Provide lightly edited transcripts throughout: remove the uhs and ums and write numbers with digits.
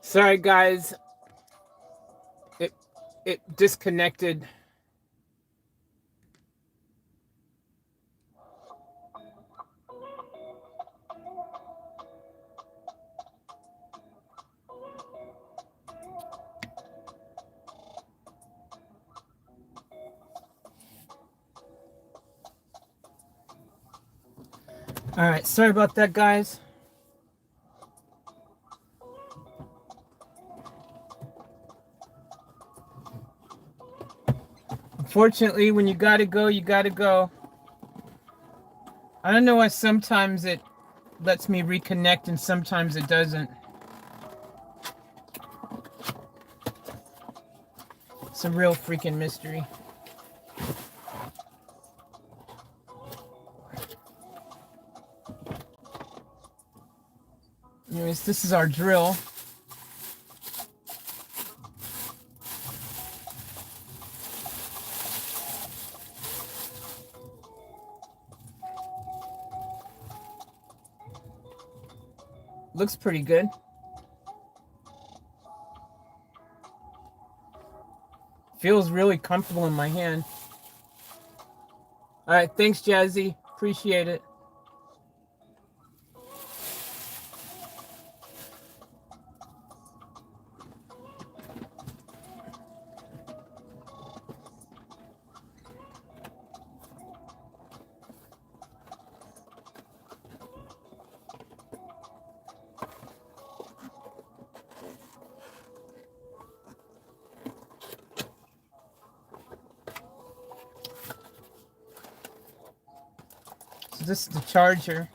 Sorry, guys. It disconnected. All right, sorry about that, guys. Unfortunately, when you gotta go, you gotta go. I don't know why sometimes it lets me reconnect and sometimes it doesn't. It's a real freaking mystery. Anyways, this is our drill. Looks pretty good. Feels really comfortable in my hand. All right, thanks, Jazzy. Appreciate it. So this is the charger,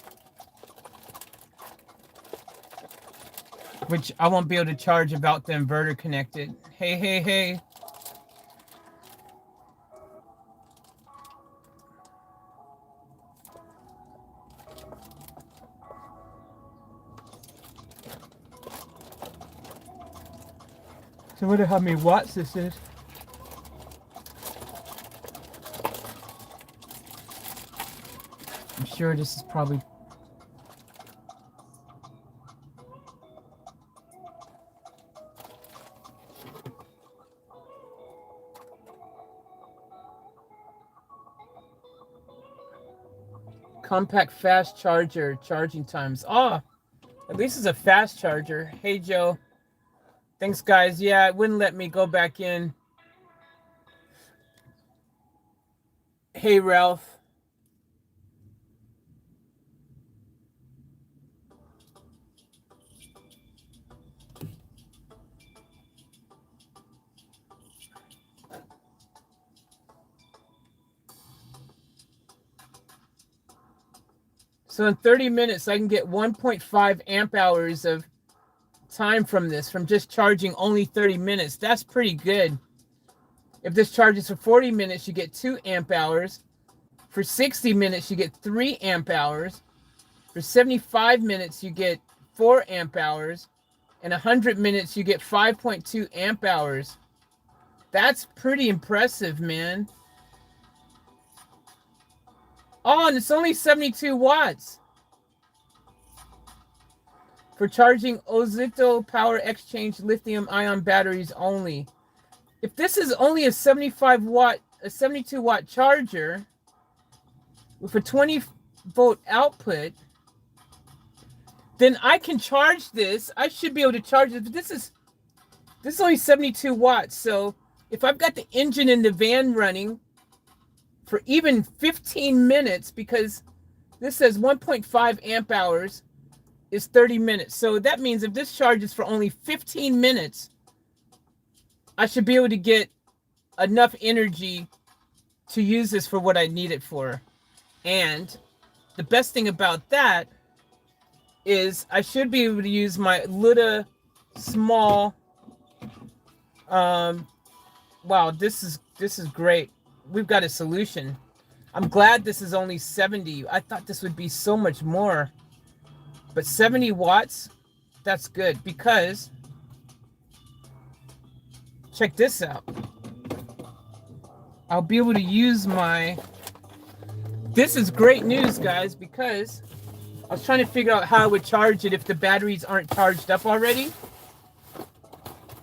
which I won't be able to charge without the inverter connected. Hey, hey, hey. So I wonder how many watts this is. I'm sure this is probably compact fast charger charging times. Oh, at least it's a fast charger. Hey, Joe. Thanks, guys. Yeah, it wouldn't let me go back in. Hey, Ralph. So in 30 minutes, I can get 1.5 amp hours of time from this, from just charging only 30 minutes. That's pretty good. If this charges for 40 minutes, you get 2 amp hours. For 60 minutes, you get 3 amp hours. For 75 minutes, you get 4 amp hours. And 100 minutes, you get 5.2 amp hours. That's pretty impressive, man. Oh, and it's only 72 watts. For charging Ozito Power Exchange lithium-ion batteries only. If this is only a 72 watt charger with a 20-volt output, then I can charge this. I should be able to charge it. But this is only 72 watts. So if I've got the engine in the van running for even 15 minutes, because this says 1.5 amp hours is 30 minutes. So that means if this charges for only 15 minutes, I should be able to get enough energy to use this for what I need it for. And the best thing about that is I should be able to use my little small, wow, this is great. We've got a solution. I'm glad this is only 70. I thought this would be so much more. But 70 watts, that's good, because check this out. I'll be able to use my, this is great news, guys, because I was trying to figure out how I would charge it if the batteries aren't charged up already.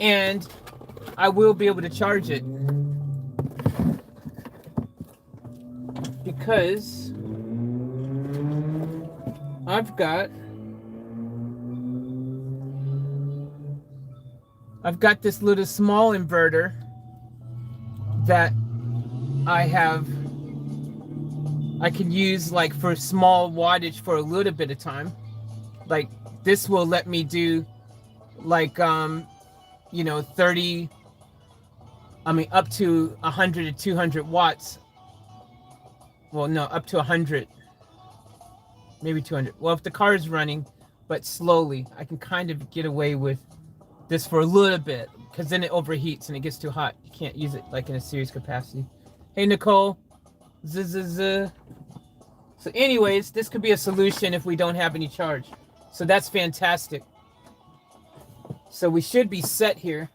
and I will be able to charge it because I've got this little small inverter that I can use like for small wattage for a little bit of time. Like this will let me do like 30, up to 100 to 200 watts. Well, no, up to 100, maybe 200. Well, if the car is running, but slowly, I can kind of get away with this for a little bit, because then it overheats and it gets too hot. You can't use it like in a serious capacity. Hey, Nicole. So anyways, this could be a solution if we don't have any charge. So that's fantastic. So we should be set here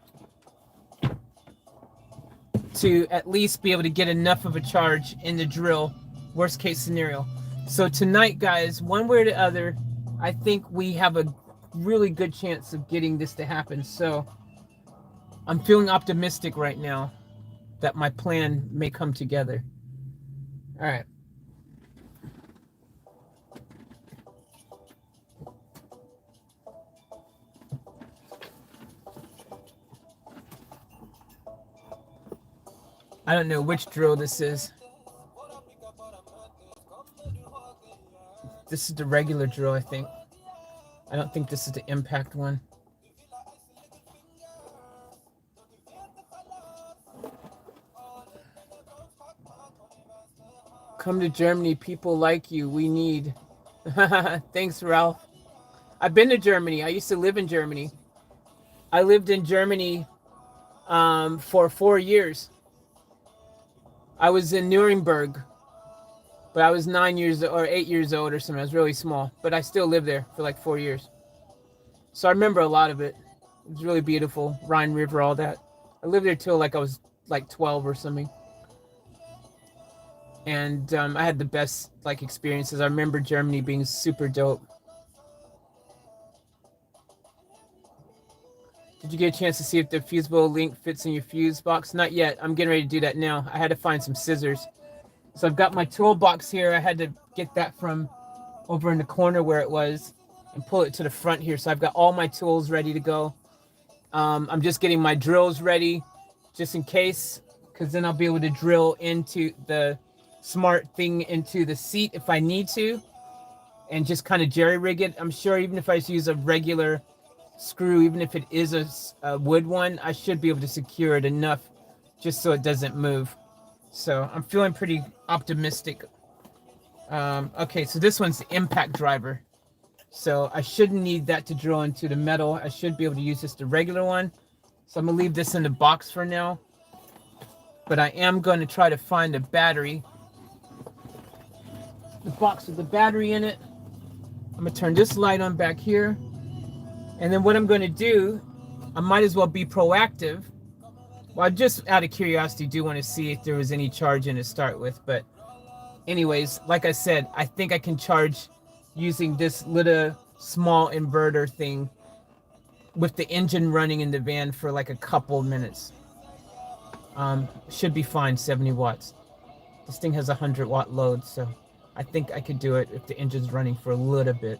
to at least be able to get enough of a charge in the drill, worst case scenario. So tonight, guys, one way or the other, I think we have a really good chance of getting this to happen. So I'm feeling optimistic right now that my plan may come together. All right. I don't know which drill this is. This is the regular drill, I think. I don't think this is the impact one. Come to Germany, people like you. We need. Thanks, Ralph. I've been to Germany. I used to live in Germany. I lived in Germany for 4 years. I was in Nuremberg, but I was 8 years old or something. I was really small, but I still lived there for like 4 years. So I remember a lot of it. It was really beautiful. Rhine River, all that. I lived there till like I was like 12 or something. And I had the best like experiences. I remember Germany being super dope. Did you get a chance to see if the fusible link fits in your fuse box? Not yet. I'm getting ready to do that now. I had to find some scissors. So I've got my toolbox here. I had to get that from over in the corner where it was and pull it to the front here. So I've got all my tools ready to go. I'm just getting my drills ready just in case, because then I'll be able to drill into the smart thing into the seat if I need to and just kind of jerry rig it. I'm sure even if I use a regular screw, even if it is a wood one, I should be able to secure it enough just so it doesn't move. So I'm feeling pretty optimistic. Okay, so this one's the impact driver. So I shouldn't need that to drill into the metal. I should be able to use just the regular one. So I'm gonna leave this in the box for now. But I am going to try to find a battery. The box with the battery in it. I'm gonna turn this light on back here. And then what I'm going to do, I might as well be proactive. Well, I just out of curiosity do want to see if there was any charge in to start with. But anyways, like I said, I think I can charge using this little small inverter thing with the engine running in the van for like a couple minutes. Should be fine, 70 watts. This thing has a 100-watt load, so I think I could do it if the engine's running for a little bit.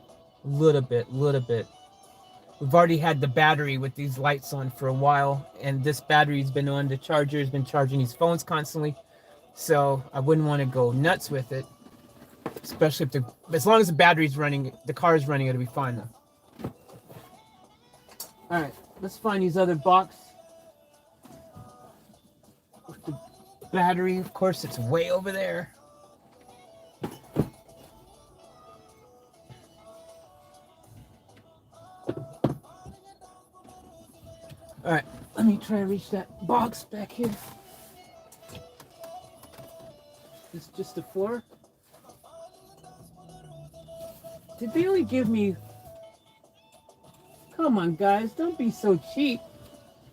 We've already had the battery with these lights on for a while, and this battery's been on. The charger has been charging these phones constantly, so I wouldn't want to go nuts with it, especially if as long as the battery's running, the car's running, it'll be fine though. All right, let's find these other box. With the battery, of course, it's way over there. All right, let me try to reach that box back here. It's just the floor. Did they only give me... Come on, guys, don't be so cheap.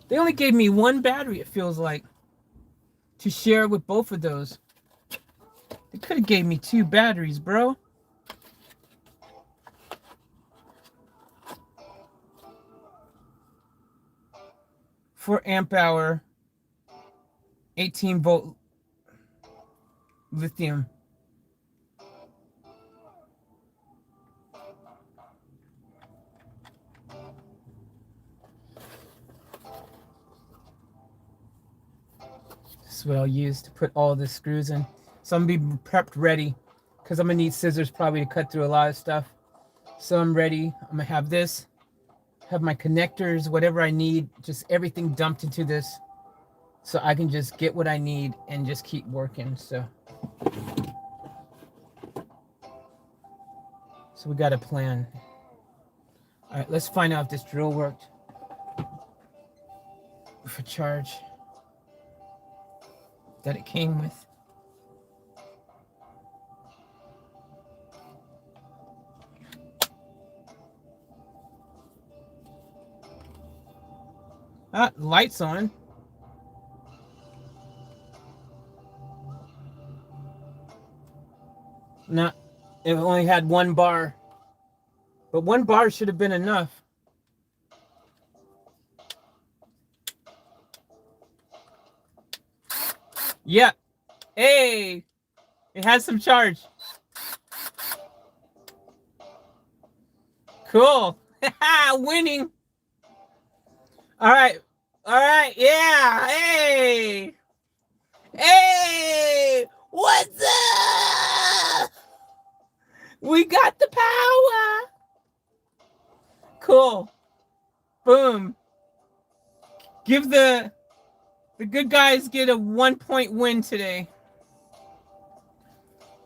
They only gave me one battery, it feels like, to share with both of those. They could have gave me 2 batteries, bro. 4 amp hour, 18-volt lithium. This is what I'll use to put all the screws in. So I'm going to be prepped ready because I'm going to need scissors probably to cut through a lot of stuff. So I'm ready. I'm going to have this, have my connectors, whatever I need, just everything dumped into this so I can just get what I need and just keep working. So we got a plan. All right, let's find out if this drill worked for charge that it came with. Ah, lights on. No, it only had 1 bar. But 1 bar should have been enough. Yeah. Hey, it has some charge. Cool. Winning. All right. All right. Yeah. Hey. Hey. What's up? We got the power. Cool. Boom. Give the good guys get a 1-point win today.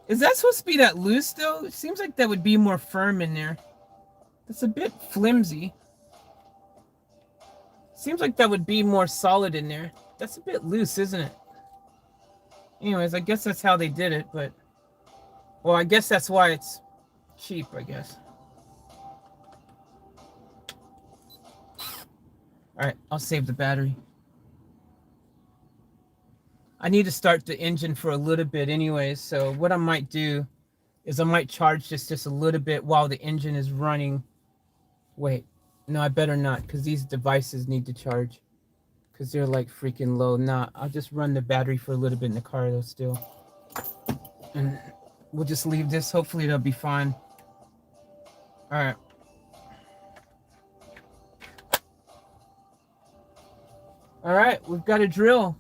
Is that supposed to be that loose though? It seems like that would be more firm in there. It's a bit flimsy. Seems like that would be more solid in there. That's a bit loose, isn't it? Anyways, I guess that's how they did it, but... Well, I guess that's why it's cheap, I guess. Alright, I'll save the battery. I need to start the engine for a little bit anyways, so what I might do is I might charge this just a little bit while the engine is running. Wait, no, I better not, because these devices need to charge. Because they're like freaking low. Nah, I'll just run the battery for a little bit in the car though still. And we'll just leave this. Hopefully it'll be fine. Alright. Alright, we've got a drill.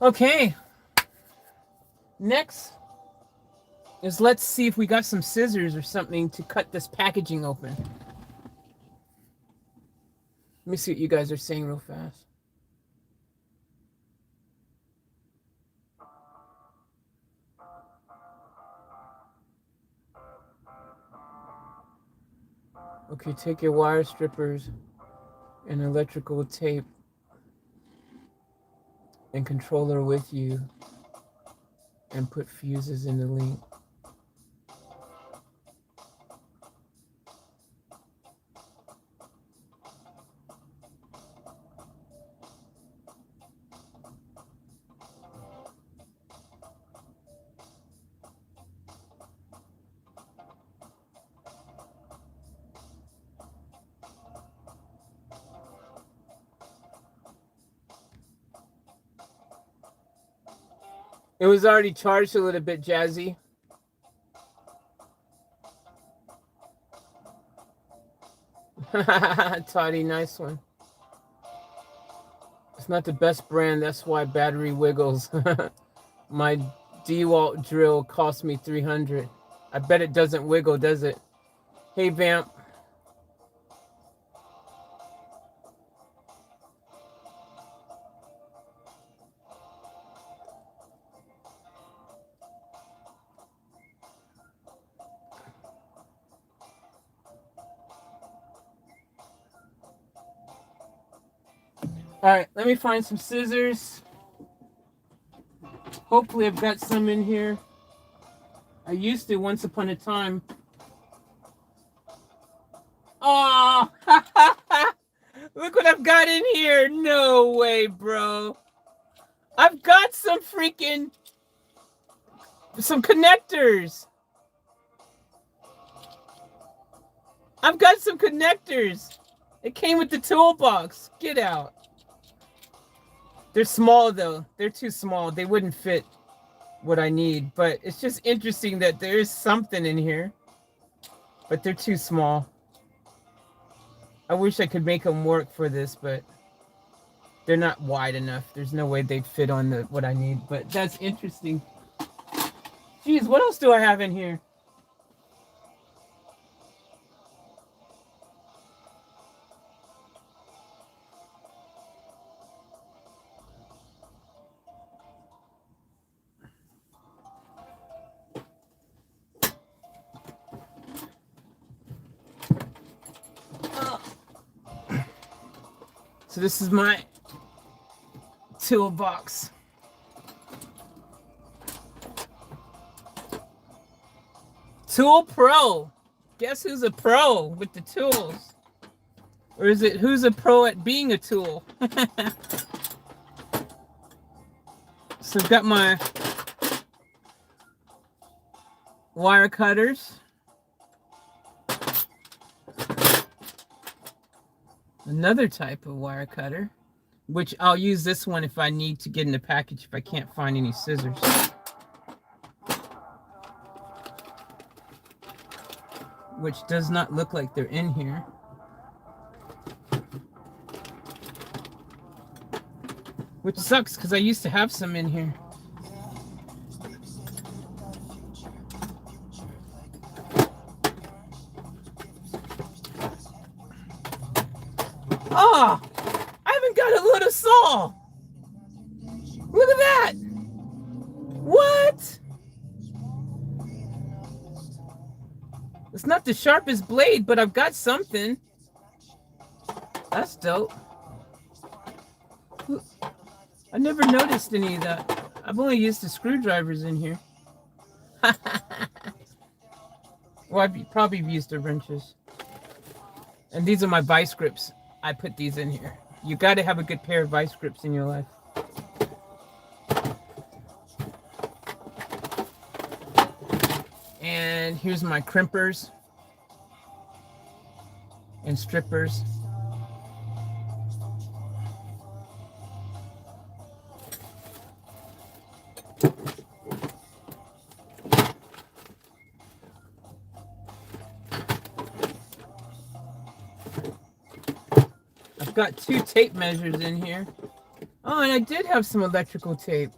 Okay. Next is let's see if we got some scissors or something to cut this packaging open. Let me see what you guys are saying real fast. Okay, take your wire strippers and electrical tape and controller with you and put fuses in the link. It was already charged a little bit, Jazzy. Toddy, nice one. It's not the best brand, that's why battery wiggles. My DeWalt drill cost me $300. I bet it doesn't wiggle, does it? Hey, Vamp. All right, let me find some scissors. Hopefully I've got some in here. I used to once upon a time. Oh, look what I've got in here. No way, bro. I've got some freaking some connectors. I've got some connectors. It came with the toolbox. Get out. They're small though. They're too small. They wouldn't fit what I need, but it's just interesting that there is something in here, but they're too small. I wish I could make them work for this, but they're not wide enough. There's no way they'd fit on what I need, but that's interesting. Geez, what else do I have in here? So this is my toolbox. Tool Pro. Guess who's a pro with the tools? Or is it who's a pro at being a tool? So I've got my wire cutters. Another type of wire cutter, which I'll use this one if I need to get in the package if I can't find any scissors. Which does not look like they're in here. Which sucks because I used to have some in here. Oh, I haven't got a little saw. Look at that. What? It's not the sharpest blade, but I've got something. That's dope. I never noticed any of that. I've only used the screwdrivers in here. Well, I've probably used the wrenches. And these are my vice grips. I put these in here. You got to have a good pair of vice grips in your life. And here's my crimpers and strippers. I've got 2 tape measures in here. Oh, and I did have some electrical tape.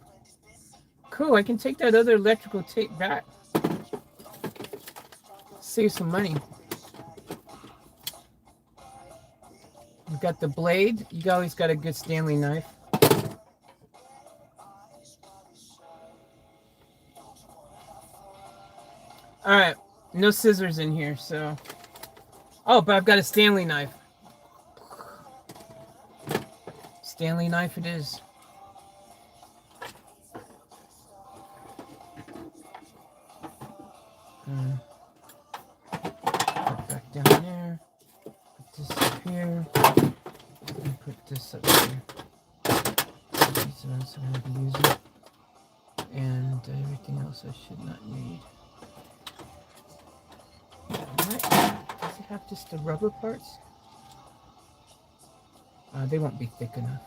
Cool, I can take that other electrical tape back. Save some money. You've got the blade. You always got a good Stanley knife. All right, no scissors in here, so. Oh, but I've got a Stanley knife. Stanley knife it is. Put back down there. Put this up here. And put this up here. These are also going to be using. And everything else I should not need. Alright. Does it have just the rubber parts? They won't be thick enough.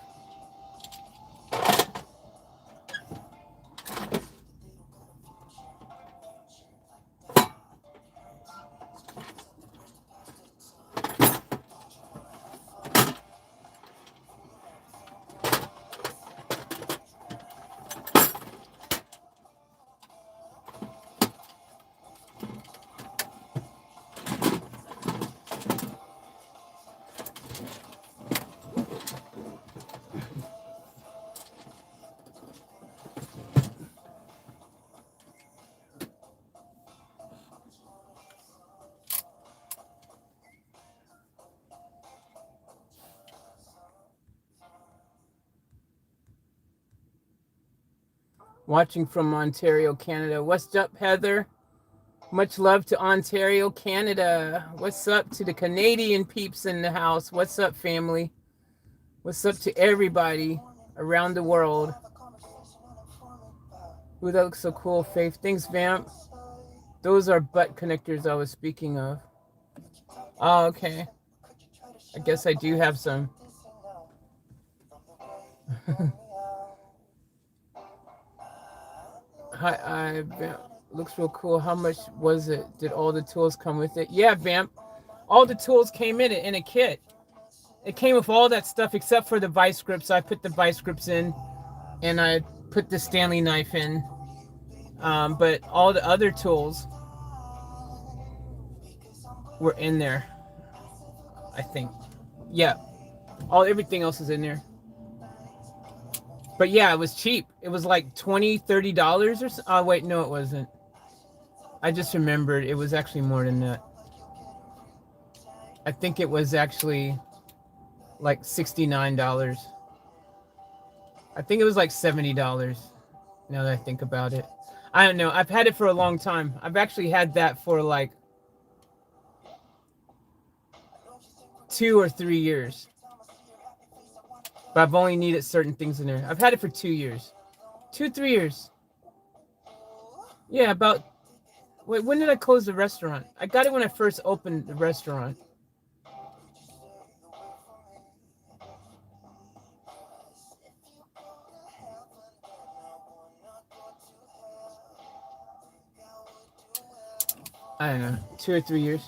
Watching from Ontario, Canada. What's up, Heather? Much love to Ontario, Canada. What's up to the Canadian peeps in the house? What's up, family? What's up to everybody around the world? Ooh, that looks so cool, Faith. Thanks, Vamp. Those are butt connectors I was speaking of. Oh, okay. I guess I do have some. Hi, Vamp. Looks real cool. How much was it? Did all the tools come with it? Yeah, Vamp. All the tools came in a kit. It came with all that stuff except for the vice grips. I put the vice grips in, and I put the Stanley knife in. But all the other tools were in there, I think. Yeah, everything else is in there. But yeah, it was cheap. It was like $20, $30 or so. Oh wait, no, it wasn't. I just remembered it was actually more than that. I think it was actually like $69. I think it was like $70 now that I think about it. I don't know. I've had it for a long time. I've actually had that for like 2 or 3 years. But I've only needed certain things in there. I've had it for 2 years. 2, 3 years. Yeah, about. Wait, when did I close the restaurant? I got it when I first opened the restaurant. I don't know, 2 or 3 years.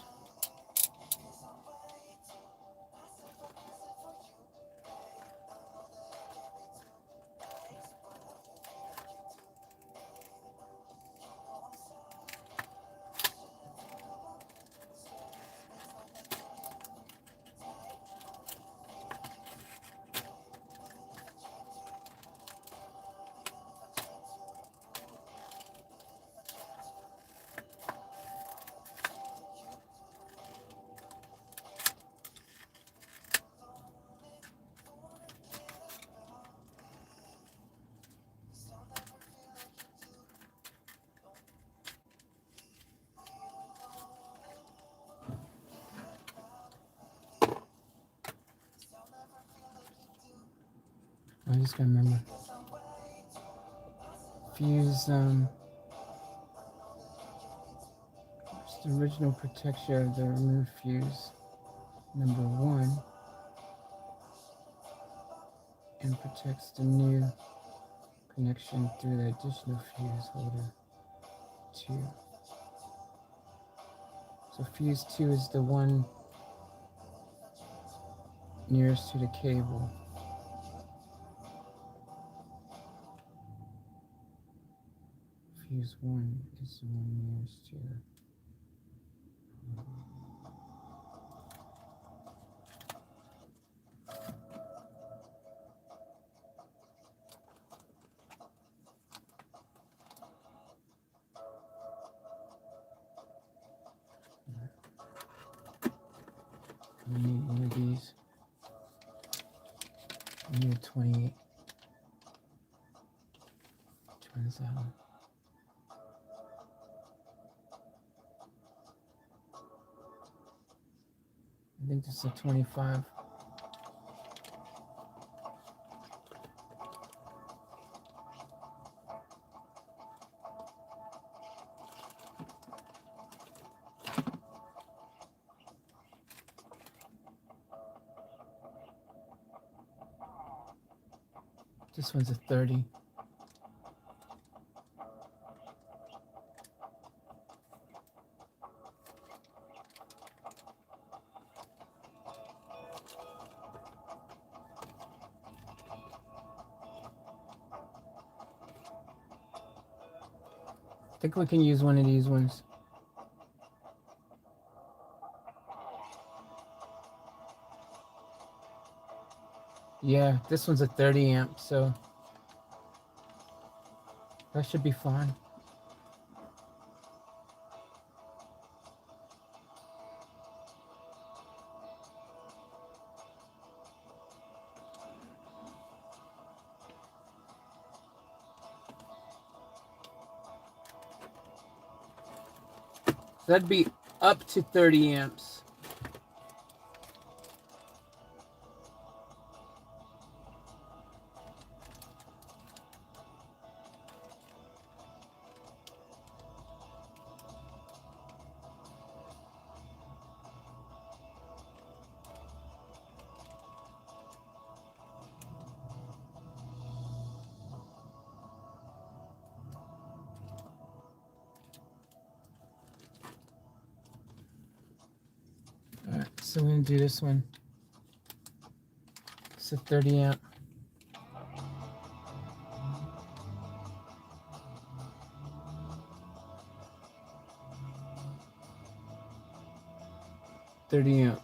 I just gotta remember. Fuse, it's the original protection of the removed fuse, number 1, and protects the new connection through the additional fuse holder 2. So fuse 2 is the one nearest to the cable. Fuse 1 is the one nearest to the. We need one of these. We need a 28. Turns out. I think this is a 25. This one's a 30. I think we can use one of these ones. Yeah, this one's a 30 amp, so that should be fine. That'd be up to 30 amps. So we're going to do this one. It's a 30 amp. $30 amp.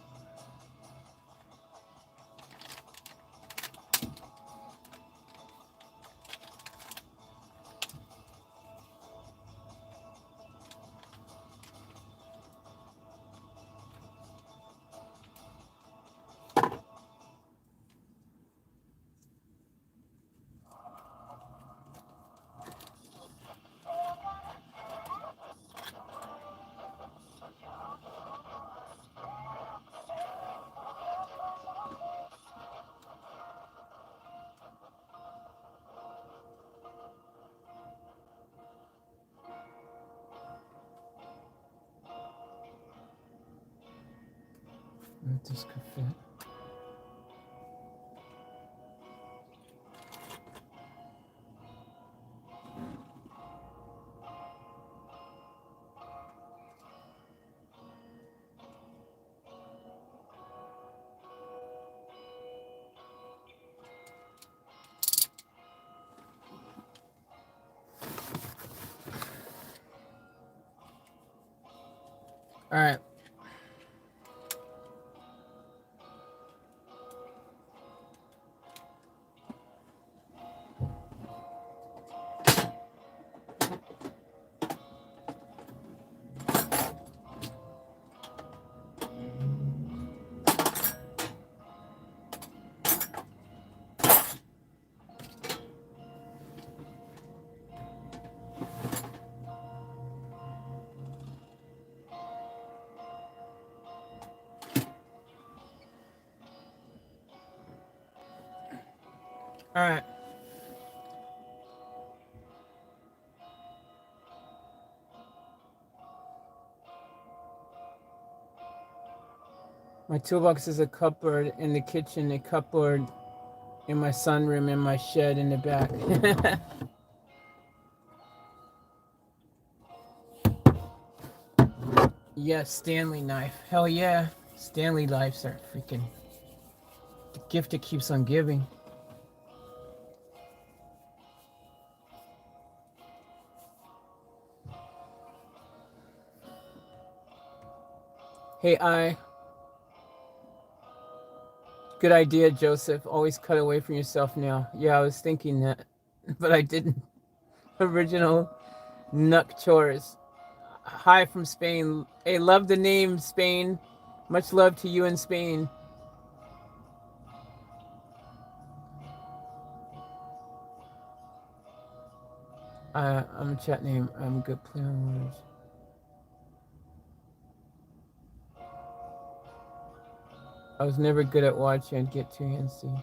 This could fit. All right. All right. My toolbox is a cupboard in the kitchen, a cupboard in my sunroom, in my shed in the back. Yes, Stanley knife. Hell yeah. Stanley knives are freaking the gift that keeps on giving. Hey, good idea, Joseph. Always cut away from yourself now. Yeah, I was thinking that, but I didn't. Original Nuck Chores. Hi from Spain. Hey, love the name, Spain. Much love to you in Spain. I'm a chat name. I'm a good player on words. I was never good at watching. I'd get too antsy.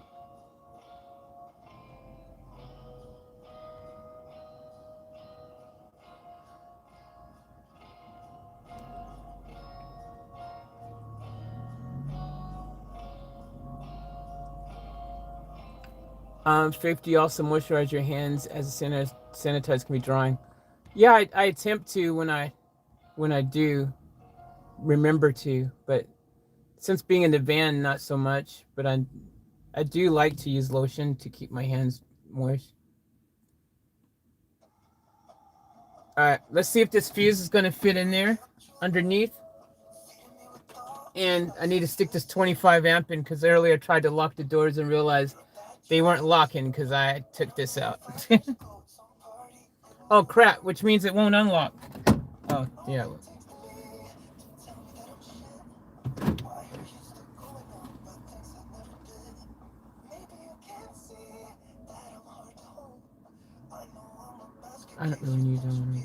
Safety also moisturize your hands as a sanitize can be drying. Yeah, I attempt to when I do remember to, but since being in the van, not so much. But I do like to use lotion to keep my hands moist. All right, let's see if this fuse is going to fit in there underneath. And I need to stick this 25 amp in because earlier I tried to lock the doors and realized they weren't locking because I took this out. Oh crap, which means it won't unlock. Oh yeah. I don't really need them.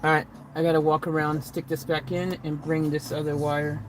Alright, I gotta walk around, stick this back in, and bring this other wire.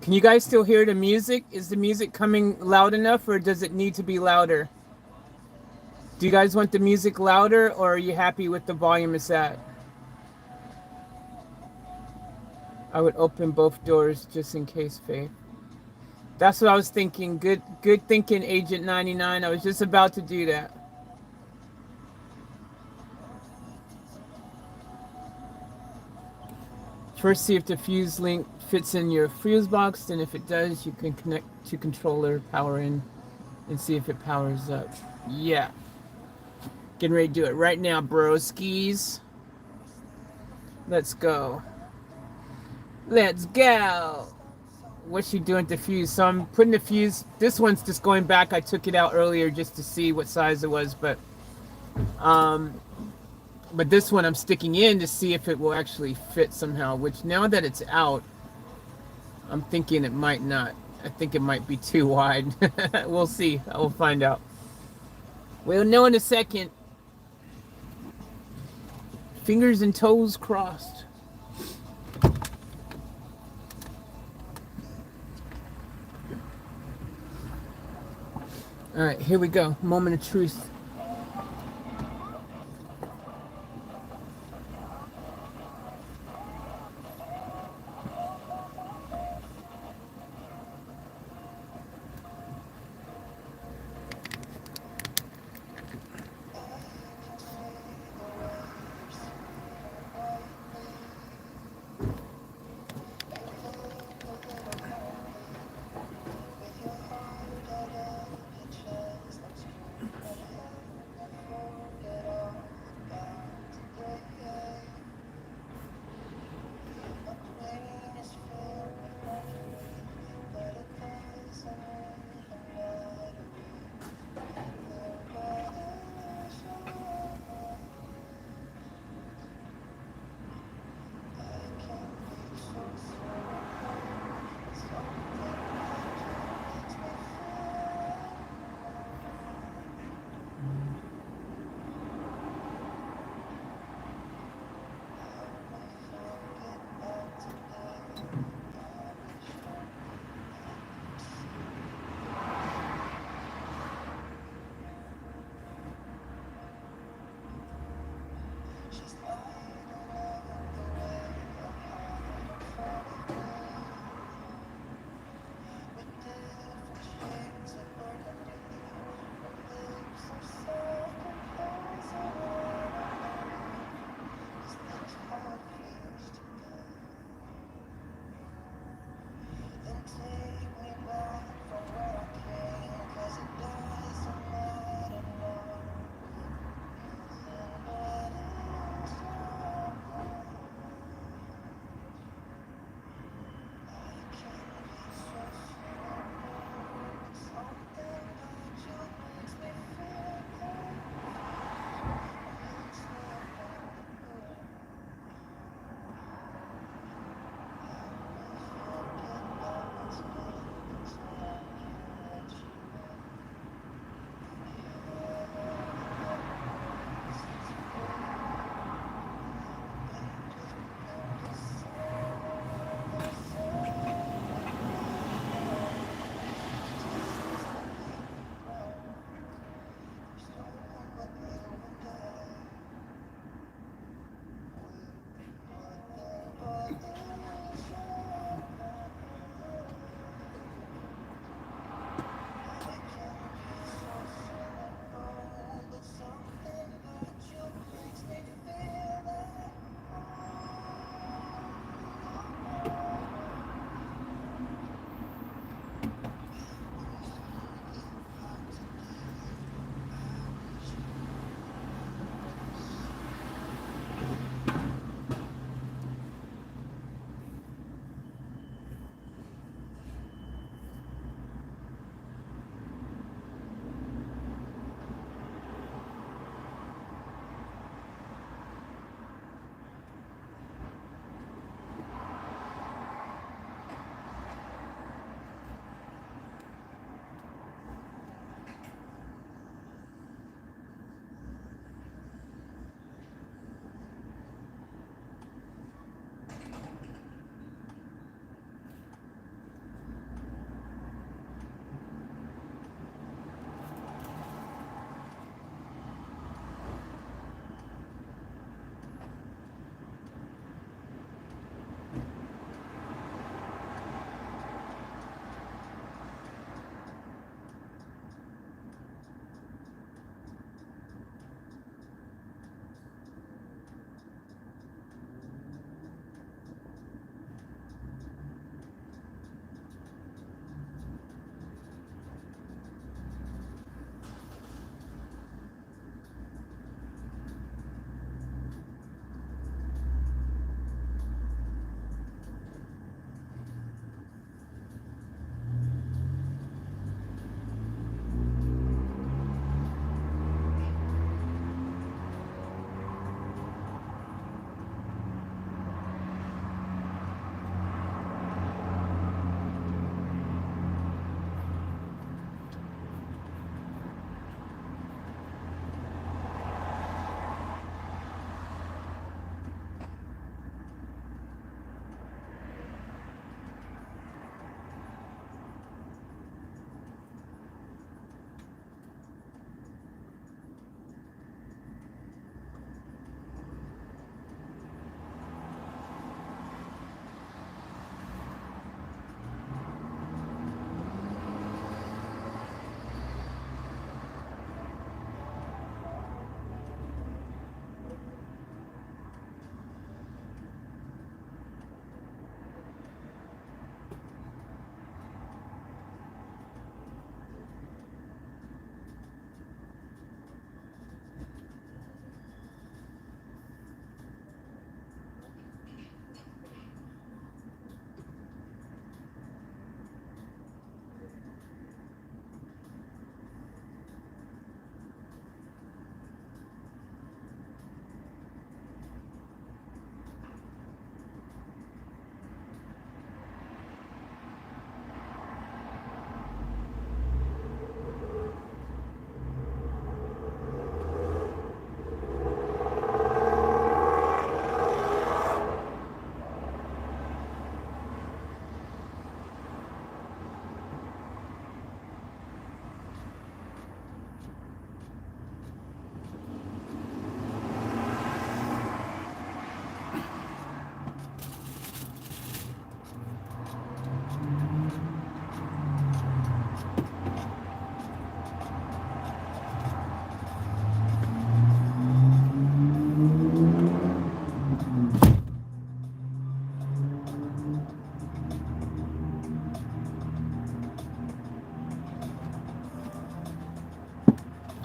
Can you guys still hear the music? Is the music coming loud enough, or does it need to be louder? Do you guys want the music louder, or are you happy with the volume it's at? I would open both doors just in case, Faith. That's what I was thinking. Good thinking, Agent 99. I was just about to do that. First, see if the fuse link fits in your fuse box. Then if it does, you can connect to controller, power in, and see if it powers up. Yeah. Getting ready to do it right now, broskies. Let's go. Let's go. What's she doing to fuse? So I'm putting the fuse. This one's just going back. I took it out earlier just to see what size it was, but this one I'm sticking in to see if it will actually fit somehow, which now that it's out, I'm thinking it might not. I think it might be too wide. We'll see. I will find out. We'll know in a second. Fingers and toes crossed. All right, here we go. Moment of truth.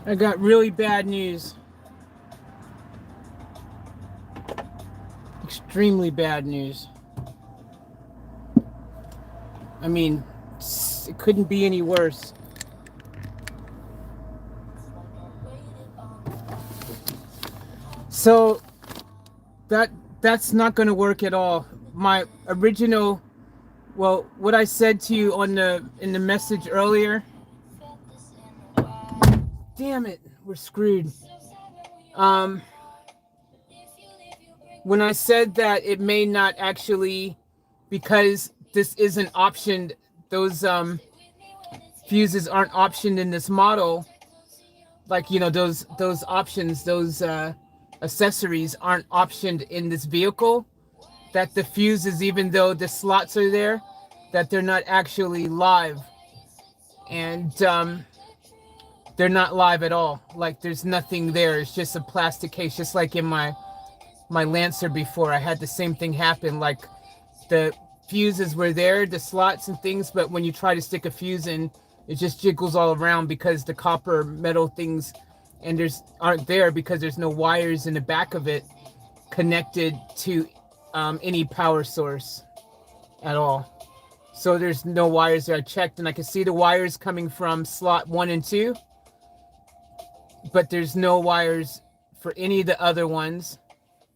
I got really bad news. Extremely bad news. I mean, it couldn't be any worse. So that's not going to work at all. My original, well, what I said to you on in the message earlier. Damn it, we're screwed. When I said that it may not actually, because this isn't optioned, those fuses aren't optioned in this model. Like, you know, those options, those accessories aren't optioned in this vehicle. That the fuses, even though the slots are there, that they're not actually live. And they're not live at all. Like, there's nothing there. It's just a plastic case, just like in my Lancer before. I had the same thing happen. Like, the fuses were there, the slots and things, but when you try to stick a fuse in, it just jiggles all around because the copper metal things aren't there, because there's no wires in the back of it connected to any power source at all. So there's no wires there. I checked and I could see the wires coming from slot 1 and 2, but there's no wires for any of the other ones,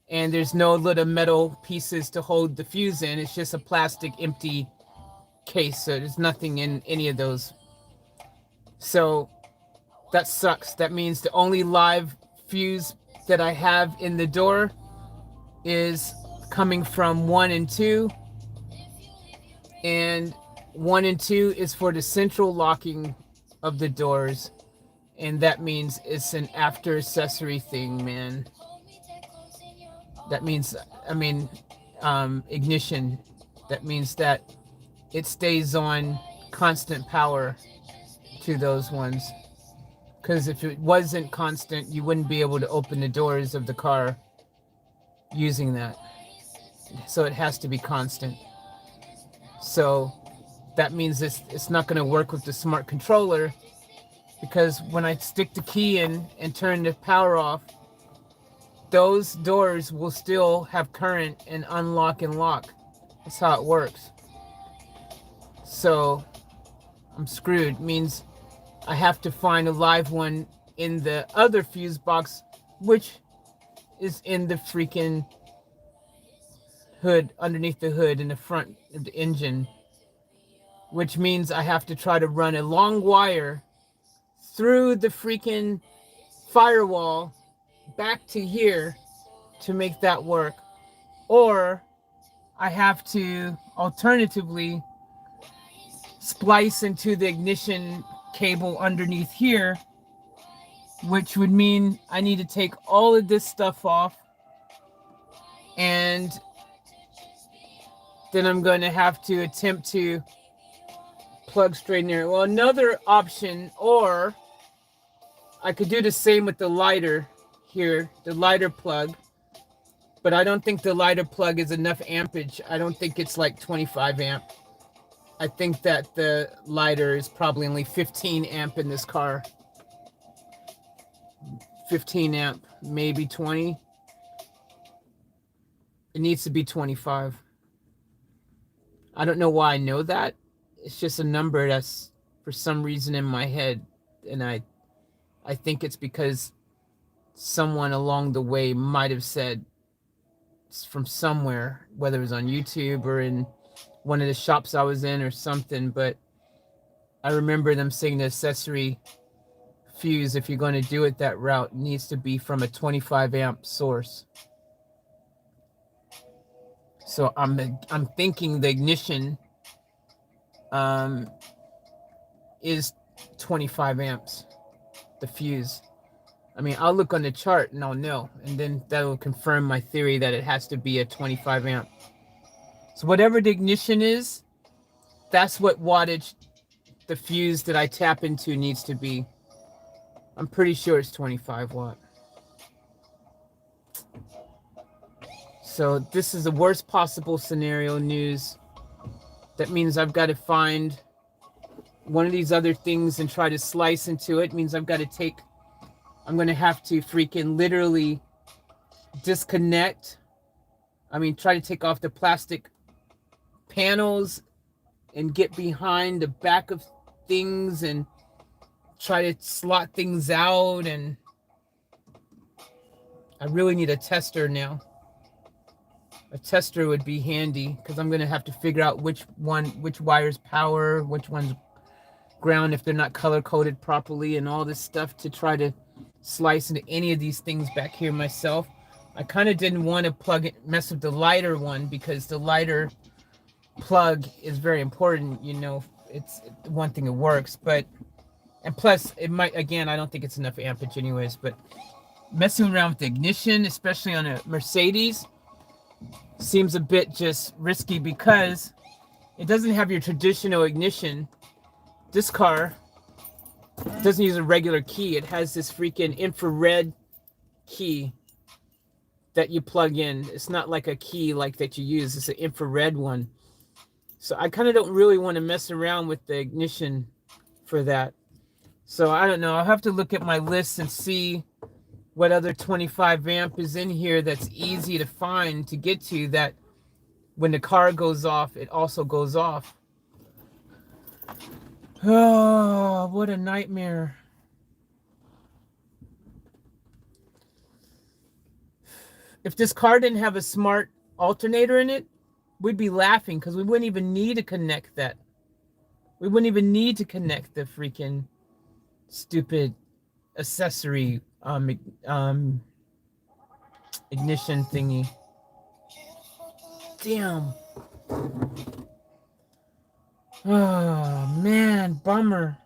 and there's no little metal pieces to hold the fuse in. It's just a plastic empty case, so there's nothing in any of those. So that sucks. That means the only live fuse that I have in the door is coming from 1 and 2, and 1 and 2 is for the central locking of the doors, and that means it's an after accessory thing, man. That means, I mean, ignition. That means that it stays on constant power to those ones. Because if it wasn't constant, you wouldn't be able to open the doors of the car using that. So it has to be constant. So that means it's not going to work with the smart controller, because when I stick the key in and turn the power off, those doors will still have current and unlock and lock. That's how it works. So I'm screwed. It means I have to find a live one in the other fuse box, which is in the freaking hood, underneath the hood in the front of the engine, which means I have to try to run a long wire through the freaking firewall back to here to make that work. Or I have to alternatively splice into the ignition cable underneath here, which would mean I need to take all of this stuff off, and then I'm going to have to attempt to plug straight in there. Well, another option, or I could do the same with the lighter here, the lighter plug, but I don't think the lighter plug is enough ampage. I don't think it's like 25 amp. I think that the lighter is probably only 15 amp in this car. 15 amp, maybe 20. It needs to be 25. I don't know why I know that. It's just a number that's for some reason in my head. And I think it's because someone along the way might have said from somewhere, whether it was on YouTube or in one of the shops I was in or something, but I remember them saying the accessory fuse, if you're going to do it that route, needs to be from a 25 amp source. So I'm thinking the ignition is 25 amps, the fuse. I mean, I'll look on the chart and I'll know, and then that will confirm my theory that it has to be a 25 amp. So whatever the ignition is, that's what wattage the fuse that I tap into needs to be. I'm pretty sure it's 25 watt. So this is the worst possible scenario news. That means I've got to find one of these other things and try to slice into it. It means I've got to take I'm going to have to freaking literally disconnect. I mean, try to take off the plastic panels and get behind the back of things and try to slot things out. And I really need a tester now. A tester would be handy because I'm going to have to figure out which wire's power, which one's ground if they're not color coded properly, and all this stuff to try to slice into any of these things back here myself. I kind of didn't want to mess with the lighter one because the lighter plug is very important. You know, it's one thing it works, but and plus it might, again, I don't think it's enough ampage anyways, but messing around with the ignition, especially on a Mercedes, seems a bit just risky because it doesn't have your traditional ignition. This car doesn't use a regular key. It has this freaking infrared key that you plug in. It's not like a key like that you use. It's an infrared one. So I kind of don't really want to mess around with the ignition for that. So I don't know. I'll have to look at my list and see what other 25 amp is in here that's easy to find to get to, that when the car goes off, it also goes off. Oh, what a nightmare. If this car didn't have a smart alternator in it, we'd be laughing because we wouldn't even need to connect that. We wouldn't even need to connect the freaking stupid accessory ignition thingy. Damn. Oh man, bummer.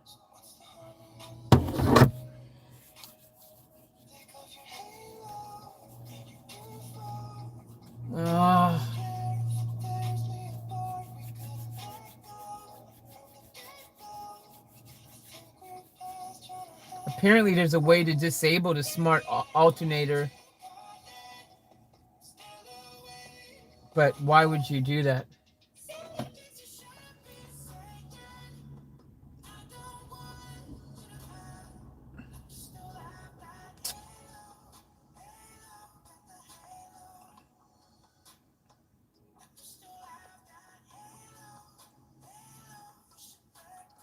Oh. Apparently there's a way to disable the smart alternator. But why would you do that?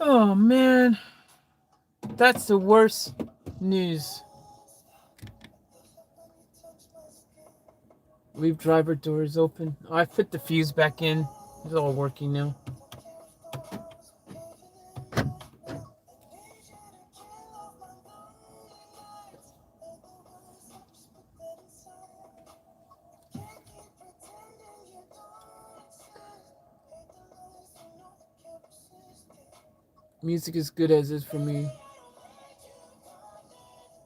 Oh man, that's the worst news. Leave driver doors open. Oh, I put the fuse back in. It's all working now. Music is good as is for me.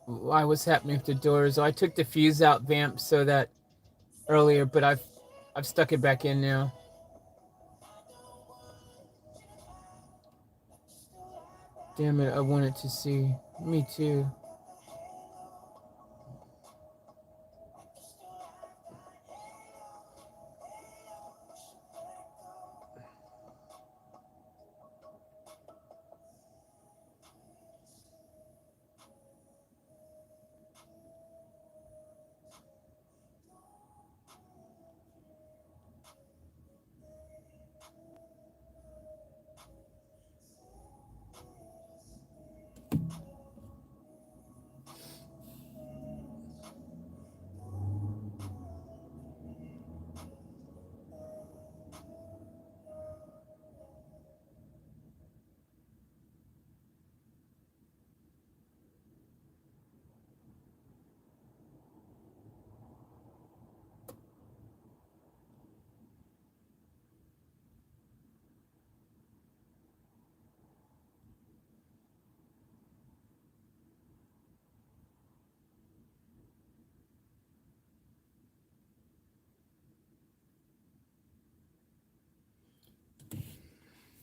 Why? What's happening with the doors? Oh, I took the fuse out vamp so that earlier, but I've stuck it back in now. Damn it, I wanted to see. Me too.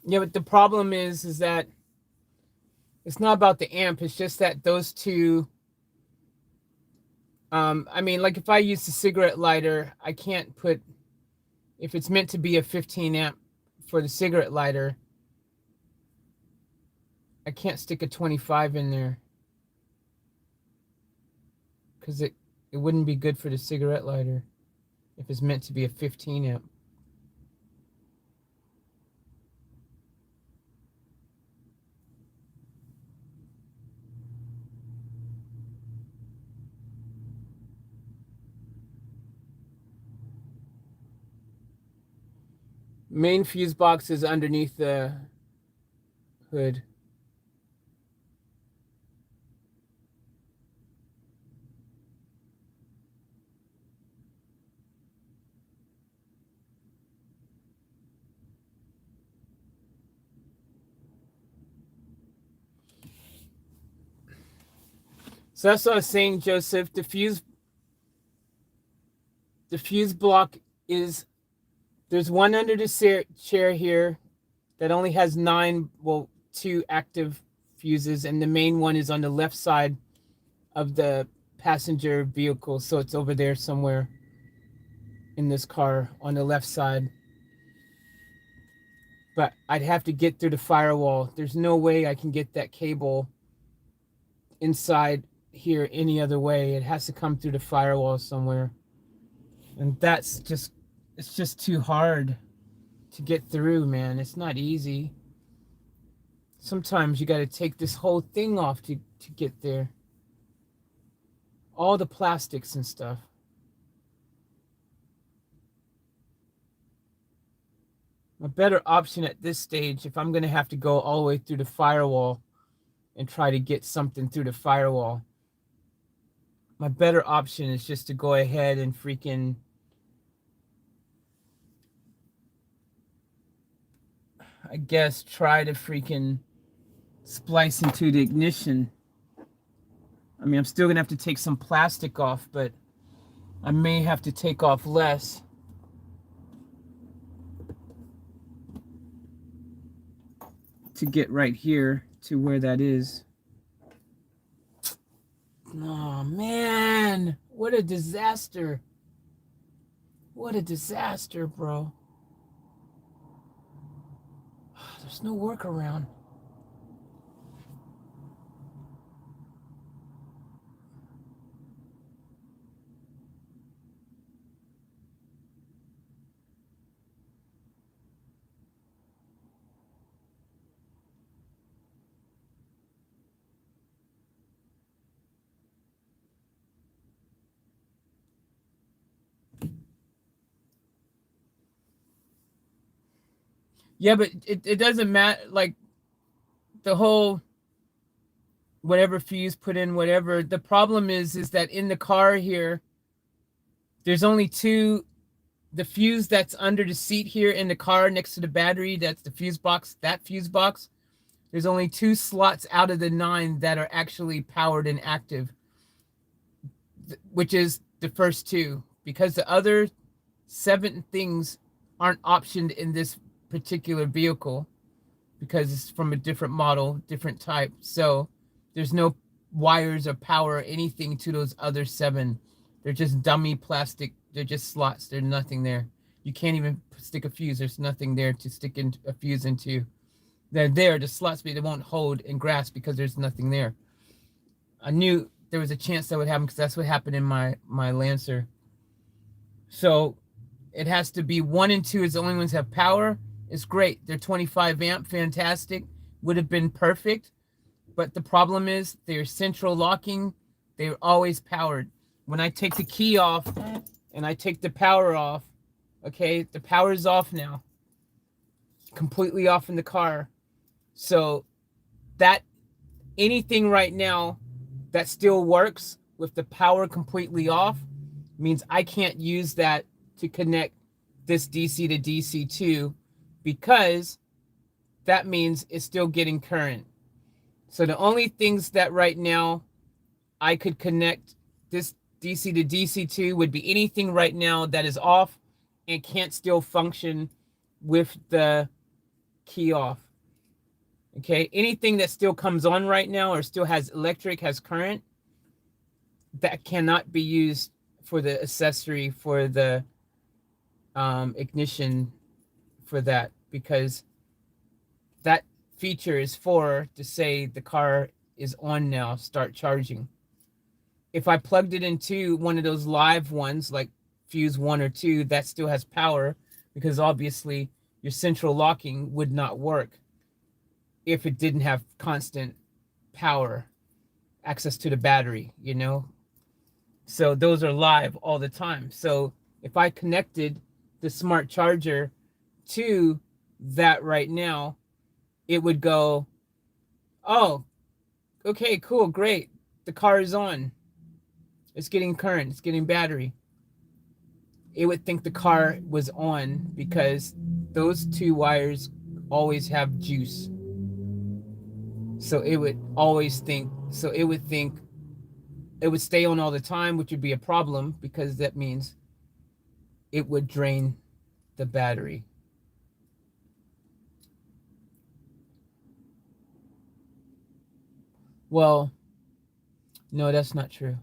Yeah, but the problem is that it's not about the amp. It's just that those two. I mean, like if I use the cigarette lighter, I can't put, if it's meant to be a 15 amp for the cigarette lighter, I can't stick a 25 in there. because it wouldn't be good for the cigarette lighter if it's meant to be a 15 amp. Main fuse box is underneath the hood. So that's what I was saying, Joseph. The fuse block is, there's one under the chair here that only has 2 active fuses, and the main one is on the left side of the passenger vehicle. So it's over there somewhere in this car on the left side. But I'd have to get through the firewall. There's no way I can get that cable inside here any other way. It has to come through the firewall somewhere. And it's just too hard to get through, man. It's not easy. Sometimes you got to take this whole thing off to get there. All the plastics and stuff. A better option at this stage, if I'm going to have to go all the way through the firewall and try to get something through the firewall, my better option is just to go ahead and freaking I guess try to freaking splice into the ignition. I mean, I'm still gonna have to take some plastic off, but I may have to take off less. To get right here to where that is. Oh man, what a disaster. What a disaster, bro. There's no workaround. Yeah, but it doesn't matter. Like the whole whatever fuse put in, whatever. The problem is that in the car here, there's only 2. The fuse that's under the seat here in the car next to the battery, that's the fuse box. That fuse box, there's only 2 slots out of the 9 that are actually powered and active, which is the first 2, because the other 7 things aren't optioned in this particular vehicle because it's from a different model, different type. So there's no wires or power or anything to those other 7. They're just dummy plastic. They're just slots. There's nothing there. You can't even stick a fuse. There's nothing there to stick in a fuse into. They're there, the slots, but they won't hold and grasp because there's nothing there. I knew there was a chance that would happen because that's what happened in my Lancer. So it has to be 1 and 2 is the only ones that have power. It's great. They're 25 amp, fantastic. Would have been perfect. But the problem is they're central locking. They're always powered. When I take the key off and I take the power off, okay, the power is off now. Completely off in the car. So that anything right now that still works with the power completely off means I can't use that to connect this DC to DC 2 because that means it's still getting current. So the only things that right now I could connect this DC to DC 2 would be anything right now that is off and can't still function with the key off. Okay, anything that still comes on right now or still has electric, has current, that cannot be used for the accessory for the ignition for that, because that feature is for to say the car is on now, start charging. if I plugged it into one of those live ones, like fuse 1 or 2, that still has power, because obviously your central locking would not work if it didn't have constant power access to the battery, you know? So those are live all the time. So if I connected the smart charger to that right now, it would go, oh, okay, cool, great. The car is on. It's getting current. It's getting battery. It would think the car was on because those two wires always have juice. So it would always think, so it would think it would stay on all the time, which would be a problem because that means it would drain the battery. Well, no, that's not true,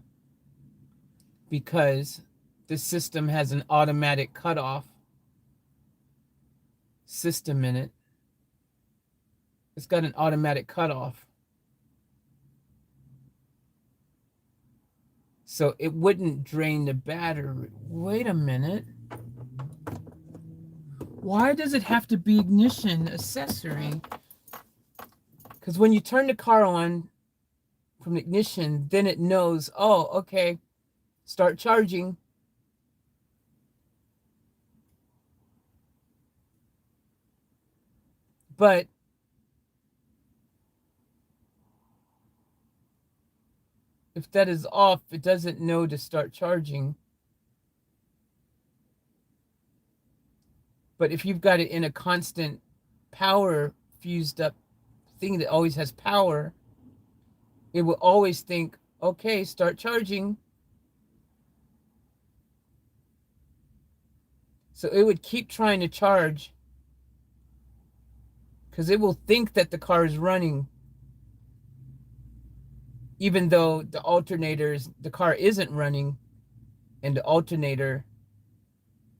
because the system has an automatic cutoff system in it. It's got an automatic cutoff. So it wouldn't drain the battery. Wait a minute. Why does it have to be ignition accessory? Because when you turn the car on from ignition, then it knows, oh, okay, start charging. But if that is off, it doesn't know to start charging. But if you've got it in a constant power fused up thing that always has power, it will always think, okay, start charging. So it would keep trying to charge because it will think that the car is running, even though the car isn't running, and the alternator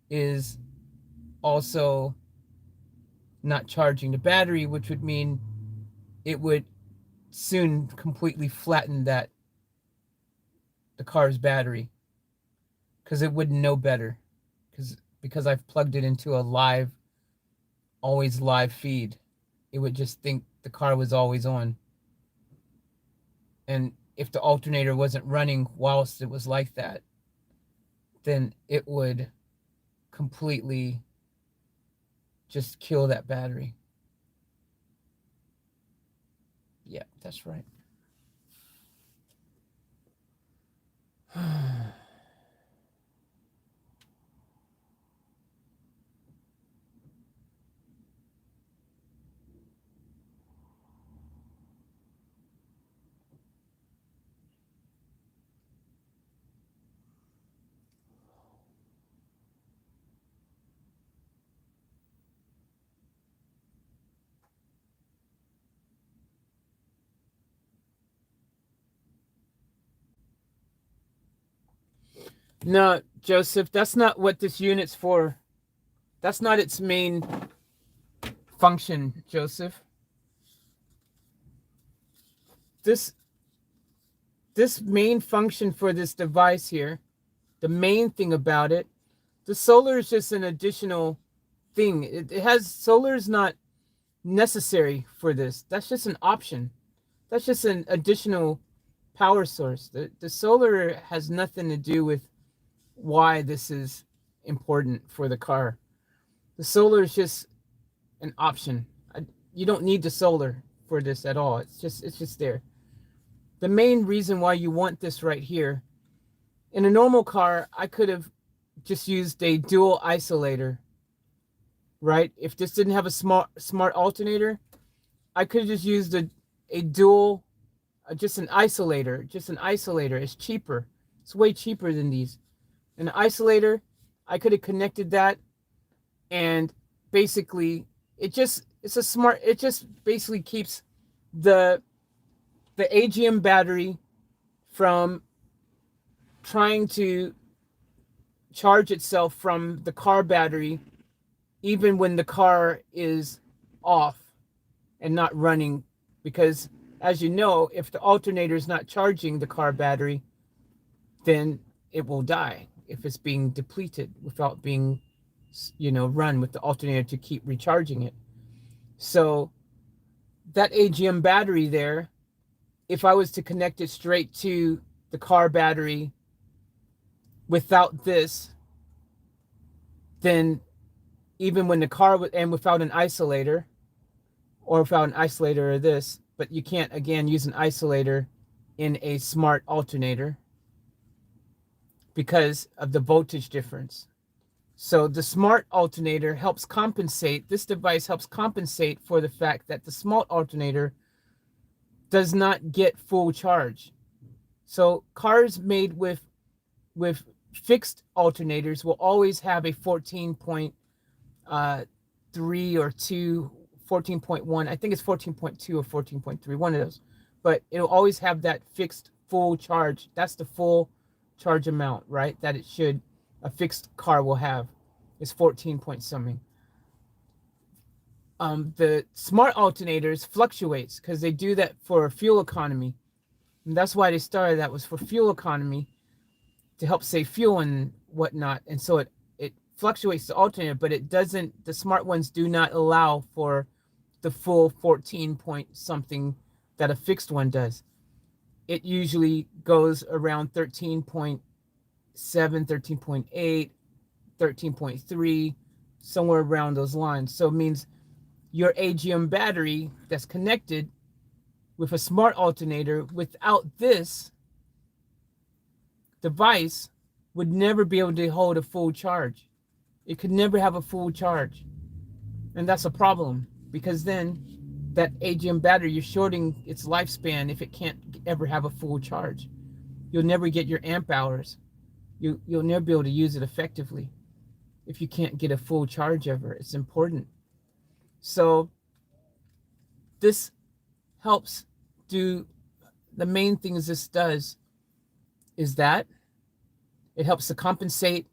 is also not charging the battery, which would mean it would soon completely flatten the car's battery, because it wouldn't know better, because I've plugged it into a always live feed. It would just think the car was always on. And if the alternator wasn't running whilst it was like that, then it would completely just kill that battery. Yeah, that's right. No, Joseph, that's not what this unit's for. That's not its main function, Joseph. This main function for this device here, the main thing about it, the solar is just an additional thing. It has, solar is not necessary for this. That's just an option. That's just an additional power source. The solar has nothing to do with why this is important for the car. The solar is just an option. You don't need the solar for this at all. It's just there. The main reason why you want this right here, in a normal car, I could have just used a dual isolator, right? If this didn't have a smart alternator, I could have just used a dual, just an isolator. It's cheaper. It's way cheaper than these. An isolator, I could have connected that, and basically it just basically keeps the AGM battery from trying to charge itself from the car battery, even when the car is off and not running. Because as you know, if the alternator is not charging the car battery, then it will die if it's being depleted without being, run with the alternator to keep recharging it. So that AGM battery there, if I was to connect it straight to the car battery without this, then even when the car and without an isolator, or without an isolator or this, but you can't again use an isolator in a smart alternator because of the voltage difference. So the smart alternator helps compensate, this device helps compensate for the fact that the smart alternator does not get full charge. So cars made with fixed alternators will always have a 14.3 or 2, 14.1. I think it's 14.2 or 14.3, one of those. But it'll always have that fixed full charge. That's the full charge amount, right? That it should, a fixed car will have, is 14 point something. The smart alternators fluctuates because they do that for fuel economy. And that's why they started that, was for fuel economy, to help save fuel and whatnot. And so it fluctuates the alternator, but it doesn't, the smart ones do not allow for the full 14 point something that a fixed one does. It usually goes around 13.7, 13.8, 13.3, somewhere around those lines. So it means your AGM battery that's connected with a smart alternator without this device would never be able to hold a full charge. It could never have a full charge. And that's a problem, because then that AGM battery, you're shorting its lifespan if it can't ever have a full charge. You'll never get your amp hours. You'll never be able to use it effectively if you can't get a full charge ever. It's important. So this helps do, the main things this does is that it helps to compensate.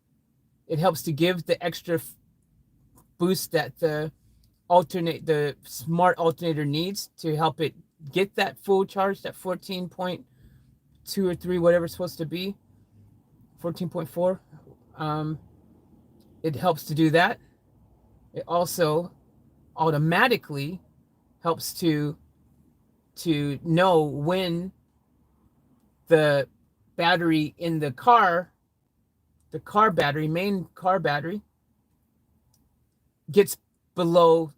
It helps to give the extra boost that the smart alternator needs to help it get that full charge, that 14.2 or 3, whatever it's supposed to be, 14.4. It helps to do that. It also automatically helps to know when the battery in the car battery, main car battery, gets below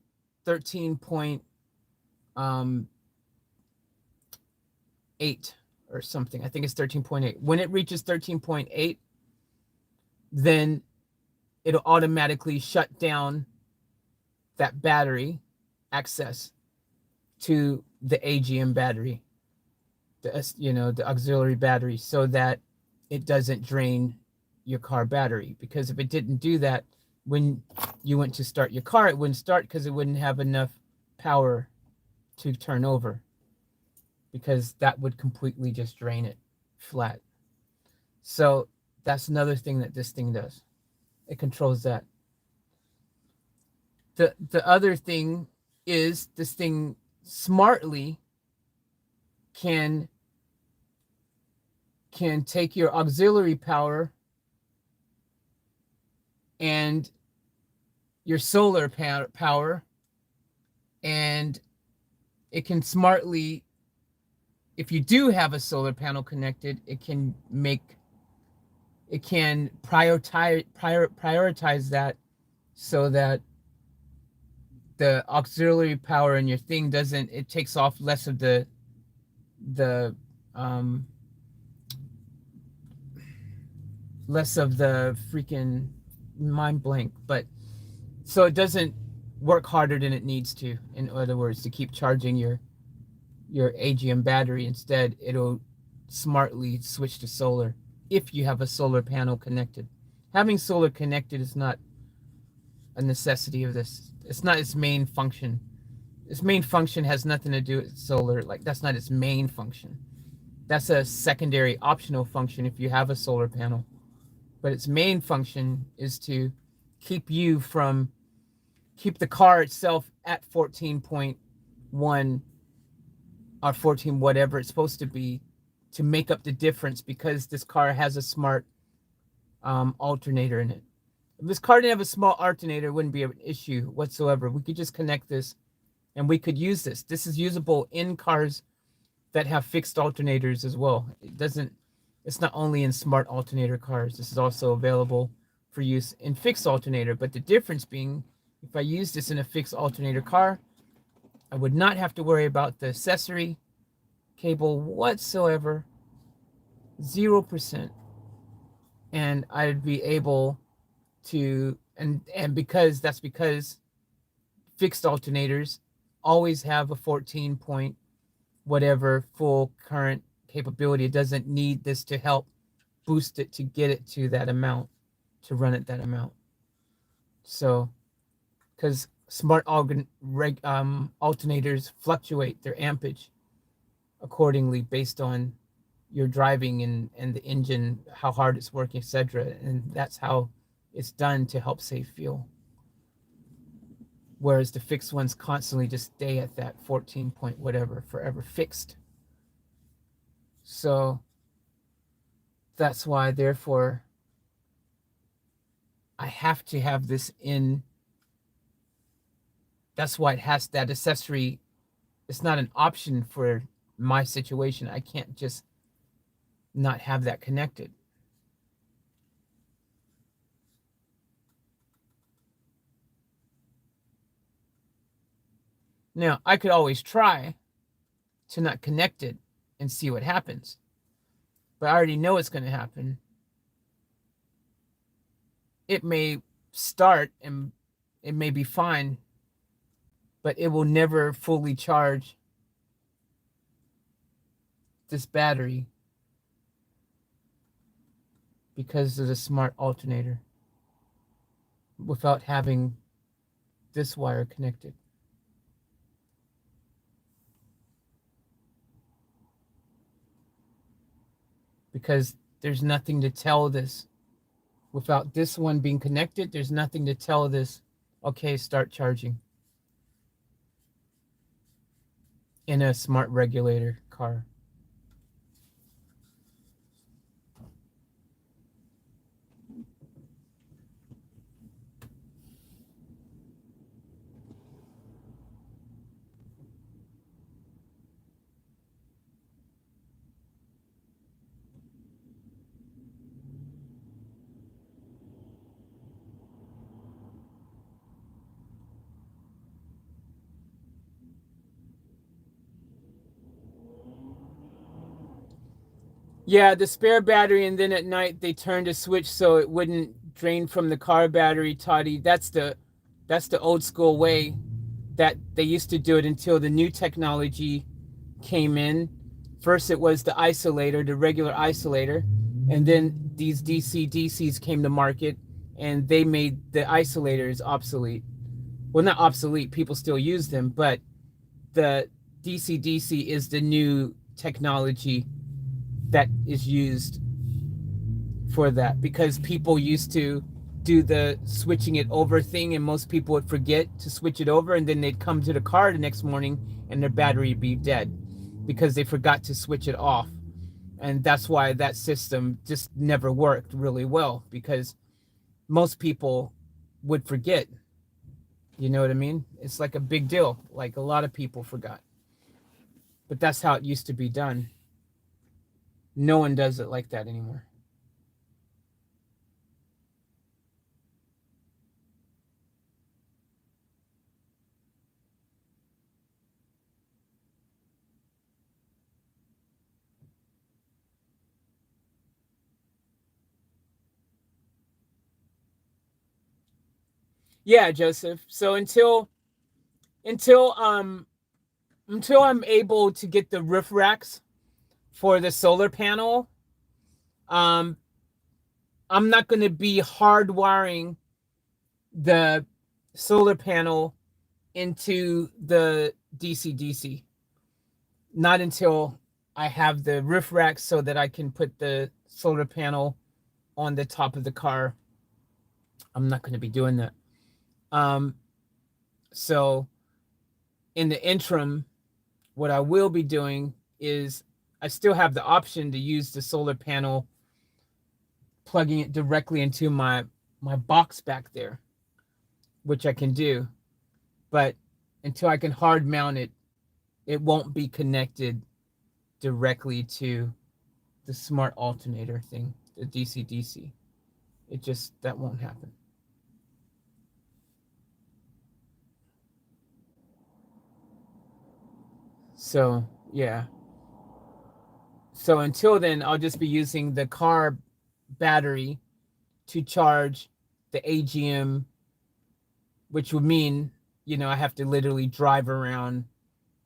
13.8 or something. I think it's 13.8. When it reaches 13.8, then it'll automatically shut down that battery access to the AGM battery, the auxiliary battery, so that it doesn't drain your car battery. Because if it didn't do that, when you went to start your car, it wouldn't start because it wouldn't have enough power to turn over, because that would completely just drain it flat. So that's another thing that this thing does. It controls that. The other thing is, this thing smartly can take your auxiliary power and your solar power, and it can smartly, if you do have a solar panel connected, it can prioritize that, so that the auxiliary power in your thing doesn't, it takes off less of the freaking mind blank, but so it doesn't work harder than it needs to, in other words, to keep charging your AGM battery. Instead, it'll smartly switch to solar if you have a solar panel connected. Having solar connected is not a necessity of this. It's not its main function. Its main function has nothing to do with solar. Like, that's not its main function. That's a secondary optional function if you have a solar panel. But its main function is to keep the car itself at 14.1 or 14, whatever it's supposed to be, to make up the difference because this car has a smart alternator in it. If this car didn't have a small alternator, it wouldn't be an issue whatsoever. We could just connect this and we could use this. This is usable in cars that have fixed alternators as well. It's not only in smart alternator cars. This is also available for use in fixed alternator. But the difference being, if I use this in a fixed alternator car, I would not have to worry about the accessory cable whatsoever, 0%. And I'd be able to, and because fixed alternators always have a 14 point whatever full current capability. It doesn't need this to help boost it to get it to that amount, to run it that amount. So, because smart alternators fluctuate their ampage accordingly based on your driving and the engine, how hard it's working, etc. And that's how it's done to help save fuel. Whereas the fixed ones constantly just stay at that 14 point whatever, forever fixed. So that's why, therefore, I have to have this in. That's why it has that accessory. It's not an option for my situation. I can't just not have that connected. Now, I could always try to not connect it and see what happens. But I already know it's going to happen. It may start and it may be fine, but it will never fully charge this battery because of the smart alternator without having this wire connected. Because there's nothing to tell this. Without this one being connected, there's nothing to tell this, okay, start charging in a smart regulator car. Yeah, the spare battery, and then at night they turned a switch so it wouldn't drain from the car battery, Toddy. That's the old school way that they used to do it until the new technology came in. First it was the isolator, the regular isolator, and then these DC-DCs came to market and they made the isolators obsolete. Well, not obsolete, people still use them, but the DC-DC is the new technology that is used for that, because people used to do the switching it over thing and most people would forget to switch it over, and then they'd come to the car the next morning and their battery would be dead because they forgot to switch it off. And that's why that system just never worked really well, because most people would forget. You know what I mean? It's like a big deal. Like a lot of people forgot. But that's how it used to be done. No one does it like that anymore. Yeah, Joseph. So until I'm able to get the roof racks for the solar panel, I'm not going to be hardwiring the solar panel into the DC-DC. Not until I have the roof racks so that I can put the solar panel on the top of the car. I'm not going to be doing that. So in the interim, what I will be doing is I still have the option to use the solar panel, plugging it directly into my box back there, which I can do. But until I can hard mount it, it won't be connected directly to the smart alternator thing, the DC-DC. It just, that won't happen. So, yeah. So until then, I'll just be using the car battery to charge the AGM, which would mean, I have to literally drive around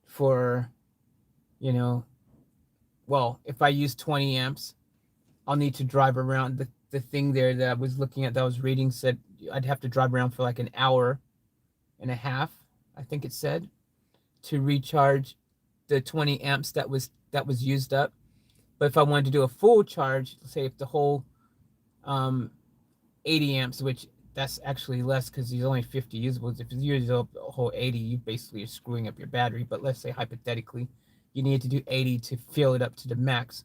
for, well, if I use 20 amps, I'll need to drive around. The thing there that I was looking at, that was reading, said I'd have to drive around for like an hour and a half, I think it said, to recharge the 20 amps that was used up. But if I wanted to do a full charge, say if the whole 80 amps, which that's actually less because there's only 50 usables. If you use up a whole 80, you basically are screwing up your battery. But let's say hypothetically, you need to do 80 to fill it up to the max.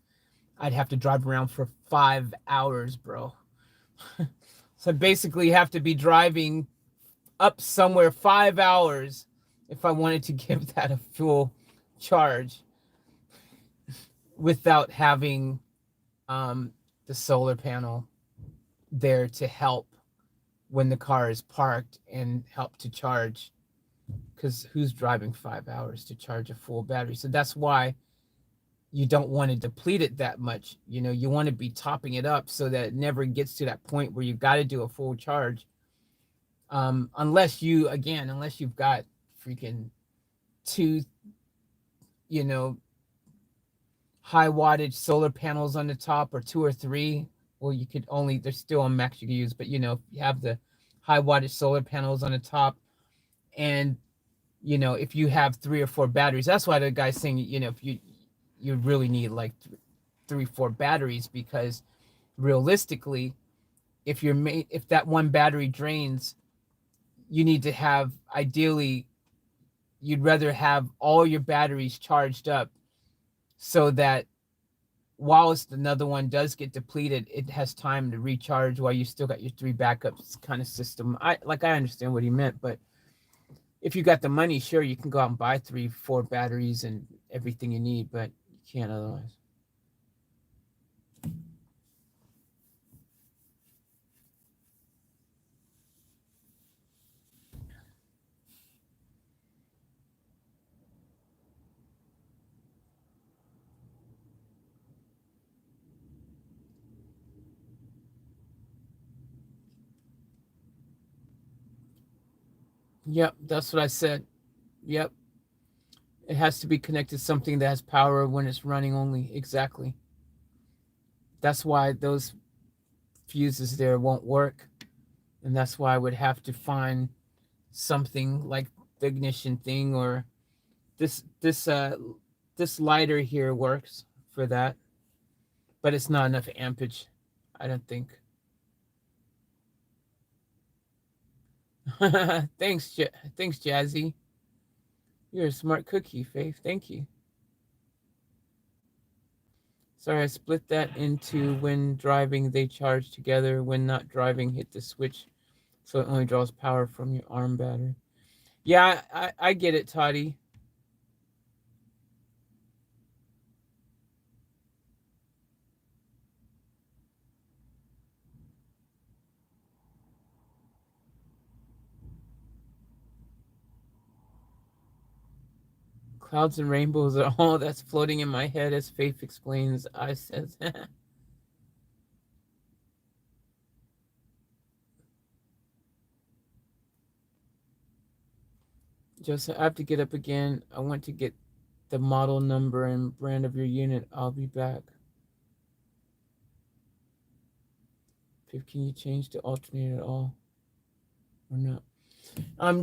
I'd have to drive around for 5 hours, bro. So basically have to be driving up somewhere 5 hours if I wanted to give that a full charge without having the solar panel there to help when the car is parked and help to charge, because who's driving 5 hours to charge a full battery? So that's why you don't want to deplete it that much. You want to be topping it up so that it never gets to that point where you've got to do a full charge. Unless you've got freaking 2, high wattage solar panels on the top, or 2 or 3. Well, you could only, there's still a max you can use, but if you have the high wattage solar panels on the top, and if you have 3 or 4 batteries, that's why the guy's saying, if you really need like 3, 4 batteries, because realistically, if that one battery drains, you need to have, ideally, you'd rather have all your batteries charged up so that whilst another one does get depleted, it has time to recharge while you still got your 3 backups kind of system. I understand what he meant, but if you got the money, sure, you can go out and buy 3, 4 batteries and everything you need, but you can't otherwise. Yep, that's what I said. Yep. It has to be connected to something that has power when it's running only. Exactly. That's why those fuses there won't work. And that's why I would have to find something like the ignition thing, or this lighter here works for that. But it's not enough ampage, I don't think. Thanks, Jazzy. You're a smart cookie, Faith. Thank you. Sorry, I split that into when driving, they charge together. When not driving, hit the switch so it only draws power from your arm battery. Yeah, I get it, Toddy. Clouds and rainbows are all that's floating in my head, as Faith explains. I says. Joseph, I have to get up again. I want to get the model number and brand of your unit. I'll be back. Faith, can you change the alternator at all? Or not?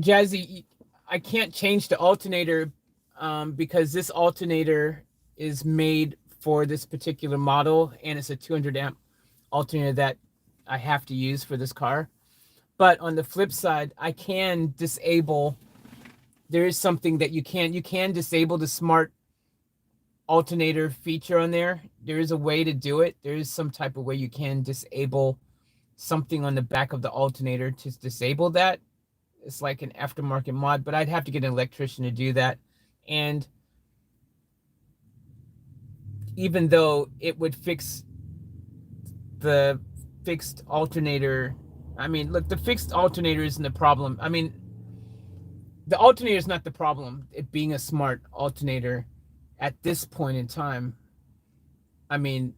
Jazzy, I can't change the alternator because this alternator is made for this particular model, and it's a 200 amp alternator that I have to use for this car. But on the flip side, I can disable. There is something that you can disable the smart alternator feature on there. There is a way to do it. There is some type of way you can disable something on the back of the alternator to disable that. It's like an aftermarket mod, but I'd have to get an electrician to do that. And even though it would fix the fixed alternator, I mean, look, the fixed alternator isn't the problem. I mean, the alternator is not the problem, it being a smart alternator at this point in time. I mean,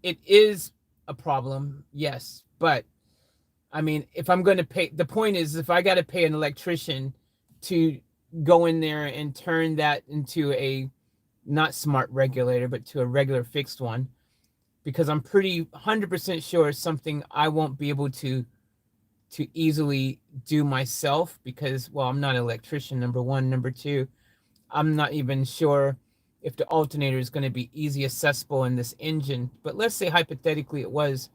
it is a problem, yes, but I mean, if I'm going to pay, the point is, if I got to pay an electrician to go in there and turn that into a not smart regulator, but to a regular fixed one, because I'm pretty 100% sure it's something I won't be able to easily do myself, because, well, I'm not an electrician, number one. Number two, I'm not even sure if the alternator is going to be easy accessible in this engine. But let's say hypothetically it was.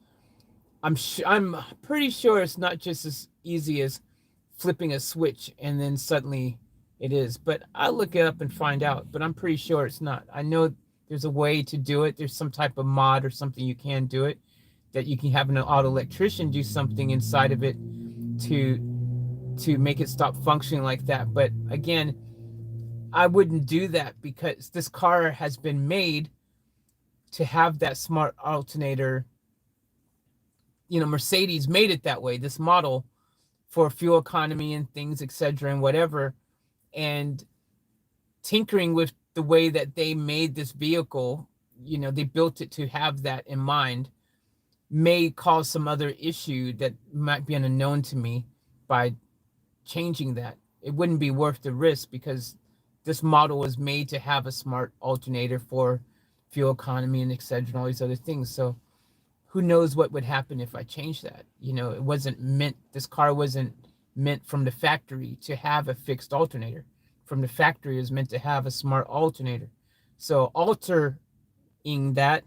I'm pretty sure it's not just as easy as flipping a switch and then suddenly it is. But I'll look it up and find out. But I'm pretty sure it's not. I know there's a way to do it. There's some type of mod or something you can do it, that you can have an auto electrician do something inside of it to make it stop functioning like that. But again, I wouldn't do that, because this car has been made to have that smart alternator. You know, Mercedes made it that way, this model, for fuel economy and things, etc., and whatever. And tinkering with the way that they made this vehicle, you know, they built it to have that in mind, may cause some other issue that might be unknown to me by changing that. It wouldn't be worth the risk, because this model was made to have a smart alternator for fuel economy and etc., and all these other things. So who knows what would happen if I change that? You know, it wasn't meant, this car wasn't meant from the factory to have a fixed alternator. From the factory, it was meant to have a smart alternator. So altering that,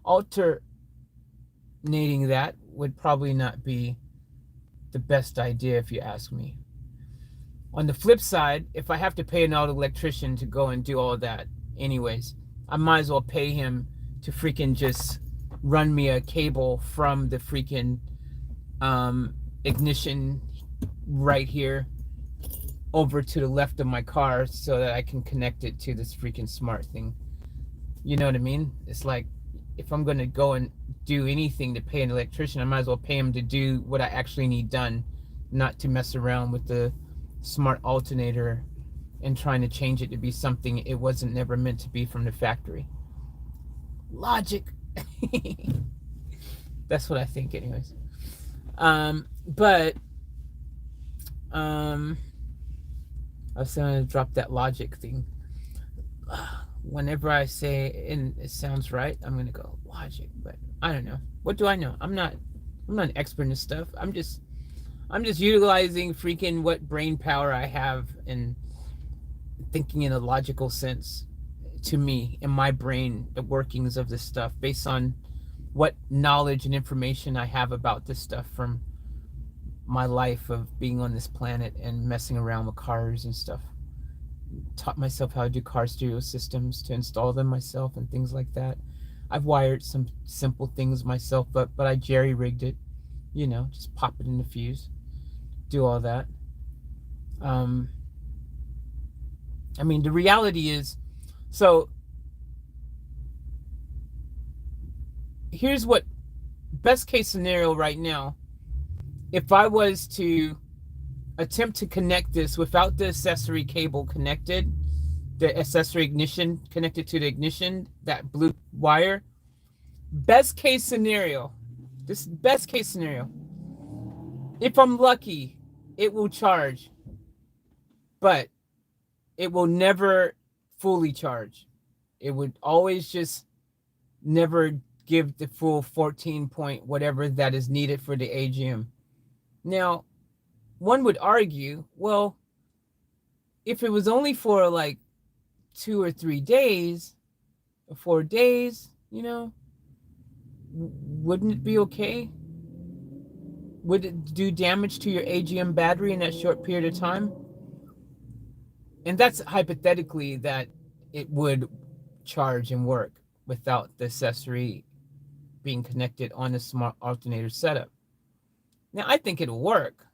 alternating that would probably not be the best idea, if you ask me. On the flip side, if I have to pay an auto electrician to go and do all of that anyways, I might as well pay him to freaking just run me a cable from the freaking ignition right here over to the left of my car, so that I can connect it to this freaking smart thing. You know what I mean? It's like, if I'm going to go and do anything to pay an electrician, I might as well pay him to do what I actually need done, not to mess around with the smart alternator and trying to change it to be something it wasn't never meant to be from the factory. Logic. That's what I think anyways. But I was going to drop that logic thing. Whenever I say, and it sounds right, I'm going to go logic, but I don't know. What do I know? I'm not an expert in this stuff. I'm just utilizing freaking what brain power I have and thinking in a logical sense, to me, in my brain, the workings of this stuff based on what knowledge and information I have about this stuff from my life of being on this planet and messing around with cars and stuff. Taught myself how to do car stereo systems, to install them myself and things like that. I've wired some simple things myself, but I jerry-rigged it, you know, just pop it in the fuse, do all that. I mean, the reality is, so here's what best case scenario right now. If I was to attempt to connect this without the accessory cable connected, the accessory ignition connected to the ignition, that blue wire, best case scenario, this best case scenario, if I'm lucky, it will charge, but it will never fully charge. It would always just never give the full 14 point whatever that is needed for the AGM. Now, one would argue, well, if it was only for like 2 or 3 days or 4 days, you know, wouldn't it be okay? Would it do damage to your AGM battery in that short period of time? And that's hypothetically that it would charge and work without the accessory being connected on the smart alternator setup. Now, I think it'll work,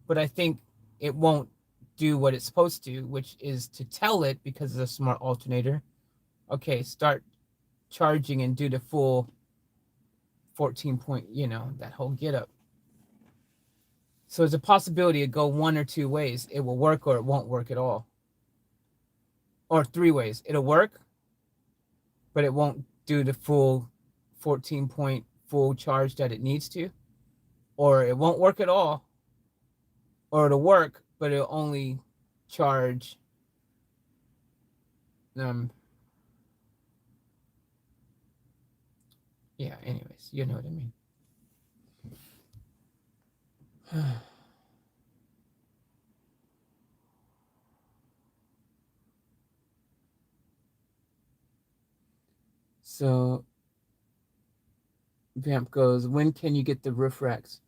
but I think it won't do what it's supposed to, which is to tell it, because of the smart alternator, okay, start charging and do the full 14 point, that whole get up. So there's a possibility to go one or two ways. It will work or it won't work at all. Or three ways. It'll work, but it won't do the full 14 point full charge that it needs to. Or it won't work at all. Or it'll work, but it'll only charge yeah, anyways, you know what I mean. So Vamp goes, when can you get the roof racks?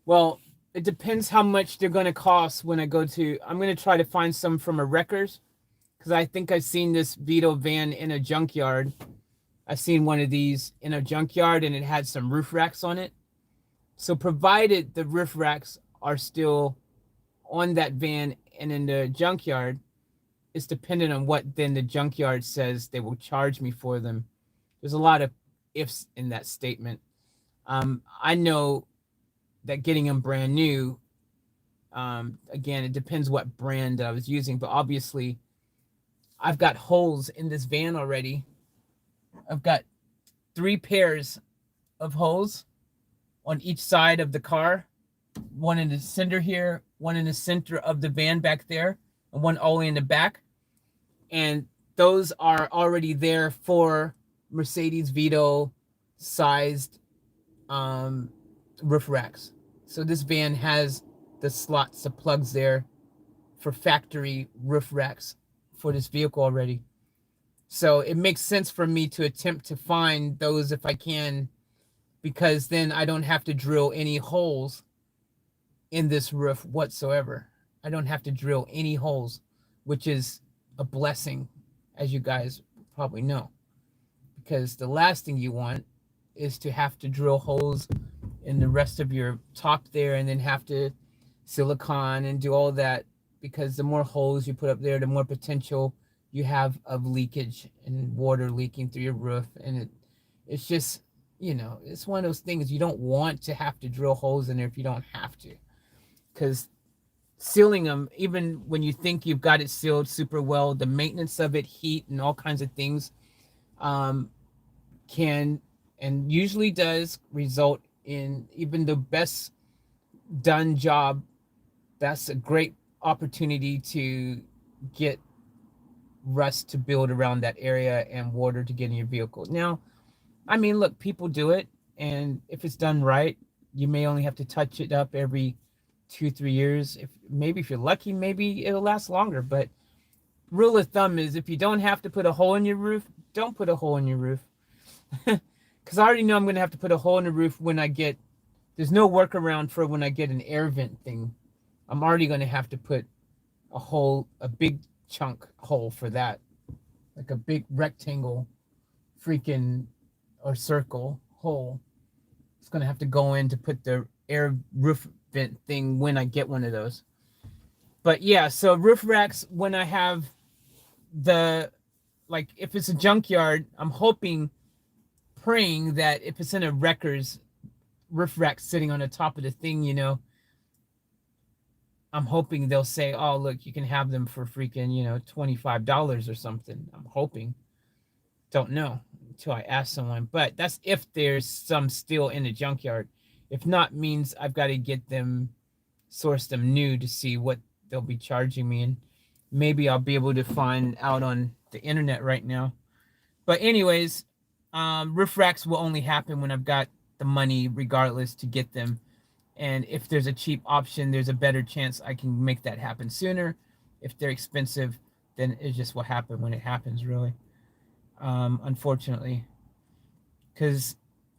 Well, it depends how much they're going to cost when I go to, I'm going to try to find some from a wreckers, because I think I've seen this Vito van in a junkyard. I've seen one of these in a junkyard and it had some roof racks on it. So provided the roof racks are still on that van and in the junkyard, it's dependent on what then the junkyard says they will charge me for them. There's a lot of ifs in that statement. I know that getting them brand new, again, it depends what brand I was using, but obviously I've got holes in this van already. I've got 3 pairs of holes on each side of the car, one in the center here, one in the center of the van back there, and one all the way in the back. And those are already there for Mercedes Vito sized roof racks. So this van has the slots, the plugs there for factory roof racks for this vehicle already. So it makes sense for me to attempt to find those if I can, because then I don't have to drill any holes in this roof whatsoever. I don't have to drill any holes, which is a blessing, as you guys probably know, because the last thing you want is to have to drill holes in the rest of your top there and then have to silicone and do all that, because the more holes you put up there, the more potential you have of leakage and water leaking through your roof. And it's just, it's one of those things you don't want to have to drill holes in there if you don't have to, because sealing them, even when you think you've got it sealed super well, the maintenance of it, heat and all kinds of things, can and usually does result in even the best done job. That's a great opportunity to get rust to build around that area and water to get in your vehicle. Now, I mean, look, people do it, and if it's done right, you may only have to touch it up every 2-3 years. If you're lucky, maybe it'll last longer. But rule of thumb is, if you don't have to put a hole in your roof, don't put a hole in your roof. Because I already know I'm going to have to put a hole in the roof when I get, there's no workaround for when I get an air vent thing. I'm already going to have to put a hole, a big chunk hole for that, like a big rectangle freaking or circle hole. It's going to have to go in to put the air roof vent thing when I get one of those. But yeah, so roof racks, when I have if it's a junkyard, I'm hoping, praying that if it's in a wrecker's roof rack sitting on the top of the thing, I'm hoping they'll say, oh, look, you can have them for freaking, $25 or something. I'm hoping. Don't know until I ask someone. But that's if there's some still in the junkyard. If not, means I've got to get them, source them new to see what they'll be charging me. And maybe I'll be able to find out on the internet right now. But anyways, roof racks will only happen when I've got the money regardless to get them. And if there's a cheap option, there's a better chance I can make that happen sooner. If they're expensive, then it just will happen when it happens, really. Unfortunately. Because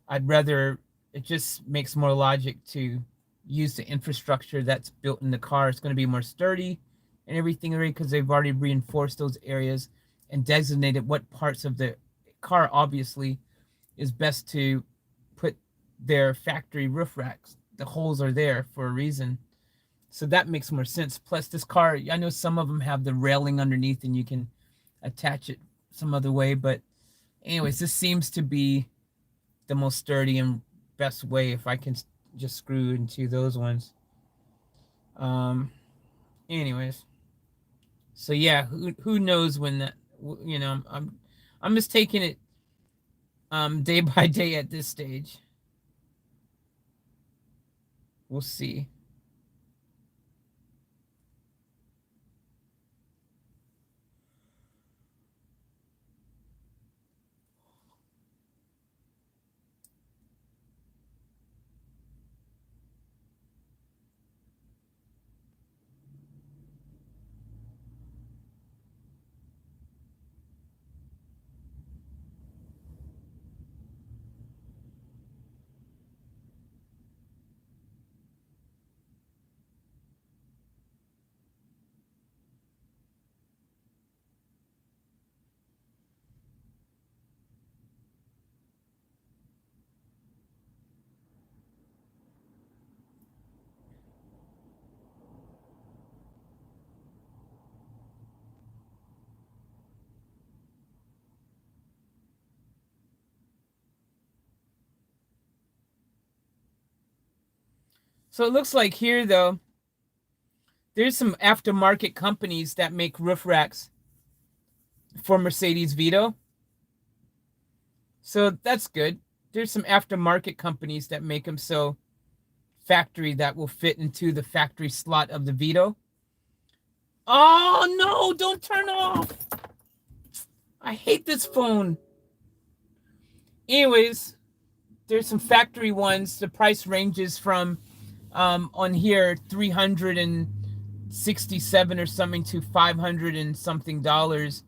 I'd rather, it just makes more logic to use the infrastructure that's built in the car. It's going to be more sturdy. and everything already, because they've already reinforced those areas and designated what parts of the car obviously is best to put their factory roof racks. The holes are there for a reason. So that makes more sense. Plus, this car, I know some of them have the railing underneath and you can attach it some other way. But anyways, this seems to be the most sturdy and best way if I can just screw into those ones. Um, anyways, so yeah, who knows when that, I'm just taking it day by day at this stage. We'll see. So it looks like here though, there's some aftermarket companies that make roof racks for Mercedes Vito. So that's good. There's some aftermarket companies that make them so factory that will fit into the factory slot of the Vito. Oh no, don't turn off. I hate this phone. Anyways, there's some factory ones. The price ranges from on here 367 or something to 500 and something dollars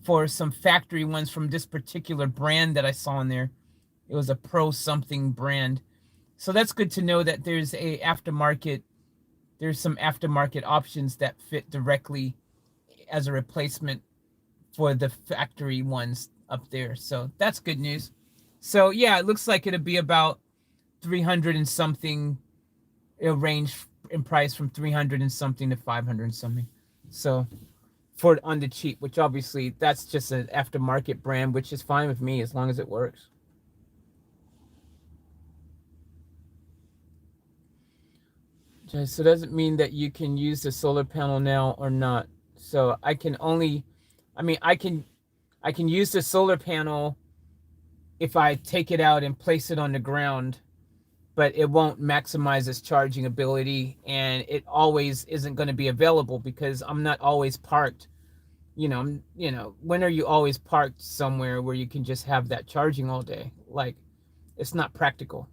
for some factory ones from this particular brand that I saw in there. It was a pro something brand. So that's good to know that there's some aftermarket options that fit directly as a replacement for the factory ones up there. So that's good news. So yeah, it looks like it'll be about 300 and something. It'll range in price from 300 and something to 500 and something. So for on the cheap, which obviously that's just an aftermarket brand, which is fine with me as long as it works. So it doesn't mean that you can use the solar panel now or not. So I can only, I can use the solar panel if I take it out and place it on the ground, but it won't maximize its charging ability, and it always isn't going to be available because I'm not always parked. When are you always parked somewhere where you can just have that charging all day? Like, it's not practical.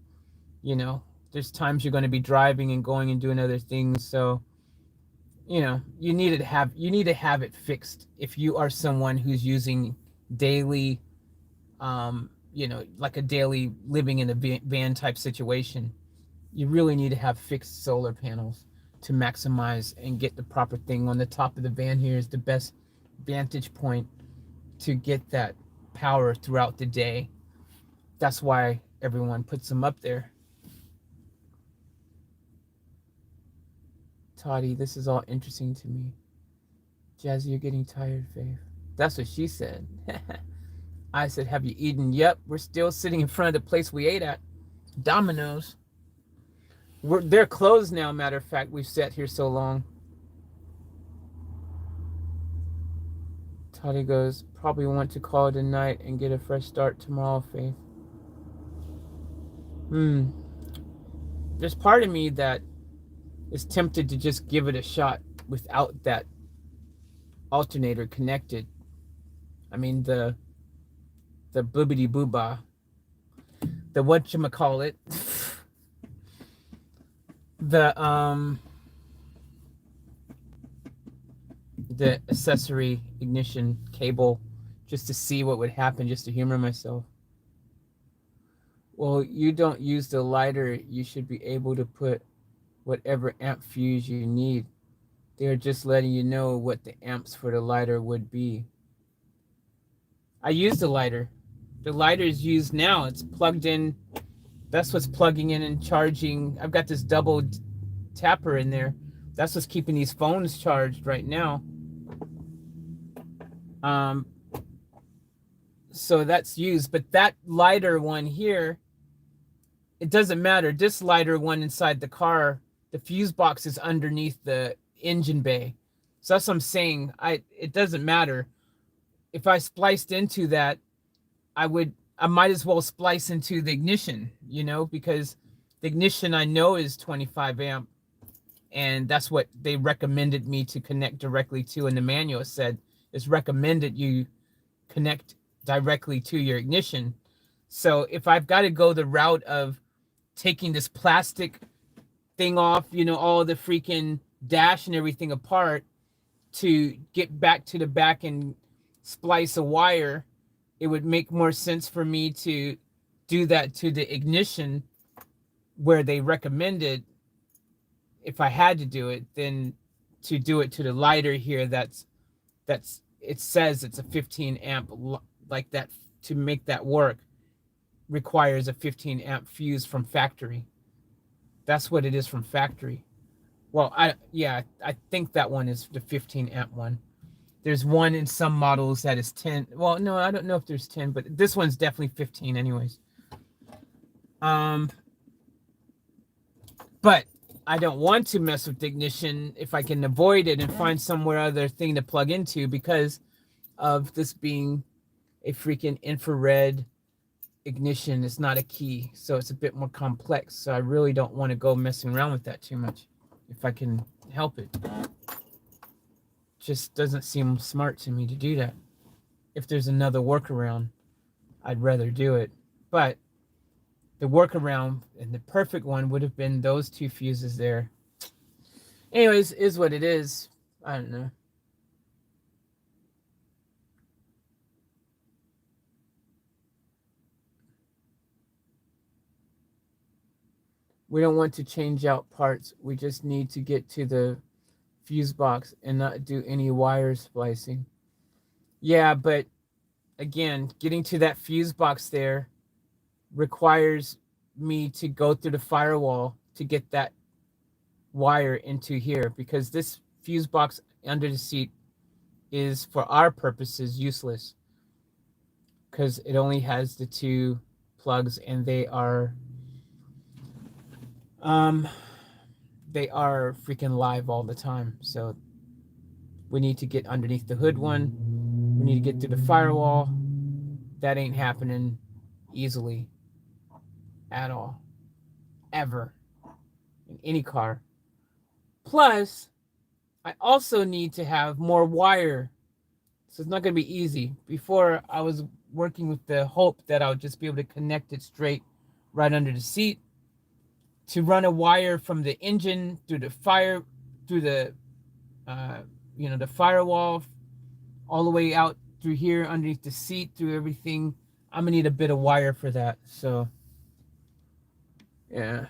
You know, there's times you're going to be driving and going and doing other things. So, you need to have it fixed if you are someone who's using daily, like a daily living in a van type situation. You really need to have fixed solar panels to maximize and get the proper thing on the top of the van. Here is the best vantage point to get that power throughout the day. That's why everyone puts them up there. Toddy, this is all interesting to me. Jazzy, you're getting tired, Faith. That's what she said. I said, have you eaten? Yep, we're still sitting in front of the place we ate at. Domino's. They're closed now, matter of fact. We've sat here so long. Toddy goes, probably want to call it a night and get a fresh start tomorrow, Faith. There's part of me that is tempted to just give it a shot without that alternator connected. I mean, the boobity booba, the whatchamacallit, the accessory ignition cable, just to see what would happen, just to humor myself. Well, you don't use the lighter. You should be able to put whatever amp fuse you need. They're just letting you know what the amps for the lighter would be. I use the lighter. The lighter is used now. It's plugged in. That's what's plugging in and charging. I've got this double tapper in there. That's what's keeping these phones charged right now. So that's used, but that lighter one here, it doesn't matter. This lighter one inside the car, the fuse box is underneath the engine bay. So that's what I'm saying. It doesn't matter. If I spliced into that, I might as well splice into the ignition, because the ignition I know is 25 amp, and that's what they recommended me to connect directly to. And the manual said it's recommended you connect directly to your ignition. So if I've got to go the route of taking this plastic thing off, all the freaking dash and everything apart to get back to the back and splice a wire, it would make more sense for me to do that to the ignition where they recommended, if I had to do it, than to do it to the lighter here. That's it says it's a 15 amp like that. To make that work requires a 15 amp fuse from factory. That's what it is from factory. Well, I think that one is the 15 amp one. There's one in some models that is 10. Well, no, I don't know if there's 10, but this one's definitely 15 anyways. But I don't want to mess with the ignition if I can avoid it and find somewhere other thing to plug into, because of this being a freaking infrared ignition. It's not a key, so it's a bit more complex. So I really don't want to go messing around with that too much if I can help it. Just doesn't seem smart to me to do that. If there's another workaround, I'd rather do it. But the workaround and the perfect one would have been those two fuses there. Anyways, is what it is. I don't know. We don't want to change out parts. We just need to get to the fuse box and not do any wire splicing. Yeah, but again, getting to that fuse box there requires me to go through the firewall to get that wire into here, because this fuse box under the seat is, for our purposes, useless, because it only has the two plugs, and they are freaking live all the time. So we need to get underneath the hood one. We need to get through the firewall. That ain't happening easily at all, ever, in any car. Plus, I also need to have more wire. So it's not going to be easy. Before, I was working with the hope that I would just be able to connect it straight right under the seat. To run a wire from the engine through the the firewall, all the way out through here underneath the seat, through everything, I'm gonna need a bit of wire for that. So yeah.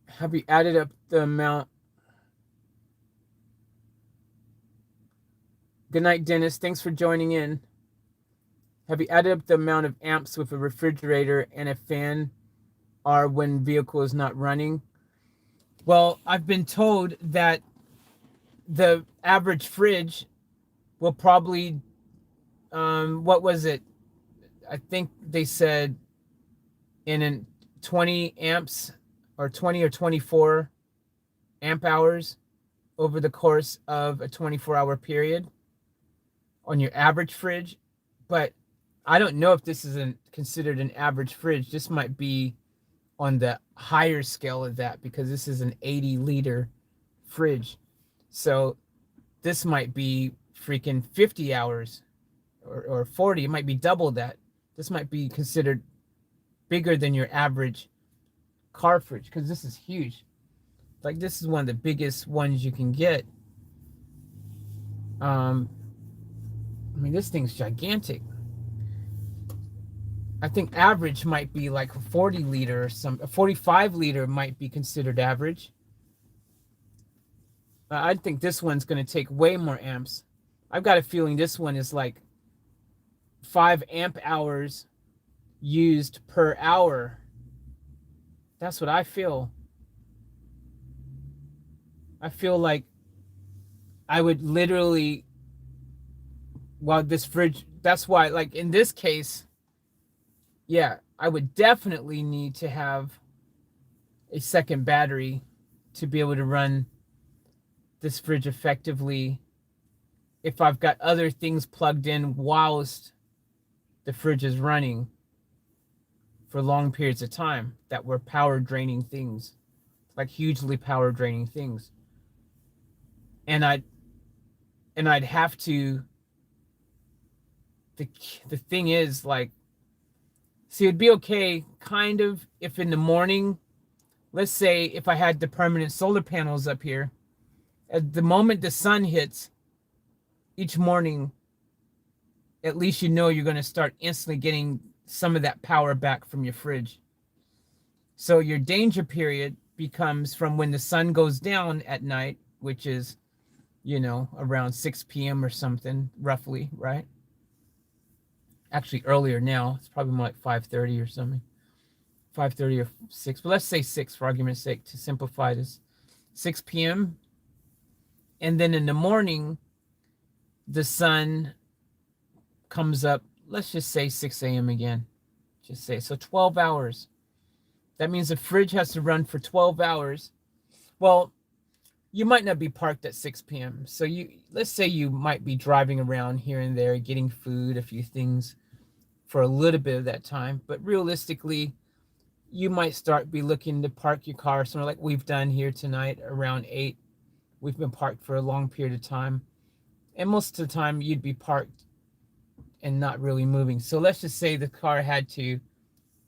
Have you added up the amount? Good night, Dennis. Thanks for joining in. Have you added up the amount of amps with a refrigerator and a fan are when vehicle is not running? Well, I've been told that the average fridge will probably, what was it? I think they said in 20 amps or 20 or 24 amp hours over the course of a 24-hour period on your average fridge. But I don't know if this is considered an average fridge. This might be on the higher scale of that, because this is an 80-liter fridge. So this might be freaking 50 hours or 40. It might be double that. This might be considered bigger than your average car fridge, because this is huge. Like, this is one of the biggest ones you can get. I mean, this thing's gigantic. I think average might be like a 40 liter or a 45 liter might be considered average. I think this one's going to take way more amps. I've got a feeling this one is like 5 amp hours used per hour. That's what I feel. I feel like I would literally, well, this fridge, that's why, like in this case, yeah, I would definitely need to have a second battery to be able to run this fridge effectively if I've got other things plugged in whilst the fridge is running for long periods of time that were power draining things, like hugely power draining things. And I'd have to, the thing is, like, see, it'd be okay kind of if in the morning, let's say if I had the permanent solar panels up here, at the moment the sun hits each morning, at least you know you're going to start instantly getting some of that power back from your fridge. So your danger period becomes from when the sun goes down at night, which is, you know, around 6 p.m. or something, roughly, right? Actually, earlier now. It's probably more like 5:30 or something. 5:30 or 6. But let's say 6 for argument's sake to simplify this. 6 p.m. And then in the morning, the sun comes up, let's just say 6 a.m. again. Just say, so 12 hours. That means the fridge has to run for 12 hours. Well, you might not be parked at 6 p.m. So let's say you might be driving around here and there, getting food, a few things for a little bit of that time. But realistically, you might be looking to park your car somewhere like we've done here tonight around 8. We've been parked for a long period of time. And most of the time you'd be parked and not really moving. So let's just say the car had to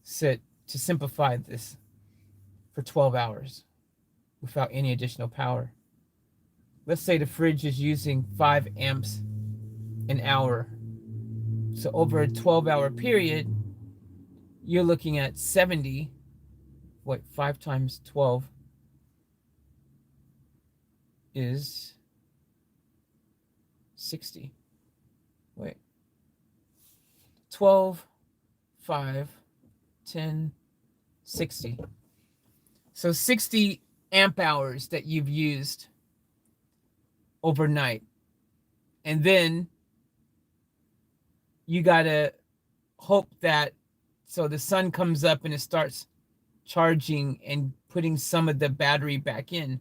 sit, to simplify this, for 12 hours without any additional power. Let's say the fridge is using 5 amps an hour. So over a 12-hour period, you're looking at 70. What, 5 times 12 is 60. Wait. 12, 5, 10, 60. So 60 amp hours that you've used overnight. And then you got to hope that, so the sun comes up and it starts charging and putting some of the battery back in.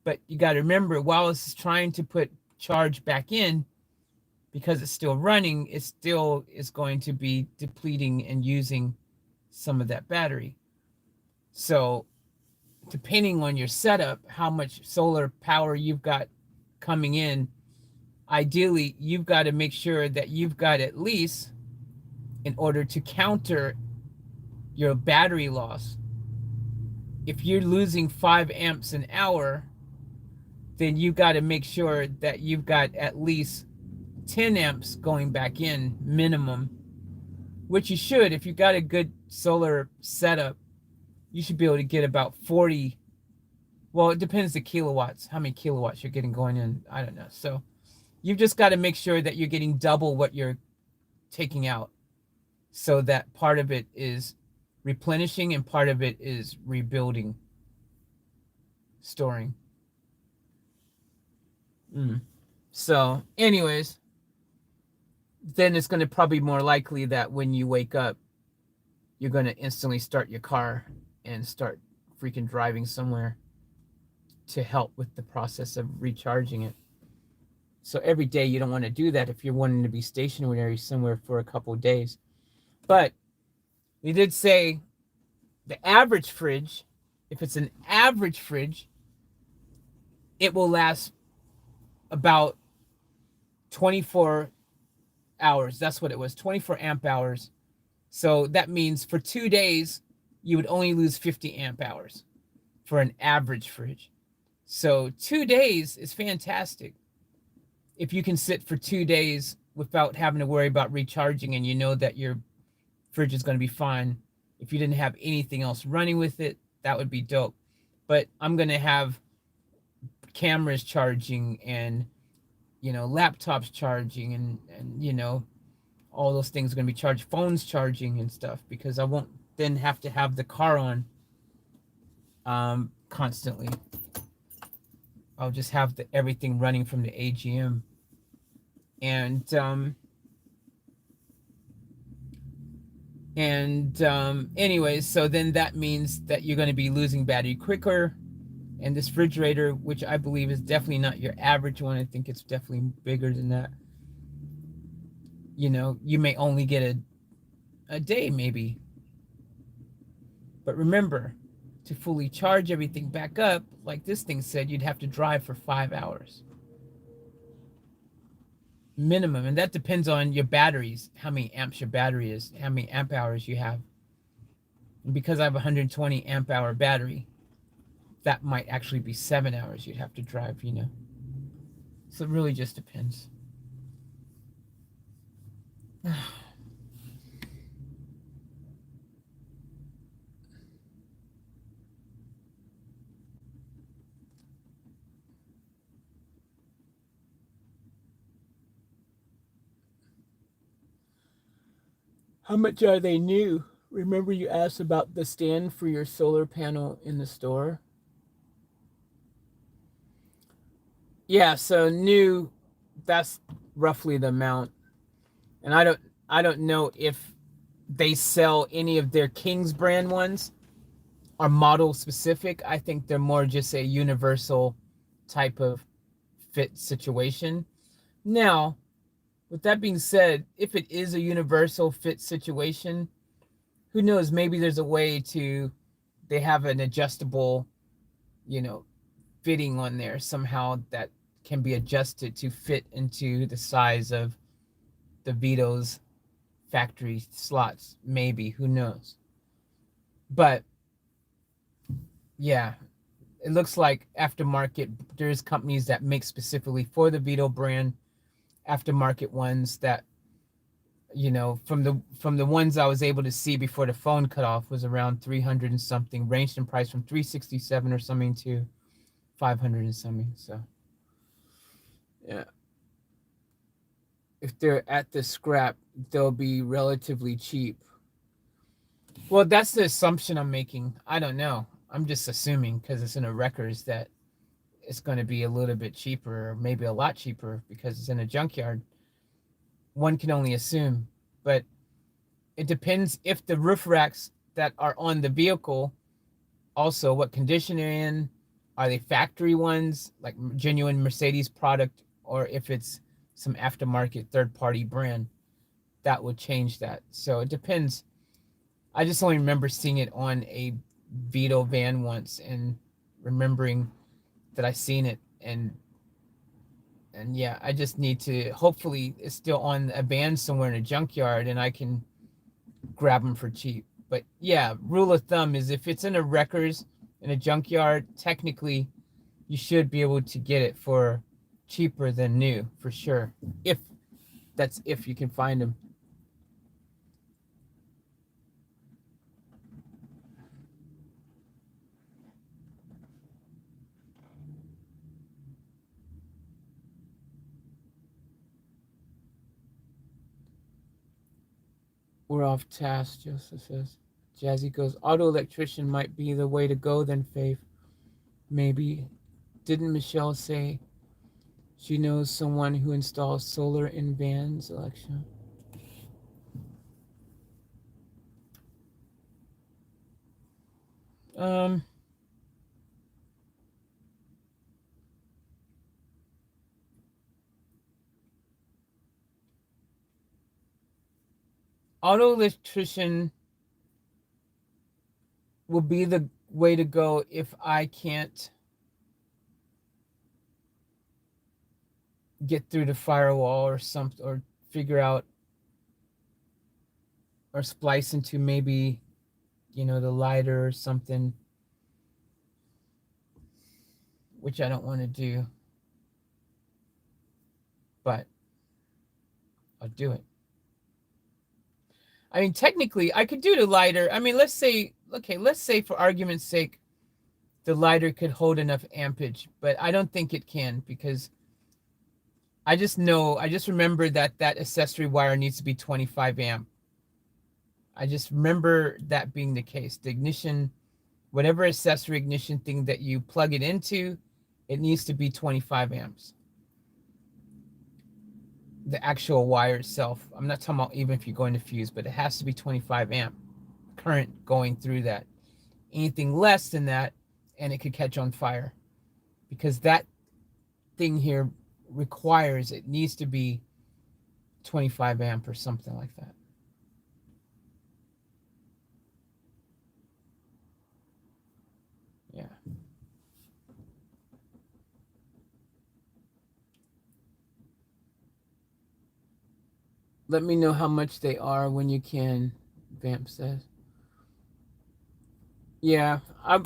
But you got to remember, while it's trying to put charge back in, because it's still running, it still is going to be depleting and using some of that battery. So depending on your setup, how much solar power you've got coming in, ideally you've got to make sure that you've got at least, in order to counter your battery loss, if you're losing 5 amps an hour, then you got to make sure that you've got at least 10 amps going back in minimum, which you should. If you got a good solar setup, you should be able to get about 40. Well, it depends the kilowatts, how many kilowatts you're getting going in. I don't know. So you've just got to make sure that you're getting double what you're taking out, so that part of it is replenishing and part of it is rebuilding, storing. So anyways, then it's going to probably be more likely that when you wake up, you're going to instantly start your car and start freaking driving somewhere to help with the process of recharging it. So every day you don't want to do that if you're wanting to be stationary somewhere for a couple of days. But we did say the average fridge, if it's an average fridge, it will last about 24 hours. That's what it was, 24 amp hours. So that means for 2 days, you would only lose 50 amp hours for an average fridge. So 2 days is fantastic. If you can sit for 2 days without having to worry about recharging, and you know that your fridge is going to be fine. If you didn't have anything else running with it, that would be dope. But I'm going to have cameras charging and, laptops charging and all those things are going to be charged, phones charging and stuff, because I won't then have to have the car on constantly. I'll just have everything running from the AGM. And anyways, so then that means that you're going to be losing battery quicker. And this refrigerator, which I believe is definitely not your average one, I think it's definitely bigger than that. You may only get a day maybe. But remember, to fully charge everything back up, like this thing said, you'd have to drive for 5 hours. Minimum. And that depends on your batteries, how many amps your battery is, how many amp hours you have. And because I have a 120 amp hour battery, that might actually be 7 hours you'd have to drive, So it really just depends. How much are they new? Remember you asked about the stand for your solar panel in the store? Yeah, so new, that's roughly the amount. And I don't know if they sell any of their King's brand ones are model specific. I think they're more just a universal type of fit situation. Now, with that being said, if it is a universal fit situation, who knows, maybe there's a way they have an adjustable, fitting on there somehow that can be adjusted to fit into the size of the Vito's factory slots. Maybe, who knows? But yeah, it looks like aftermarket, there's companies that make specifically for the Vito brand, aftermarket ones that, from the ones I was able to see before the phone cut off, was around 300 and something, ranged in price from 367 or something to 500 and something. So yeah, if they're at the scrap, they'll be relatively cheap. Well, that's the assumption I'm making. I don't know. I'm just assuming because it's in a records that it's going to be a little bit cheaper, or maybe a lot cheaper because it's in a junkyard. One can only assume, but it depends if the roof racks that are on the vehicle, also what condition they're in. Are they factory ones, like genuine Mercedes product, or if it's some aftermarket third-party brand? That would change that. So it depends. I just only remember seeing it on a Vito van once and remembering that I seen it, and yeah, I just need to, hopefully it's still on a van somewhere in a junkyard and I can grab them for cheap. But yeah, rule of thumb is if it's in a wreckers in a junkyard, technically you should be able to get it for cheaper than new, for sure. If you can find them. We're off task, Joseph says. Jazzy goes, auto electrician might be the way to go then, Faith. Maybe. Didn't Michelle say she knows someone who installs solar in vans, Alexa? Auto electrician will be the way to go if I can't get through the firewall or something, or figure out or splice into maybe, the lighter or something, which I don't want to do, but I'll do it. I mean, technically, I could do the lighter. I mean, let's say, okay, let's say for argument's sake, the lighter could hold enough ampage, but I don't think it can because I just remember that that accessory wire needs to be 25 amp. I just remember that being the case. The ignition, whatever accessory ignition thing that you plug it into, it needs to be 25 amps. The actual wire itself. I'm not talking about even if you're going to fuse, but it has to be 25 amp current going through that. Anything less than that, and it could catch on fire. Because that thing here requires, it needs to be 25 amp or something like that. Yeah. Let me know how much they are when you can, Vamp says. Yeah, I'm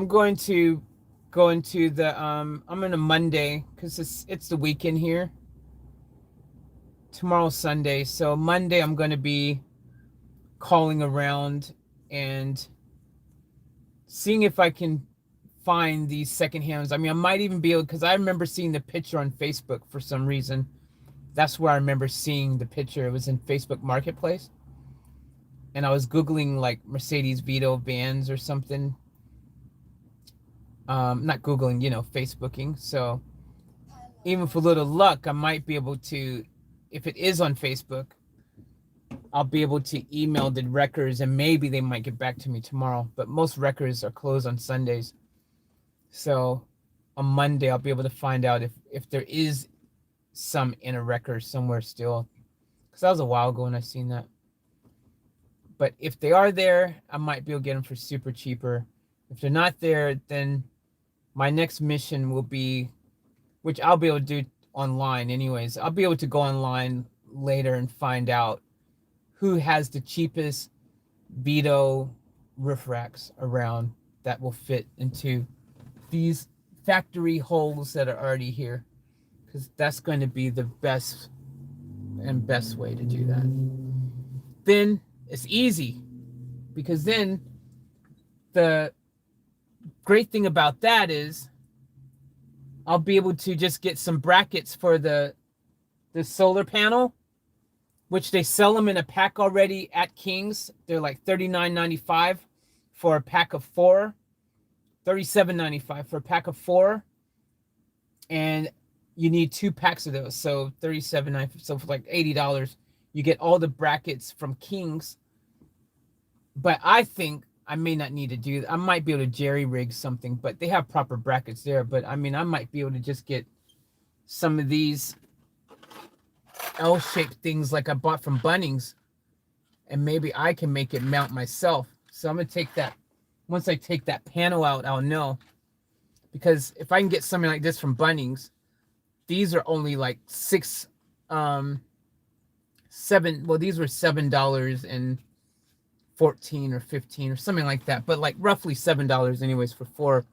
going to go into the I'm on a Monday because it's the weekend here. Tomorrow's Sunday, so Monday I'm going to be calling around and seeing if I can find these secondhands. I mean, I might even be able, because I remember seeing the picture on Facebook for some reason. That's where I remember seeing the picture. It was in Facebook Marketplace. And I was Googling like Mercedes Vito vans or something. Not Googling, you know, Facebooking. So even for little luck, I might be able to, if it is on Facebook, I'll be able to email the wreckers and maybe they might get back to me tomorrow. But most wreckers are closed on Sundays. So on Monday, I'll be able to find out if there is some in a wrecker somewhere still. Because that was a while ago when I seen that. But if they are there, I might be able to get them for super cheaper. If they're not there, then my next mission will be, which I'll be able to do online anyways. I'll be able to go online later and find out who has the cheapest Vito roof racks around that will fit into these factory holes that are already here. Because that's going to be the best way to do that. Then it's easy, because then the great thing about that is I'll be able to just get some brackets for the solar panel, which they sell them in a pack already at King's. They're like $39.95 for a pack of 4, $37.95 for a pack of 4, and you need 2 packs of those, so $37.95. So for like $80, you get all the brackets from King's. But I think I may not need to do that. I might be able to jerry rig something, but they have proper brackets there. But I mean, I might be able to just get some of these L-shaped things like I bought from Bunnings, and maybe I can make it mount myself. So I'm gonna take that. Once I take that panel out, I'll know. Because if I can get something like this from Bunnings, these are only like $7. Well, these were $7.14 or $15 or something like that, but like roughly $7 anyways for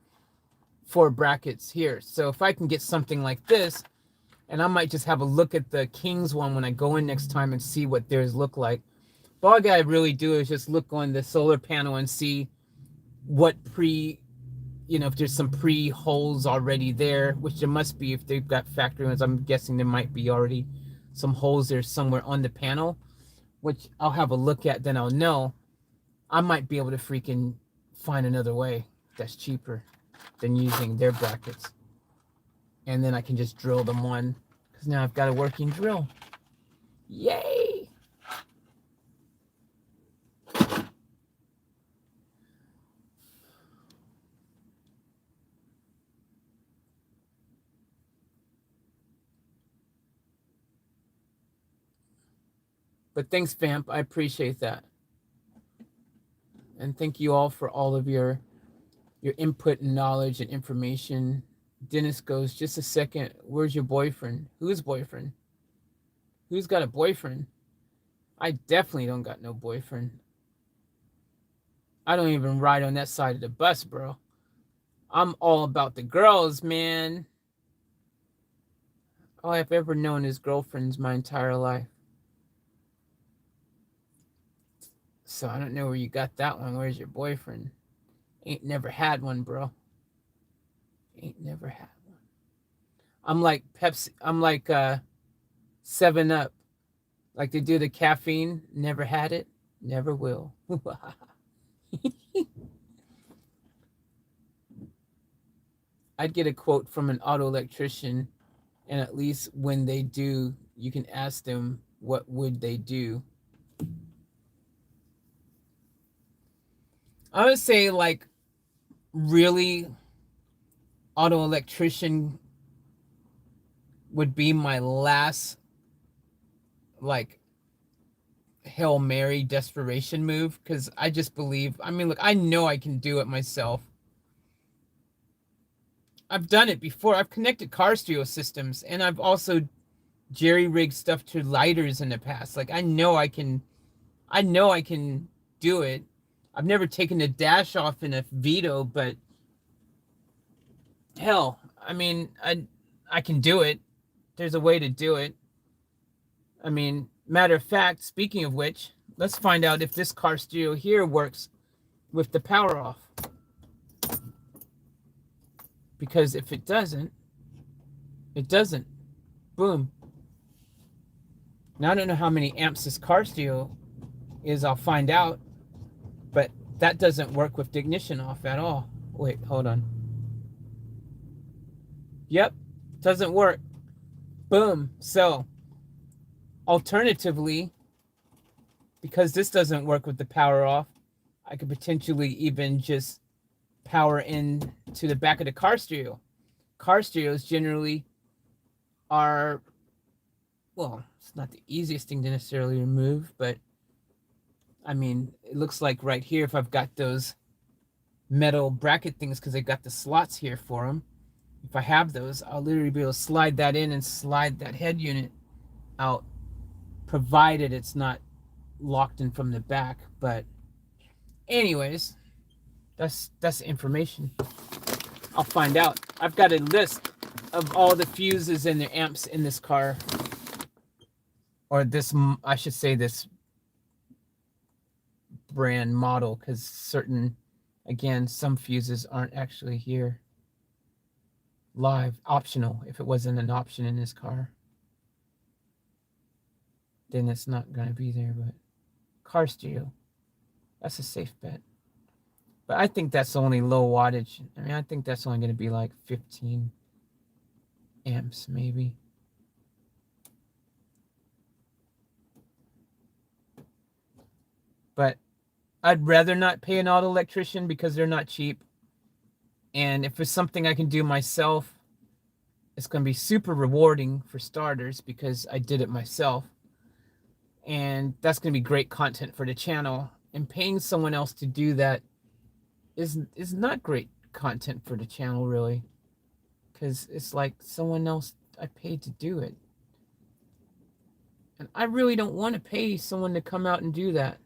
four brackets here. So if I can get something like this, and I might just have a look at the King's one when I go in next time and see what theirs look like. But all I gotta really do is just look on the solar panel and see what if there's some pre-holes already there, which there must be if they've got factory ones. I'm guessing there might be already some holes there somewhere on the panel, which I'll have a look at, then I'll know. I might be able to freaking find another way that's cheaper than using their brackets. And then I can just drill them on, because now I've got a working drill. Yay! But thanks, Vamp. I appreciate that. And thank you all for all of your input and knowledge and information. Dennis goes, just a second, where's your boyfriend? Whose boyfriend? Who's got a boyfriend? I definitely don't got no boyfriend. I don't even ride on that side of the bus, bro. I'm all about the girls, man. All I've ever known is girlfriends my entire life. So I don't know where you got that one. Where's your boyfriend? Ain't never had one, bro. Ain't never had one. I'm like Pepsi. I'm like 7 Up. Like they do the caffeine. Never had it. Never will. I'd get a quote from an auto electrician, and at least when they do, you can ask them what would they do. I would say like really auto electrician would be my last like Hail Mary desperation move, because I just believe, I mean, look, I know I can do it myself. I've done it before. I've connected car stereo systems, and I've also jerry-rigged stuff to lighters in the past. Like I know I can do it. I've never taken the dash off in a Vito, but hell, I mean, I can do it. There's a way to do it. I mean, matter of fact, speaking of which, let's find out if this car stereo here works with the power off. Because if it doesn't, it doesn't. Boom. Now I don't know how many amps this car stereo is. I'll find out. But that doesn't work with the ignition off at all. Wait, hold on. Yep, doesn't work. Boom. So, alternatively, because this doesn't work with the power off, I could potentially even just power in to the back of the car stereo. Car stereos generally are, well, it's not the easiest thing to necessarily remove, but I mean, it looks like right here, if I've got those metal bracket things, because they've got the slots here for them, if I have those, I'll literally be able to slide that in and slide that head unit out, provided it's not locked in from the back. But anyways, that's information. I'll find out. I've got a list of all the fuses and the amps in this car, or this, I should say, this brand model, because certain, again, some fuses aren't actually here live. Optional. If it wasn't an option in this car, then it's not going to be there. But car stereo, that's a safe bet. But I think that's only low wattage. I mean, I think that's only going to be like 15 amps maybe. But I'd rather not pay an auto electrician because they're not cheap. And if it's something I can do myself, it's going to be super rewarding for starters because I did it myself. And that's going to be great content for the channel. And paying someone else to do that is not great content for the channel, really. Because it's like someone else I paid to do it. And I really don't want to pay someone to come out and do that.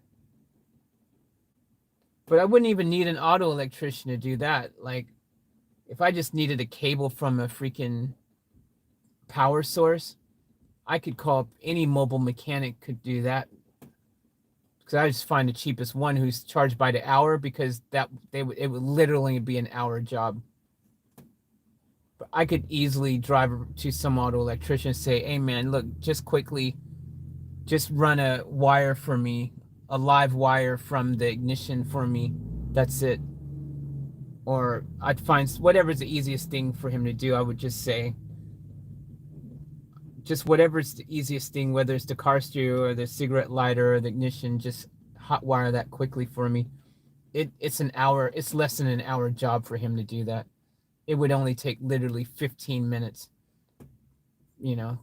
But I wouldn't even need an auto electrician to do that. Like, if I just needed a cable from a freaking power source, I could call up any mobile mechanic could do that. Because I just find the cheapest one who's charged by the hour, because it would literally be an hour job. But I could easily drive to some auto electrician and say, hey man, look, just quickly, just run a wire for me, a live wire from the ignition for me. That's it. Or I'd find whatever's the easiest thing for him to do. I would just say, just whatever's the easiest thing, whether it's the car stereo or the cigarette lighter or the ignition, just hot wire that quickly for me. It's an hour, it's less than an hour job for him to do that. It would only take literally 15 minutes. You know,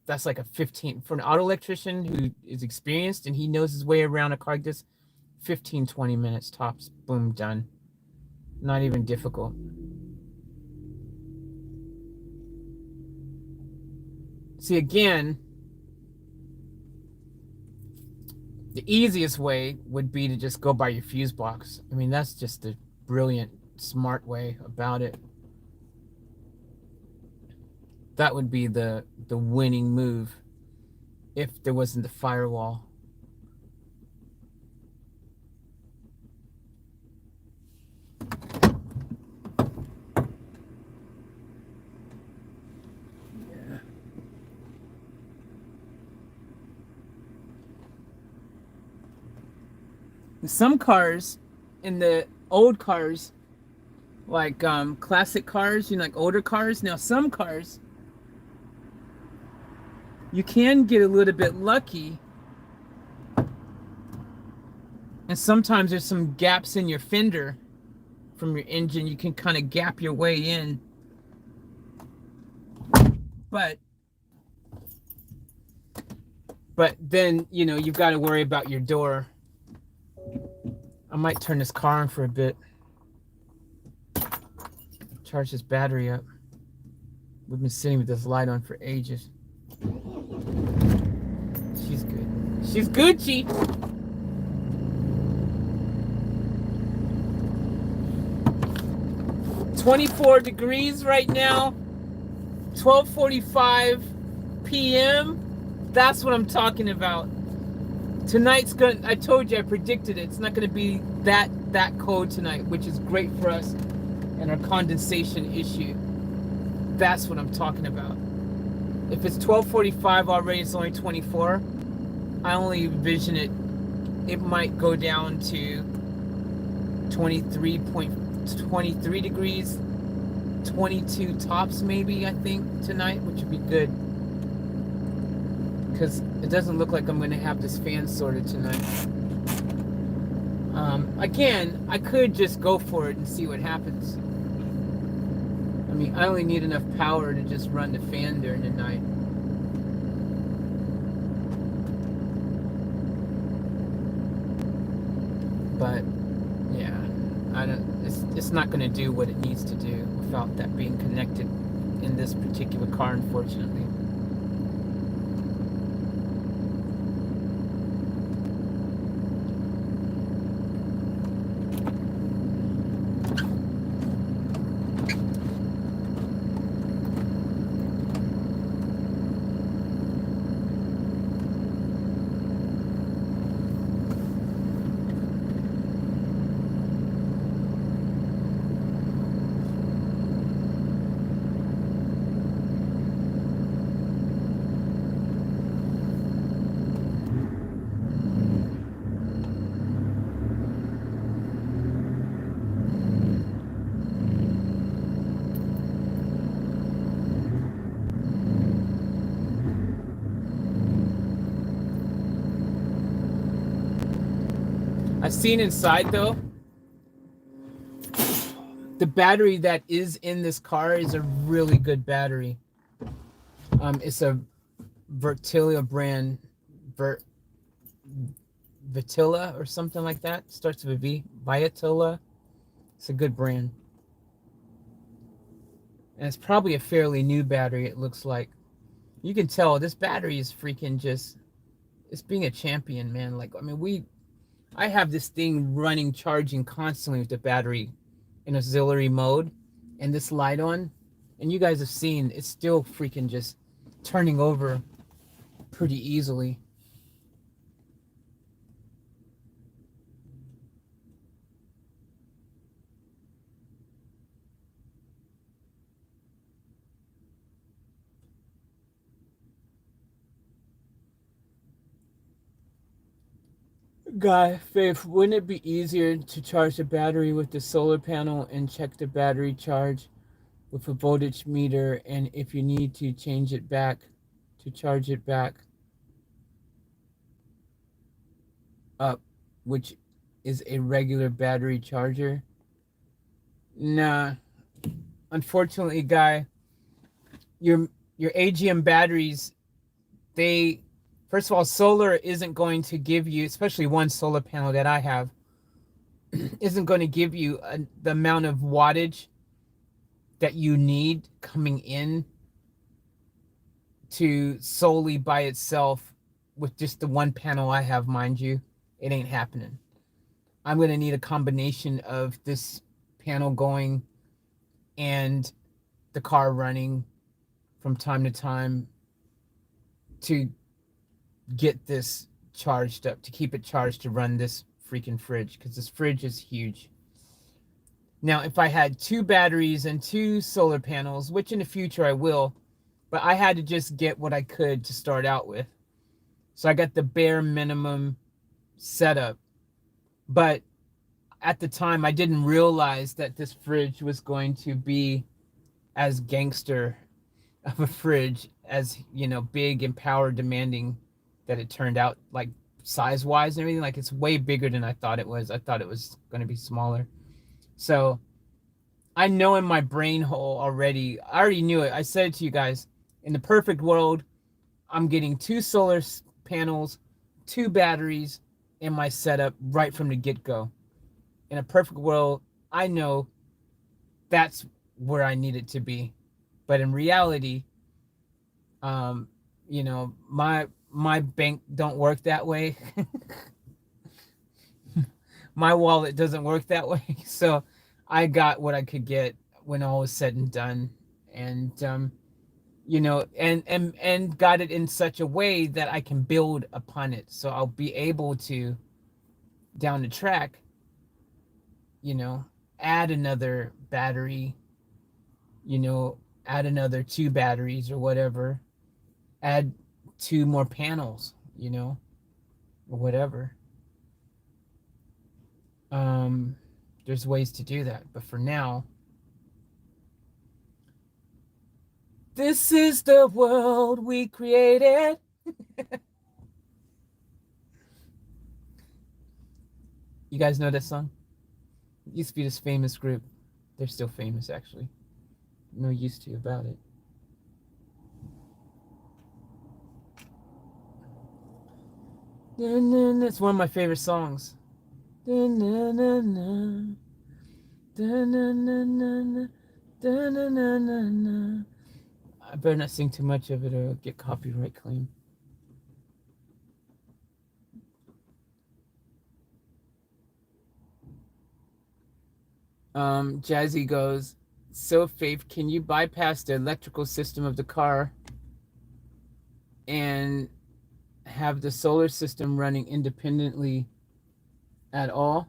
that's like a 15, for an auto electrician who is experienced and he knows his way around a car like this, 15, 20 minutes tops, boom, done. Not even difficult. See, again, the easiest way would be to just go by your fuse box. I mean, that's just the brilliant, smart way about it. That would be the winning move if there wasn't the firewall. Some cars, in the old cars, like classic cars, you know, like older cars. Now some cars, you can get a little bit lucky, and sometimes there's some gaps in your fender from your engine. You can kind of gap your way in, but then you know you've got to worry about your door. I might turn this car on for a bit, charge this battery up. We've been sitting with this light on for ages. She's good. She's Gucci. $24 right now. 12:45 p.m. That's what I'm talking about. Tonight's gonna. I told you, I predicted it. It's not gonna be that cold tonight, which is great for us and our condensation issue. That's what I'm talking about. If it's 12:45 already, it's only 24. I only envision it might go down to 23 degrees, 22 tops maybe, I think, tonight, which would be good. Because it doesn't look like I'm going to have this fan sorted tonight. Again, I could just go for it and see what happens. I mean, I only need enough power to just run the fan during the night. But yeah, it's not going to do what it needs to do without that being connected in this particular car, unfortunately. I've seen inside though, the battery that is in this car is a really good battery. It's a Vertilla brand, Vitilla or something like that. Starts with a V. Viatilla. It's a good brand. And it's probably a fairly new battery, it looks like. You can tell this battery is freaking just, it's being a champion, man. Like, I mean, I have this thing running, charging constantly with the battery in auxiliary mode and this light on. And you guys have seen, it's still freaking just turning over pretty easily. Guy, Faith, wouldn't it be easier to charge the battery with the solar panel and check the battery charge with a voltage meter, and if you need to change it back to charge it back up, which is a regular battery charger? Nah, unfortunately, Guy, your AGM batteries, they, first of all, solar isn't going to give you, especially one solar panel that I have, isn't going to give you the amount of wattage that you need coming in to solely by itself with just the one panel I have, mind you. It ain't happening. I'm going to need a combination of this panel going and the car running from time to time to get this charged up, to keep it charged to run this freaking fridge, because this fridge is huge. Now, if I had 2 batteries and 2 solar panels, which in the future I will, but I had to just get what I could to start out with. So I got the bare minimum setup. But at the time, I didn't realize that this fridge was going to be as gangster of a fridge, as big and power demanding that it turned out, like size wise and everything. Like, it's way bigger than I thought it was. I thought it was going to be smaller. So I know in my brain hole already, I already knew it. I said it to you guys, in the perfect world, I'm getting 2 solar panels, 2 batteries in my setup right from the get-go. In a perfect world, I know that's where I need it to be. But in reality, my bank don't work that way. My wallet doesn't work that way. So I got what I could get when all was said and done. And and got it in such a way that I can build upon it. So I'll be able to, down the track, add another battery, add another 2 batteries or whatever, add 2 more panels, or whatever. There's ways to do that, but for now, this is the world we created. You guys know that song? It used to be this famous group. They're still famous, actually. No used to about it. It's one of my favorite songs. I better not sing too much of it or I'll get copyright claim. Jazzy goes, so Faith, can you bypass the electrical system of the car and have the solar system running independently at all?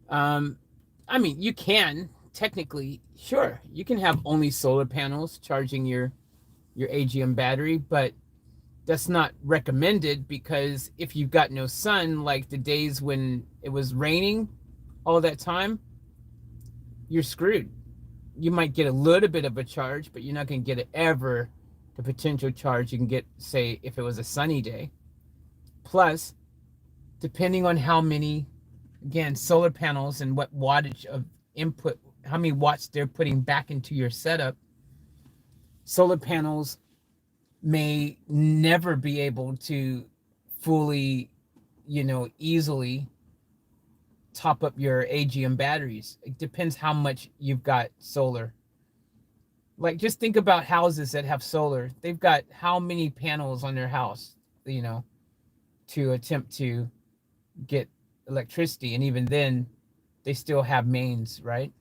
I mean, you can technically, sure, you can have only solar panels charging your AGM battery, but that's not recommended, because if you've got no sun, like the days when it was raining all that time, you're screwed. You might get a little bit of a charge, but you're not going to get it ever the potential charge you can get, say, if it was a sunny day. Plus, depending on how many, again, solar panels and what wattage of input, how many watts they're putting back into your setup, solar panels may never be able to fully, easily top up your AGM batteries. It depends how much you've got solar. Like, just think about houses that have solar. They've got how many panels on their house, to attempt to get electricity. And even then, they still have mains, right?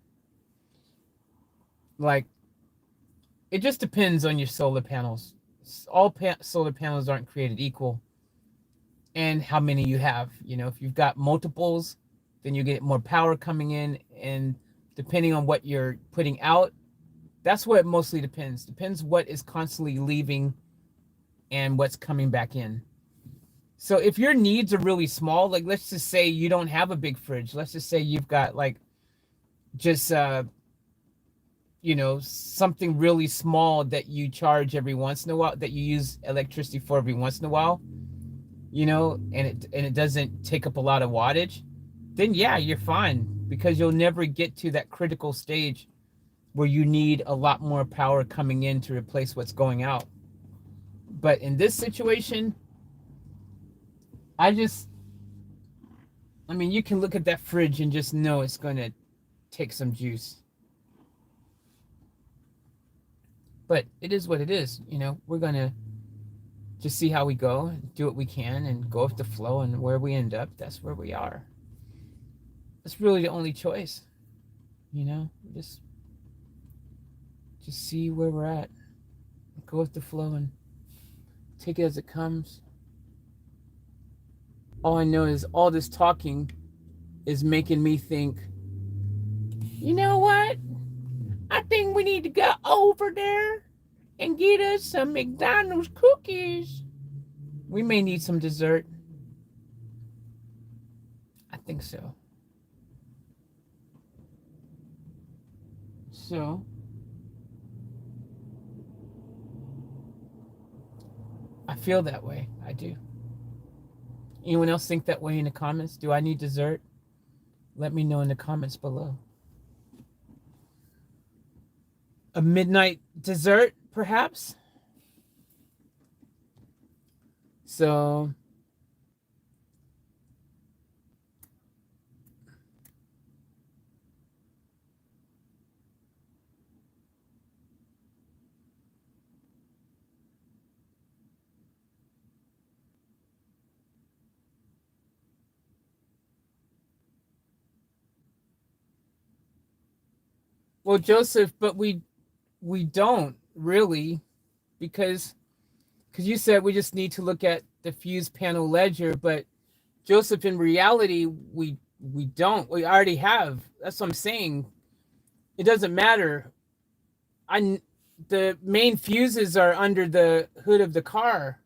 Like, it just depends on your solar panels. All solar panels aren't created equal, and how many you have. If you've got multiples, then you get more power coming in, and depending on what you're putting out, that's what it mostly depends. Depends what is constantly leaving and what's coming back in. So if your needs are really small, like let's just say you don't have a big fridge. Let's just say you've got like just something really small that you charge every once in a while, that you use electricity for every once in a while, and it doesn't take up a lot of wattage, then yeah, you're fine, because you'll never get to that critical stage where you need a lot more power coming in to replace what's going out. But in this situation, I mean, you can look at that fridge and just know it's going to take some juice. But it is what it is. We're going to just see how we go, do what we can, and go with the flow, and where we end up, that's where we are. That's really the only choice. Just see where we're at. Go with the flow and take it as it comes. All I know is all this talking is making me think, you know what? I think we need to go over there and get us some McDonald's cookies. We may need some dessert. I think so. So I feel that way. I do. Anyone else think that way in the comments? Do I need dessert? Let me know in the comments below. A midnight dessert, perhaps? So, well, Joseph, but we don't really, because you said we just need to look at the fuse panel ledger, but Joseph, in reality, we don't. We already have. That's what I'm saying. It doesn't matter. The main fuses are under the hood of the car,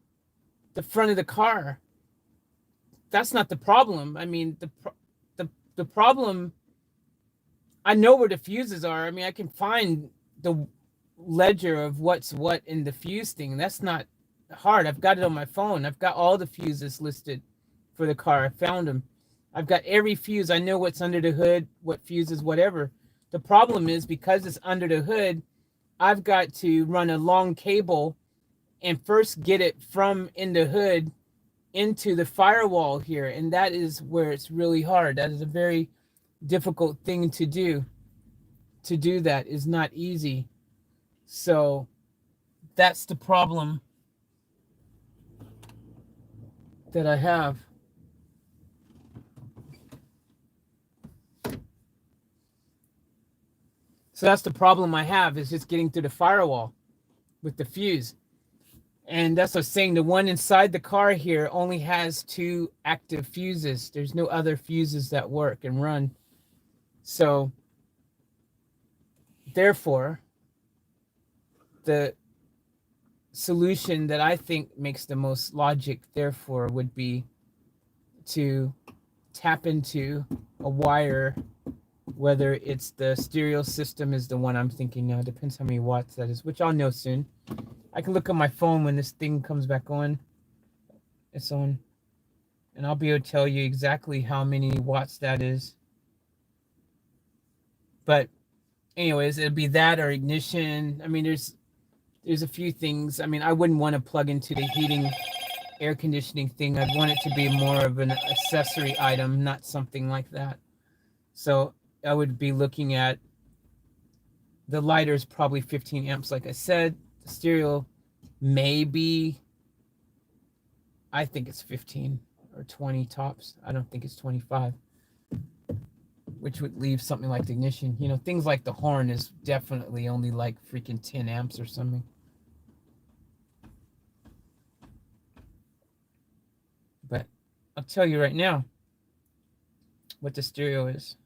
the front of the car. That's not the problem. I mean, the problem. I know where the fuses are. I mean, I can find the ledger of what's what in the fuse thing. That's not hard. I've got it on my phone. I've got all the fuses listed for the car. I found them. I've got every fuse. I know what's under the hood, what fuses, whatever. The problem is because it's under the hood, I've got to run a long cable and first get it from in the hood into the firewall here. And that is where it's really hard. That is a very difficult thing to do. To do that is not easy. So that's the problem that I have. So that's the problem I have, is just getting through the firewall with the fuse. And that's what I'm saying. The one inside the car here only has 2 active fuses. There's no other fuses that work and run. So therefore, the solution that I think makes the most logic, therefore, would be to tap into a wire, whether it's the stereo system is the one I'm thinking now. Depends how many watts that is, which I'll know soon. I can look on my phone when this thing comes back on. It's on. And I'll be able to tell you exactly how many watts that is. But anyways, it'll be that or ignition. I mean, there's a few things. I mean, I wouldn't want to plug into the heating, air conditioning thing. I'd want it to be more of an accessory item, not something like that. So I would be looking at the lighter's probably 15 amps, like I said. The stereo maybe, I think it's 15 or 20 tops. I don't think it's 25, which would leave something like the ignition. You know, things like the horn is definitely only like freaking 10 amps or something. But I'll tell you right now what the stereo is.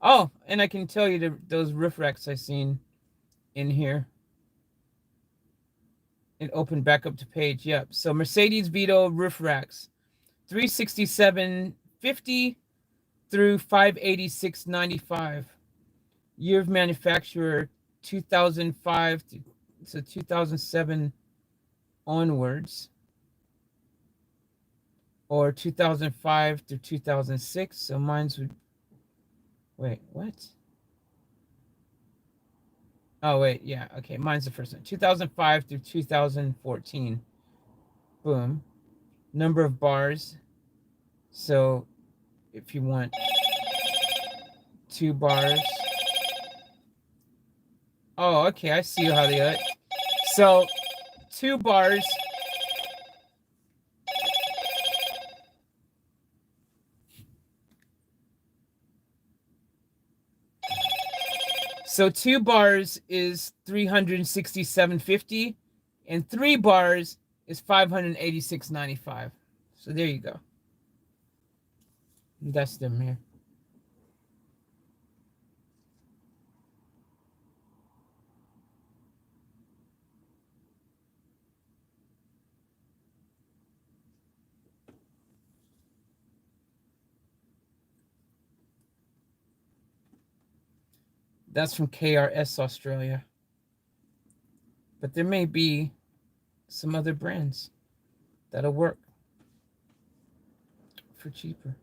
Oh, and I can tell you those roof racks I seen in here. It opened back up to page. Yep. So Mercedes Vito roof racks, 367.50 through 586.95. Year of manufacturer 2005 to 2007 onwards, or 2005 through 2006. So mine's would. Wait, what? Oh, wait, yeah, okay, mine's the first one. 2005 through 2014. Boom. Number of bars. So if you want 2 bars. Oh, okay, I see how they are. So 2 bars. So 2 bars is 367.50, and 3 bars is 586.95. So there you go. That's them here. That's from KRS Australia. But there may be some other brands that'll work for cheaper.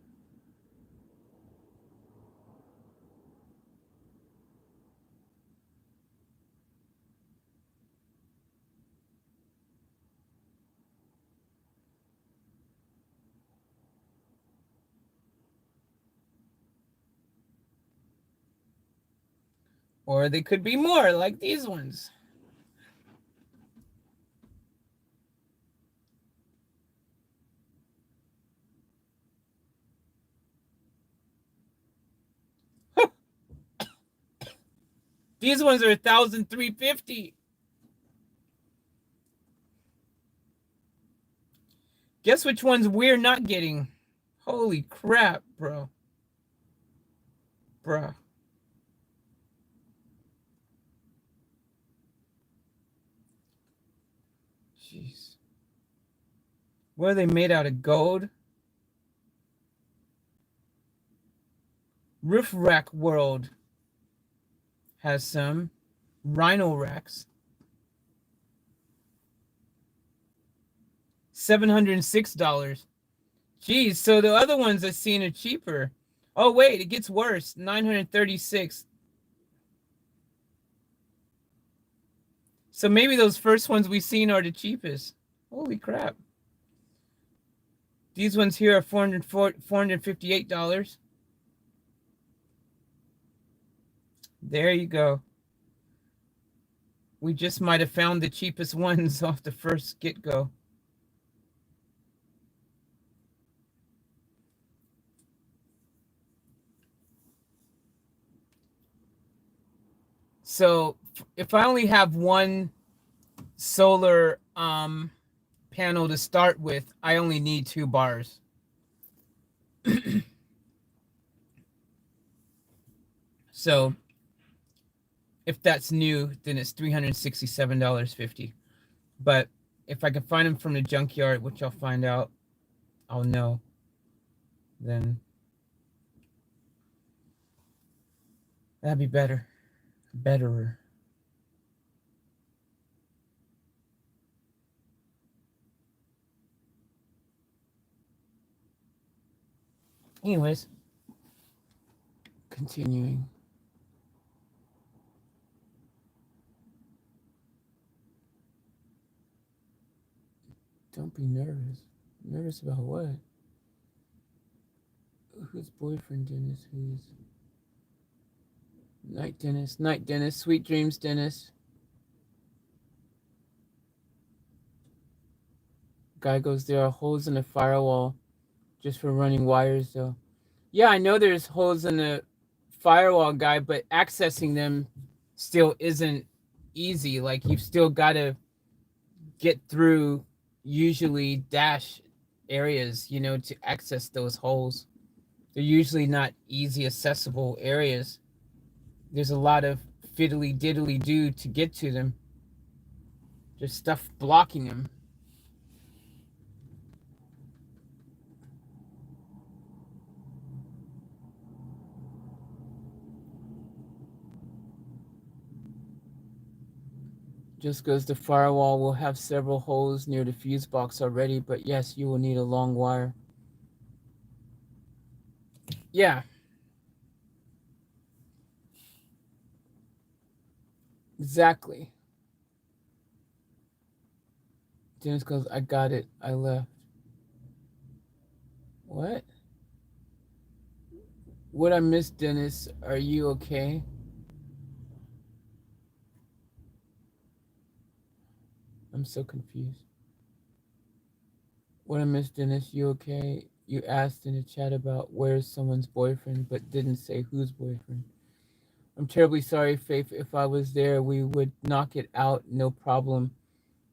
Or they could be more like these ones. These ones are 1,350. Guess which ones we're not getting? Holy crap, bro. Bruh. Jeez. What are they made out of? Gold? Roof Rack World has some. Rhino racks. $706. Geez, so the other ones I've seen are cheaper. Oh, wait, it gets worse. 936. So maybe those first ones we've seen are the cheapest. Holy crap. These ones here are $458. There you go. We just might have found the cheapest ones off the first get-go. So if I only have one solar panel to start with, I only need 2 bars. So if that's new, then it's $367.50. But if I can find them from the junkyard, which I'll find out, I'll know, then that'd be better. Betterer. Anyways, continuing. Don't be nervous. Nervous about what? Whose boyfriend, Dennis? Who's night, Dennis? Night, Dennis. Sweet dreams, Dennis. Guy goes, there are holes in the firewall just for running wires, though. Yeah, I know there's holes in the firewall, guy, but accessing them still isn't easy. Like, you've still got to get through usually dash areas, to access those holes. They're usually not easy accessible areas. There's a lot of fiddly diddly do to get to them. There's stuff blocking them. Just goes, the firewall will have several holes near the fuse box already, but yes, you will need a long wire. Yeah. Exactly. Dennis goes, I got it. I left. What? What I missed, Dennis? Are you okay? I'm so confused. What I missed, Dennis? You okay? You asked in the chat about where's someone's boyfriend, but didn't say whose boyfriend. I'm terribly sorry, Faith. If I was there, we would knock it out, no problem.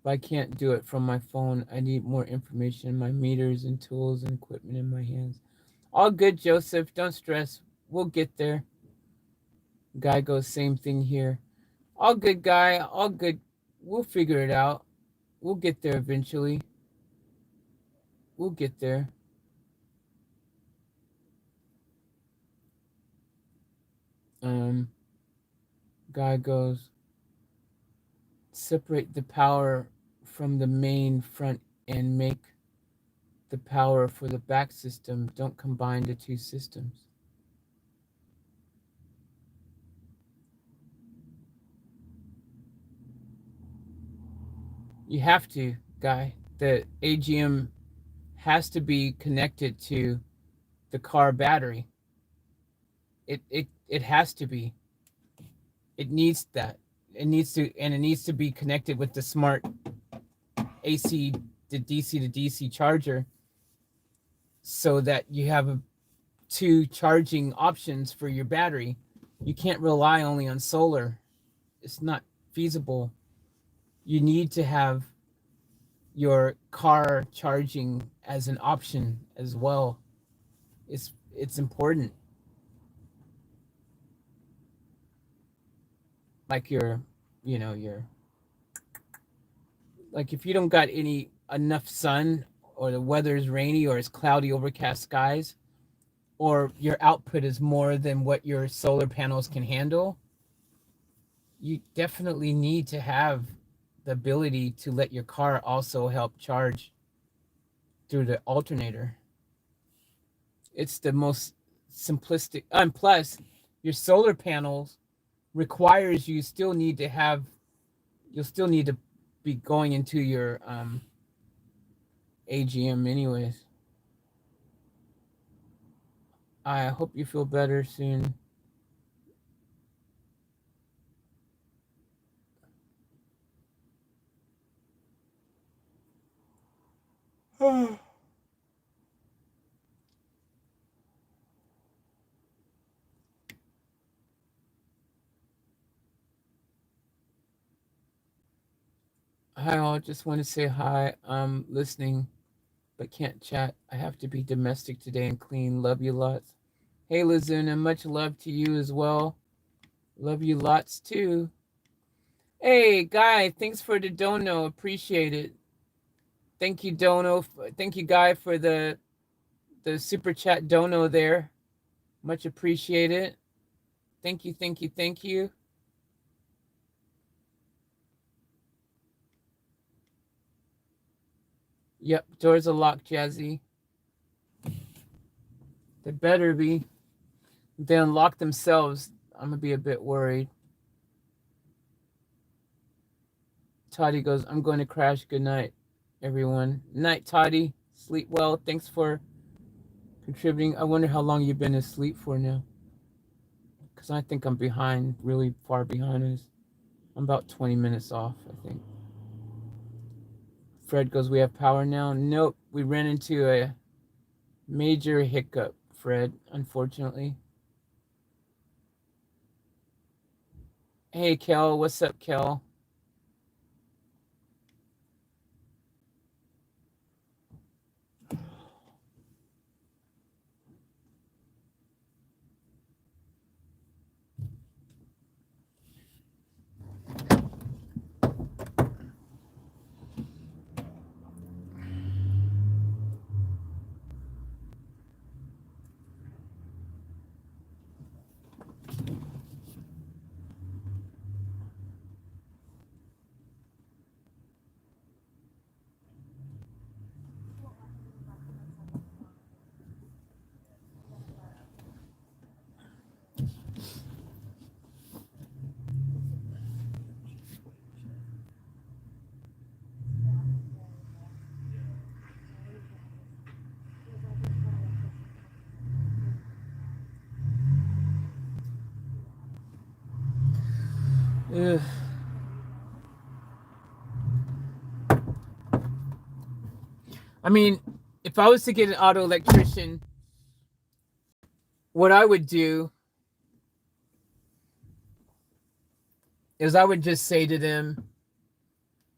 But I can't do it from my phone. I need more information, my meters and tools and equipment in my hands. All good, Joseph. Don't stress. We'll get there. Guy goes, same thing here. All good, Guy. All good. We'll figure it out. We'll get there eventually. We'll get there. Guy goes, separate the power from the main front and make the power for the back system. Don't combine the two systems. You have to, Guy. The AGM has to be connected to the car battery. It has to be. It needs that. It needs to be connected with the smart AC to DC charger, so that you have two charging options for your battery. You can't rely only on solar. It's not feasible. You need to have your car charging as an option as well. It's important. Like your like if you don't got enough sun, or the weather's rainy, or it's cloudy, overcast skies, or your output is more than what your solar panels can handle, you definitely need to have the ability to let your car also help charge through the alternator. It's the most simplistic. And plus, your solar panels requires you'll still need to be going into your AGM anyways. I hope you feel better soon. Hi all, just want to say hi. I'm listening but can't chat. I have to be domestic today and clean. Love you lots. Hey Lazuna, much love to you as well. Love you lots too. Hey Guy, thanks for the dono. Appreciate it. Thank you, Dono. Thank you, Guy, for the super chat dono there. Much appreciated. Thank you, thank you, thank you. Yep, doors are locked, Jazzy. They better be. If they unlock themselves, I'm gonna be a bit worried. Toddy goes, I'm going to crash. Good night, everyone. Night, Toddy. Sleep well. Thanks for contributing. I wonder how long you've been asleep for now. Because I think I'm behind, really far behind us. I'm about 20 minutes off, I think. Fred goes, we have power now? Nope. We ran into a major hiccup, Fred, unfortunately. Hey, Kel. What's up, Kel? Ugh. I mean, if I was to get an auto electrician, what I would do is I would just say to them,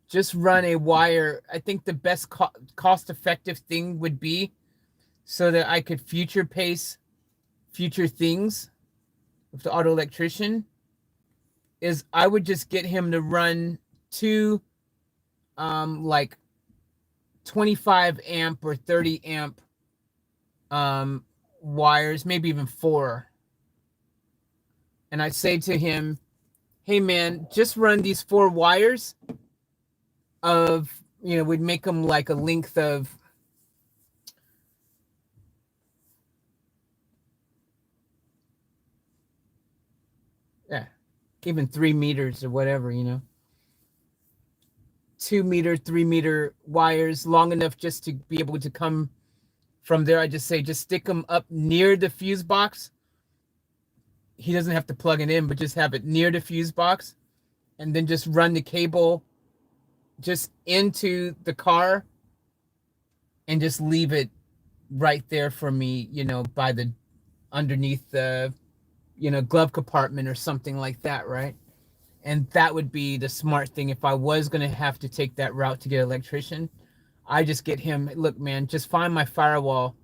just run a wire. I think the best cost effective thing would be, so that I could future pace future things with the auto electrician, is I would just get him to run two like 25 amp or 30 amp wires, maybe even four. And I say to him, hey man, just run these 4 wires of, we'd make them like a length of, yeah, even 3 meters or whatever, 2 meter, 3 meter wires long enough just to be able to come from there. I just say, just stick them up near the fuse box. He doesn't have to plug it in, but just have it near the fuse box, and then just run the cable just into the car and just leave it right there for me, by the underneath the, glove compartment or something like that, right? And that would be the smart thing if I was going to have to take that route to get an electrician. I just get him, look, man, just find my firewall,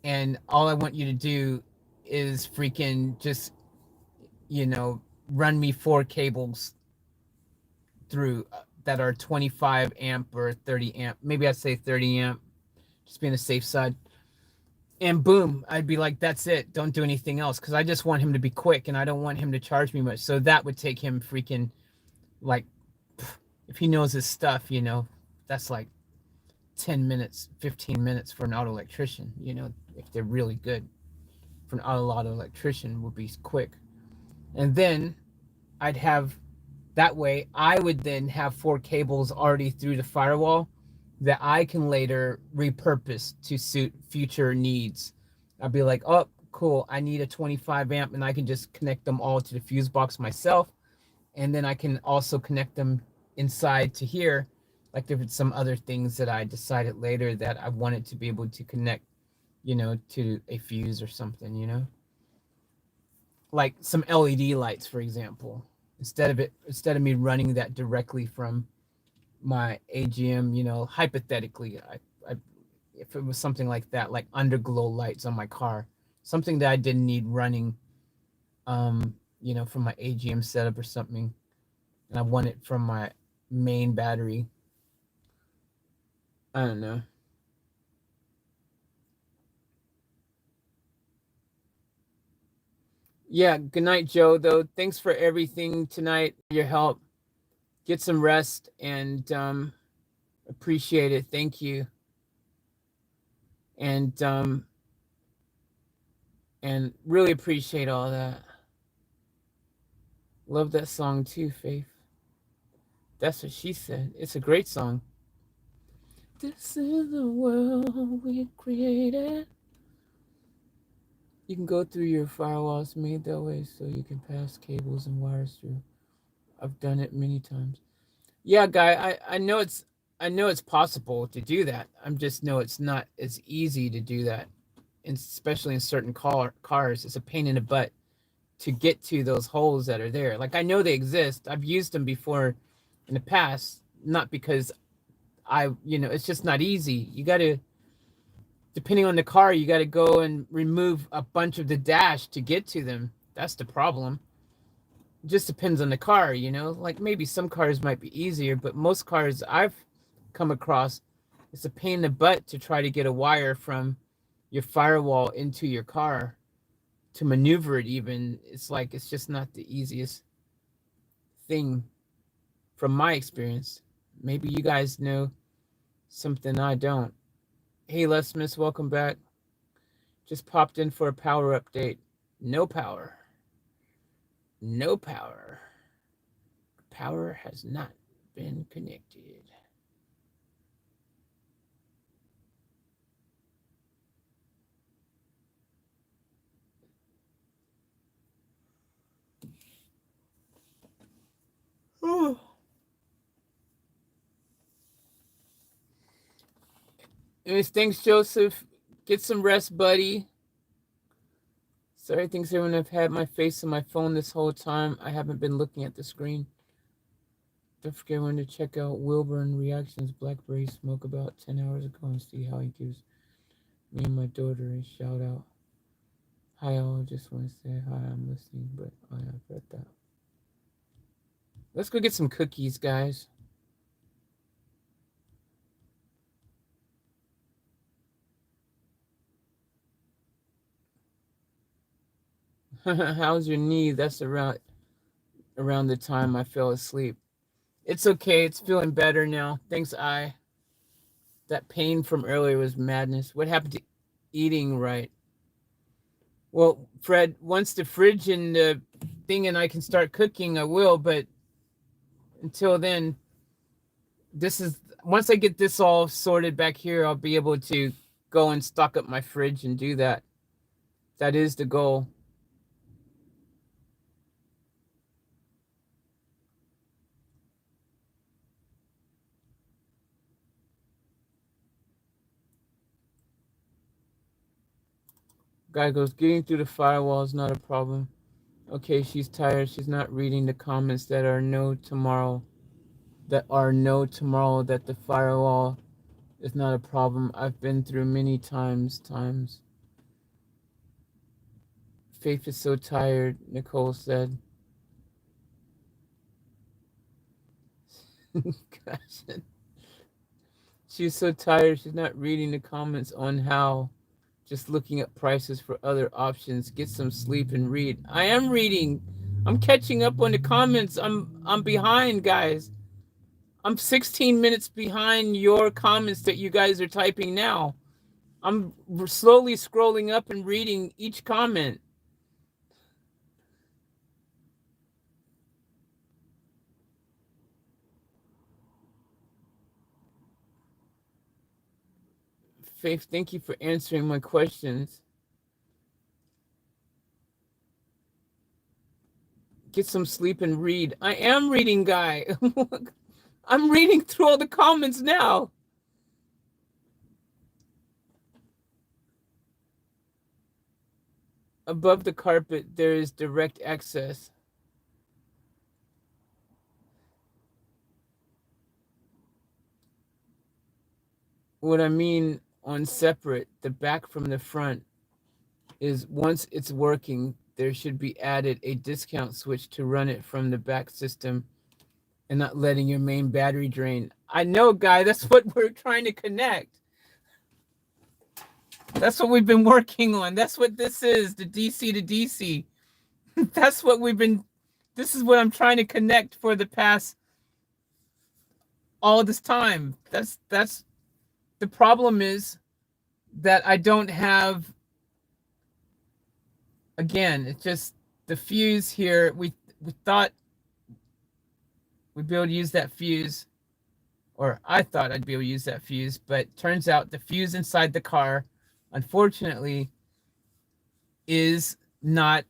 and all I want you to do is freaking just, run me 4 cables through that are 25 amp or 30 amp. Maybe I'd say 30 amp, just being the safe side. And boom, I'd be like, that's it. Don't do anything else. Because I just want him to be quick and I don't want him to charge me much. So that would take him freaking, like, if he knows his stuff, that's like 10 minutes, 15 minutes for an auto electrician, if they're really good. For an auto electrician would be quick. And then I'd have, that way I would then have 4 cables already through the firewall that I can later repurpose to suit future needs. I'll be like, oh, cool, I need a 25 amp, and I can just connect them all to the fuse box myself. And then I can also connect them inside to here. Like there were some other things that I decided later that I wanted to be able to connect, to a fuse or something. Like some LED lights, for example. Instead of me running that directly from my AGM, hypothetically, I if it was something like that, like underglow lights on my car, something that I didn't need running, from my AGM setup or something, and I want it from my main battery. I don't know. Yeah, good night, Joe, though. Thanks for everything tonight, your help. Get some rest, and appreciate it. Thank you. And and really appreciate all that. Love that song too, Faith. That's what she said. It's a great song. This is the world we created. You can go through your firewalls made that way so you can pass cables and wires through. I've done it many times. Yeah, guy, I know it's possible to do that. I'm just know it's not as easy to do that. And especially in certain cars. It's a pain in the butt to get to those holes that are there. Like I know they exist. I've used them before in the past, not because it's just not easy. You got to, depending on the car, you got to go and remove a bunch of the dash to get to them. That's the problem. It just depends on the car. Like maybe some cars might be easier, but most cars I've come across, it's a pain in the butt to try to get a wire from your firewall into your car to maneuver it even. It's like it's just not the easiest thing from my experience. Maybe you guys know something I don't. Hey, Les Smith, welcome back. Just popped in for a power update. No power. No power. Power has not been connected. Oh. Anyways, thanks, Joseph. Get some rest, buddy. Sorry, thanks everyone. I've had my face on my phone this whole time. I haven't been looking at the screen. Don't forget when to check out Wilburn Reactions Blackberry Smoke about 10 hours ago and see how he gives me and my daughter a shout out. Hi all, just want to say hi, I'm listening, but I have read that. Let's go get some cookies, guys. How's your knee? That's around around the time I fell asleep. It's okay. It's feeling better now. Thanks, I. That pain from earlier was madness. What happened to eating right? Well, Fred, once the fridge and the thing and I can start cooking, I will. But until then, this is once I get this all sorted back here, I'll be able to go and stock up my fridge and do that. That is the goal. Guy goes, getting through the firewall is not a problem. Okay, she's tired. She's not reading the comments that are no tomorrow. That the firewall is not a problem. I've been through many times. Faith is so tired, Nicole said. Gosh. She's so tired. She's not reading the comments on how. Just looking at prices for other options. Get some sleep and read. I am reading. I'm catching up on the comments. I'm behind, guys. I'm 16 minutes behind your comments that you guys are typing now. I'm slowly scrolling up and reading each comment. Faith, thank you for answering my questions. Get some sleep and read. I am reading, Guy. I'm reading through all the comments now. Above the carpet, there is direct access. What I mean on separate, the back from the front, is once it's working, there should be added a discount switch to run it from the back system and not letting your main battery drain. I know, Guy, that's what we're trying to connect. That's what we've been working on. That's what this is, the DC to DC. That's what this is what I'm trying to connect for the past all this time. That's the problem is that I don't have, again, it's just the fuse here. We thought we'd be able to use that fuse, or I thought I'd be able to use that fuse, but turns out the fuse inside the car, unfortunately, is not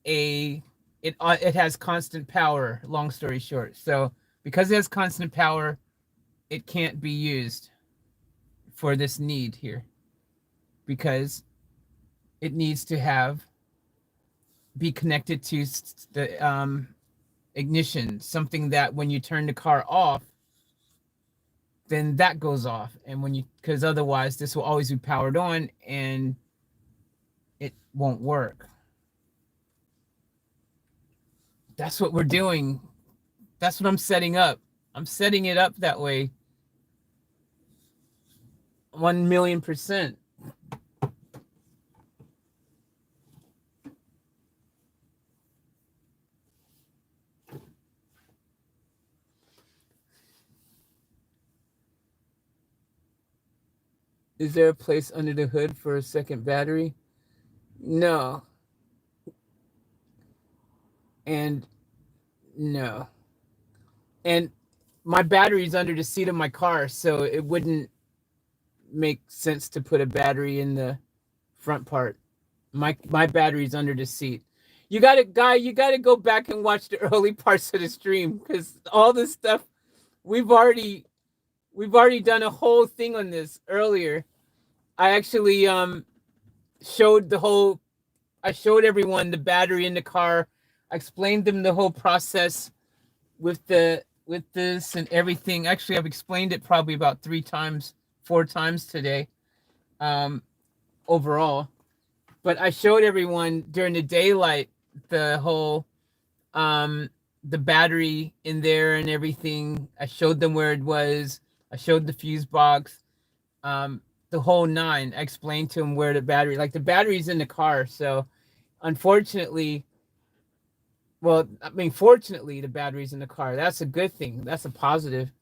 it has constant power, long story short. So because it has constant power, it can't be used for this need here, because it needs to be connected to the ignition, something that when you turn the car off, then that goes off. And because otherwise this will always be powered on and it won't work. That's what we're doing. That's what I'm setting up. I'm setting it up that way. 1,000,000%. Is there a place under the hood for a second battery? No. And no. And my battery's under the seat of my car, so it wouldn't make sense to put a battery in the front part. My battery's under the seat. You gotta go back and watch the early parts of the stream, because all this stuff we've already done a whole thing on this earlier. I actually showed everyone the battery in the car. I explained them the whole process with this and everything. Actually, I've explained it probably about 4 times today, overall. But I showed everyone during the daylight the whole the battery in there and everything. I showed them where it was. I showed the fuse box, the whole 9. I explained to them where the battery's in the car. So unfortunately, Well, I mean, fortunately, the battery's in the car. That's a good thing. That's a positive.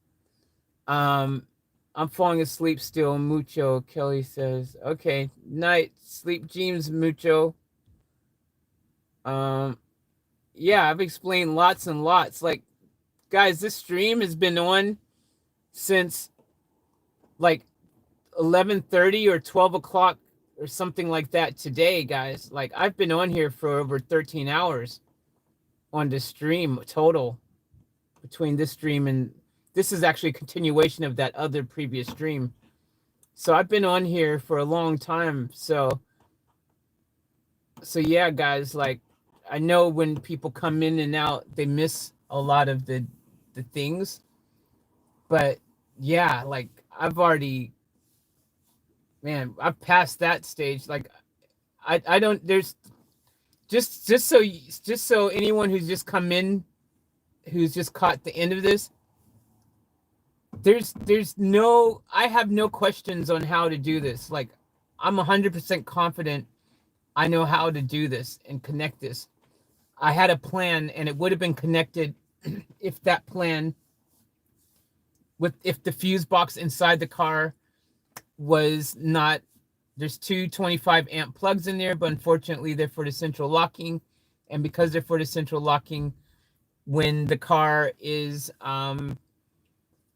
Um, I'm falling asleep still, mucho. Kelly says, okay, night, sleep dreams, mucho. Um, yeah, I've explained lots and lots. Like, guys, this stream has been on since like 11:30 or 12 o'clock or something like that today, guys. Like, I've been on here for over 13 hours on this stream total, between this stream and this is actually a continuation of that other previous stream. So I've been on here for a long time. So yeah, guys, like, I know when people come in and out, they miss a lot of the things. But yeah, like, I've already, man, I've passed that stage. Like, I don't, there's just so anyone who's just come in, who's just caught the end of this, there's no, I have no questions on how to do this. Like, I'm 100% confident I know how to do this and connect this. I had a plan, and it would have been connected if that plan with, if the fuse box inside the car was not, there's two 25 amp plugs in there, but unfortunately they're for the central locking. And because they're for the central locking, when the car is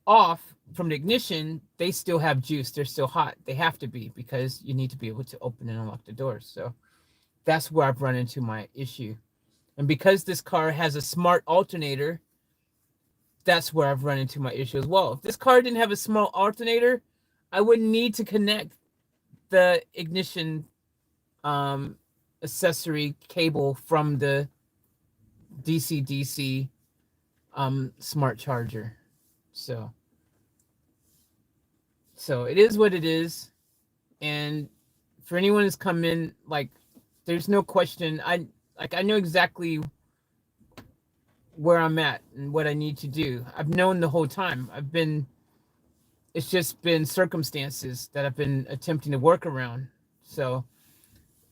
off from the ignition, they still have juice. They're still hot. They have to be, because you need to be able to open and unlock the doors. So that's where I've run into my issue. And because this car has a smart alternator, that's where I've run into my issue as well. If this car didn't have a smart alternator, I wouldn't need to connect the ignition accessory cable from the DC-DC smart charger. So it is what it is. And for anyone who's come in, like, there's no question. I know exactly where I'm at and what I need to do. I've known the whole time. It's just been circumstances that I've been attempting to work around. So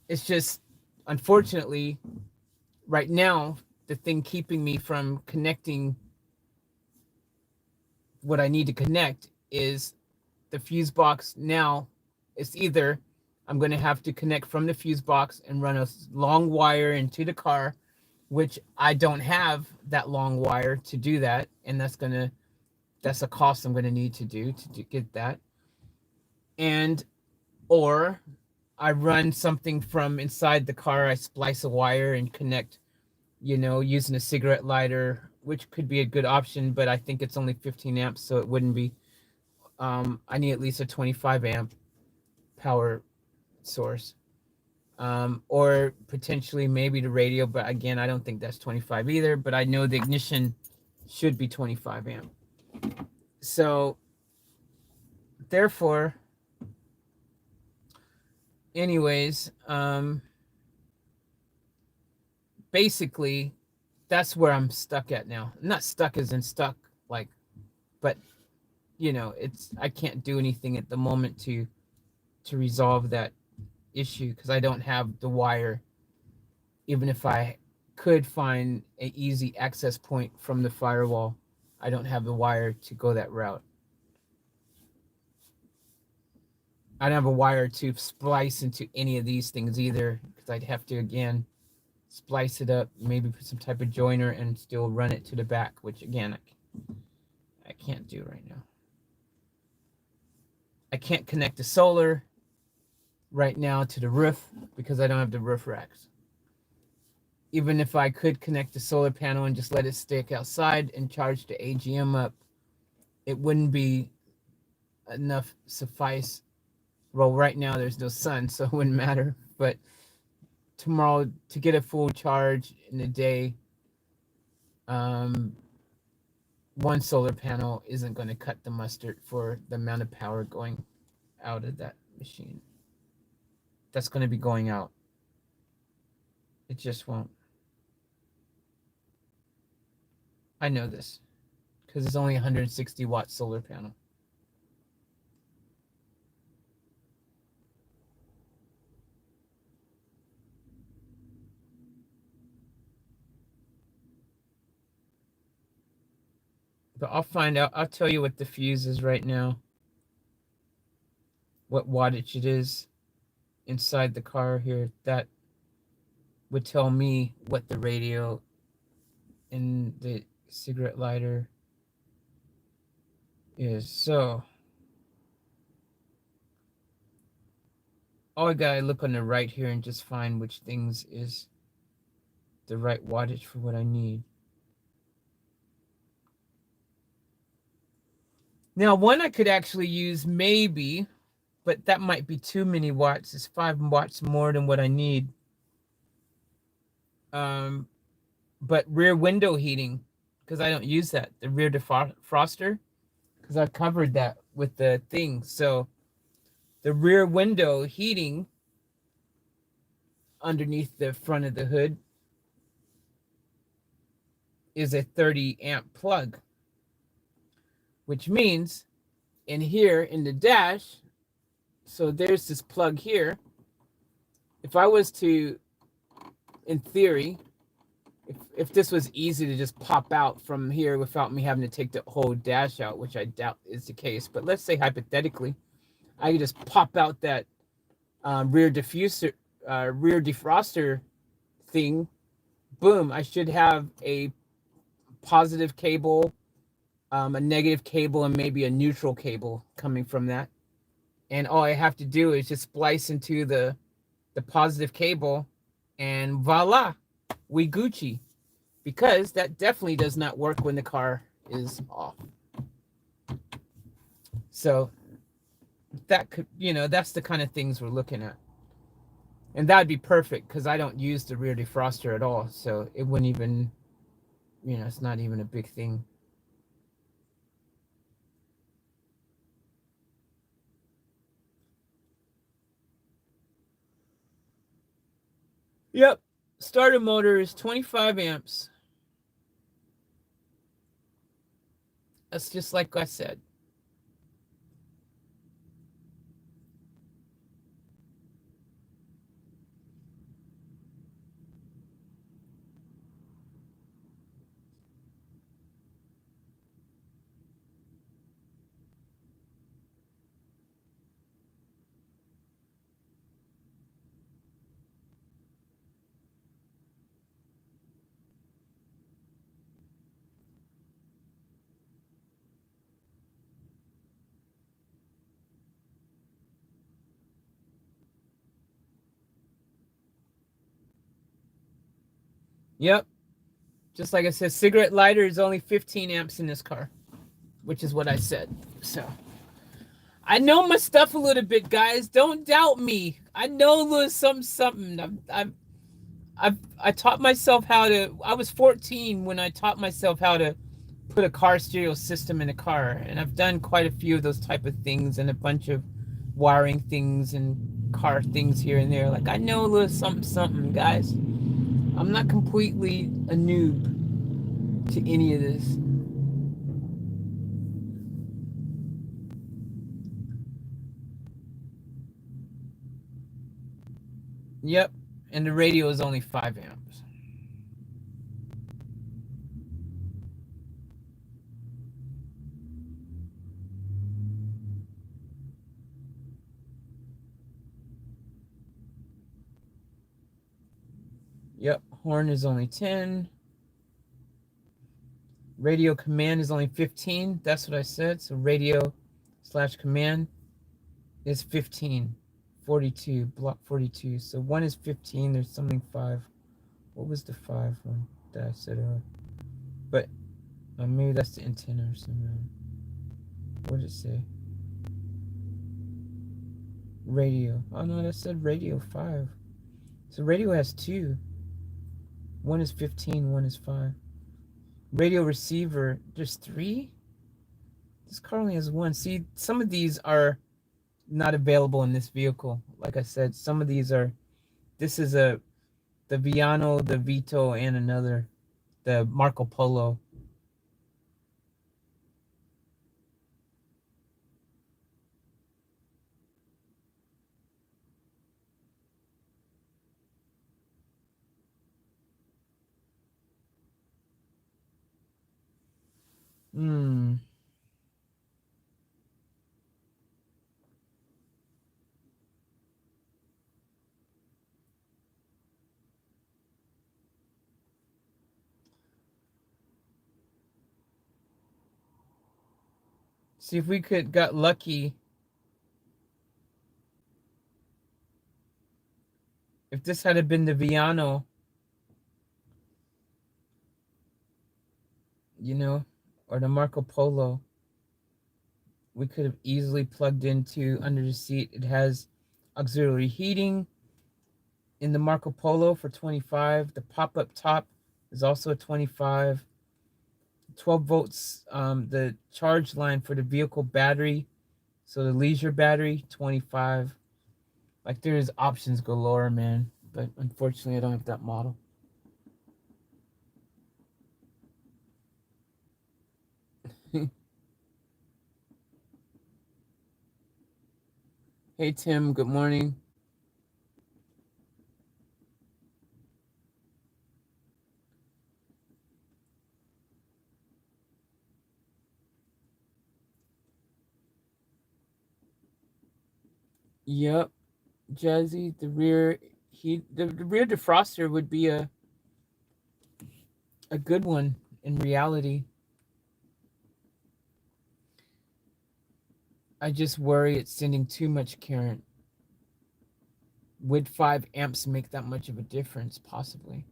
it's just, unfortunately, right now, the thing keeping me from connecting what I need to connect is the fuse box. Now it's either I'm going to have to connect from the fuse box and run a long wire into the car, which I don't have that long wire to do that. And that's a cost I'm going to need to do to get that. And, or I run something from inside the car. I splice a wire and connect, using a cigarette lighter, which could be a good option, but I think it's only 15 amps, so it wouldn't be. I need at least a 25 amp power source, or potentially maybe the radio, but again, I don't think that's 25 either, but I know the ignition should be 25 amp. So therefore, anyways, basically, that's where I'm stuck at now. Not stuck as in stuck, like, but I can't do anything at the moment to resolve that issue, because I don't have the wire. Even if I could find an easy access point from the firewall, I don't have the wire to go that route. I don't have a wire to splice into any of these things either, because I'd have to, again, splice it up, maybe put some type of joiner and still run it to the back, which, again, I can't do right now. I can't connect the solar right now to the roof because I don't have the roof racks. Even if I could connect the solar panel and just let it stick outside and charge the AGM up, it wouldn't be enough suffice. Well, right now there's no sun, so it wouldn't matter. But tomorrow, to get a full charge in a day, one solar panel isn't going to cut the mustard for the amount of power going out of that machine. That's going to be going out. It just won't. I know this because it's only a 160 watt solar panel. But I'll find out. I'll tell you what the fuse is right now. What wattage it is inside the car here. That would tell me what the radio and the cigarette lighter is. So all I gotta look on the right here and just find which things is the right wattage for what I need. Now, one I could actually use maybe, but that might be too many watts. It's 5 watts more than what I need. But rear window heating, because I don't use that. The rear defroster, because I covered that with the thing. So the rear window heating underneath the front of the hood is a 30 amp plug, which means in here in the dash, so there's this plug here. If I was to, in theory, if this was easy to just pop out from here without me having to take the whole dash out, which I doubt is the case, but let's say hypothetically, I could just pop out that rear defroster thing. Boom! I should have a positive cable, a negative cable, and maybe a neutral cable coming from that. And all I have to do is just splice into the positive cable, and voila, we Gucci. Because that definitely does not work when the car is off. So that could, that's the kind of things we're looking at. And that would be perfect because I don't use the rear defroster at all. So it wouldn't even, it's not even a big thing. Yep. Starter motor is 25 amps. That's just like I said. Yep. Just like I said, cigarette lighter is only 15 amps in this car, which is what I said. So I know my stuff a little bit, guys. Don't doubt me. I know a little something. I taught myself how to. I was 14 when I taught myself how to put a car stereo system in a car, and I've done quite a few of those type of things and a bunch of wiring things and car things here and there. Like I know a little something, guys. I'm not completely a noob to any of this. Yep, and the radio is only 5 amps. Yep, horn is only 10. Radio command is only 15. That's what I said. So radio/command is 15. 42, block 42. So one is 15. There's something 5. What was the 5 one that I said earlier? But maybe that's the antenna or something. What did it say? Radio. Oh no, that said radio 5. So radio has 2. One is 15, one is 5. Radio receiver, there's 3? This car only has 1. See, some of these are not available in this vehicle. Like I said, some of these are, this is the Viano, the Vito, and another, the Marco Polo. See if we could got lucky. If this had been the Viano, you know, or the Marco Polo, we could have easily plugged into under the seat. It has auxiliary heating in the Marco Polo for 25. The pop-up top is also a 25. 12 volts, the charge line for the vehicle battery. So the leisure battery, 25. Like there's options galore, man. But unfortunately, I don't have that model. Hey, Tim, good morning. Yep, Jazzy, the rear the rear defroster would be a good one in reality. I just worry it's sending too much current. Would 5 amps make that much of a difference? Possibly.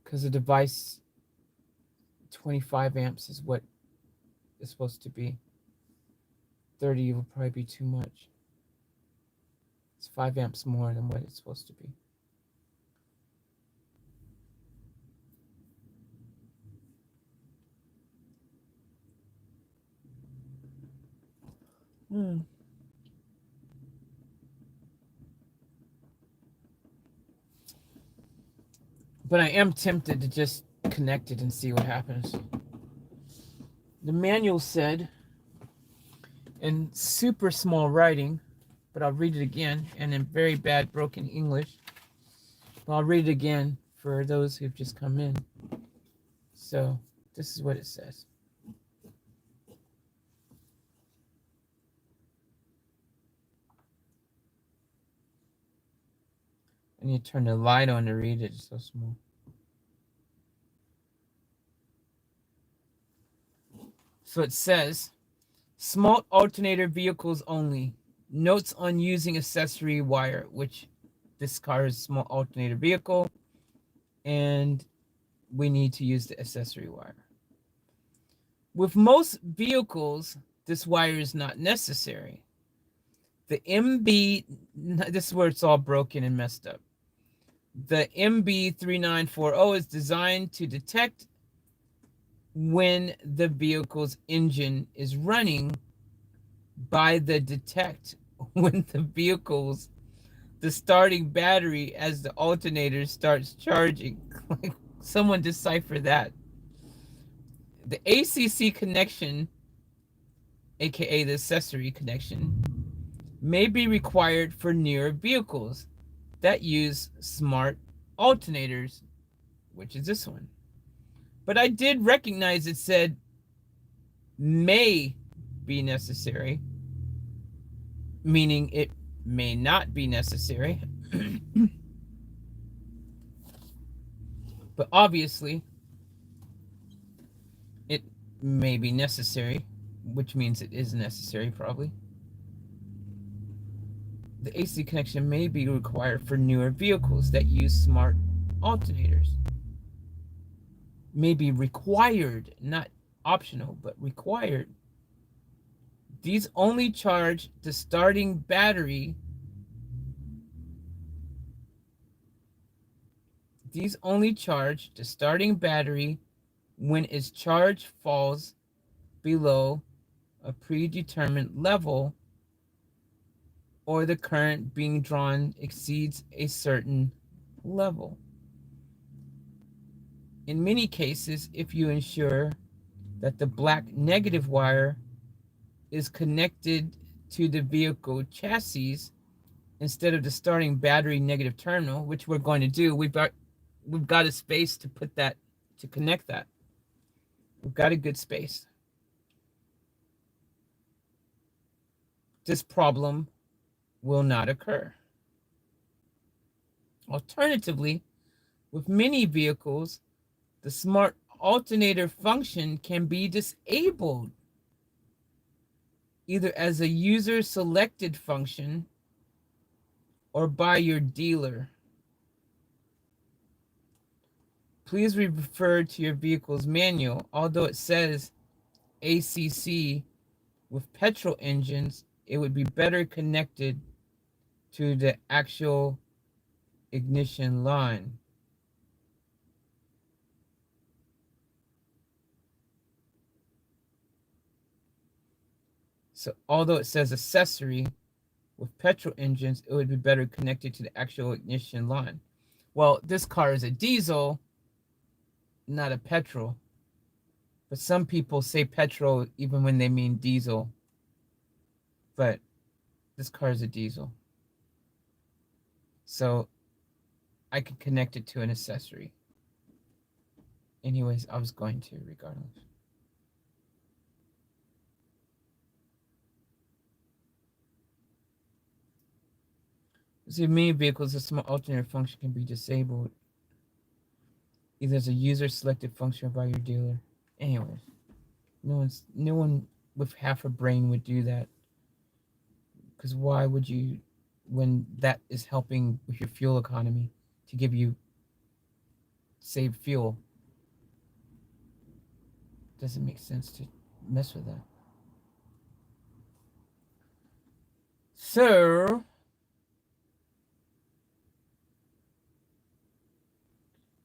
Because the device 25 amps is what it's supposed to be. 30 will probably be too much. It's 5 amps more than what it's supposed to be. But I am tempted to just connect it and see what happens. The manual said, in super small writing, but I'll read it again, and in very bad broken English. But I'll read it again for those who've just come in. So this is what it says. I need to turn the light on to read it. It's so small. So it says, small alternator vehicles only. Notes on using accessory wire, which this car is a small alternator vehicle, and we need to use the accessory wire. With most vehicles, this wire is not necessary. The MB, this is where it's all broken and messed up. The MB3940 is designed to detect when the vehicle's engine is running by the detect when the starting battery as the alternator starts charging. Like someone decipher that. The ACC connection, aka the accessory connection, may be required for newer vehicles that use smart alternators, which is this one. But I did recognize it said may be necessary, meaning it may not be necessary. But obviously, it may be necessary, which means it is necessary probably. The AC connection may be required for newer vehicles that use smart alternators. May be required, not optional, but required. These only charge the starting battery. These only charge the starting battery when its charge falls below a predetermined level or the current being drawn exceeds a certain level. In many cases, if you ensure that the black negative wire is connected to the vehicle chassis instead of the starting battery negative terminal, which we're going to do, we've got a space to put that, to connect that. We've got a good space. This problem will not occur. Alternatively, with many vehicles, the smart alternator function can be disabled. either as a user selected function or by your dealer. Please refer to your vehicle's manual. Although it says ACC with petrol engines, it would be better connected to the actual ignition line. So although it says accessory with petrol engines, it would be better connected to the actual ignition line. Well, this car is a diesel, not a petrol. But some people say petrol even when they mean diesel. But this car is a diesel. So I could connect it to an accessory. Anyways, I was going to regardless. See, many vehicles, a small alternator function can be disabled, either as a user selected function or by your dealer. Anyways, no one with half a brain would do that. Because why would you, when that is helping with your fuel economy to give you save fuel? Doesn't make sense to mess with that. So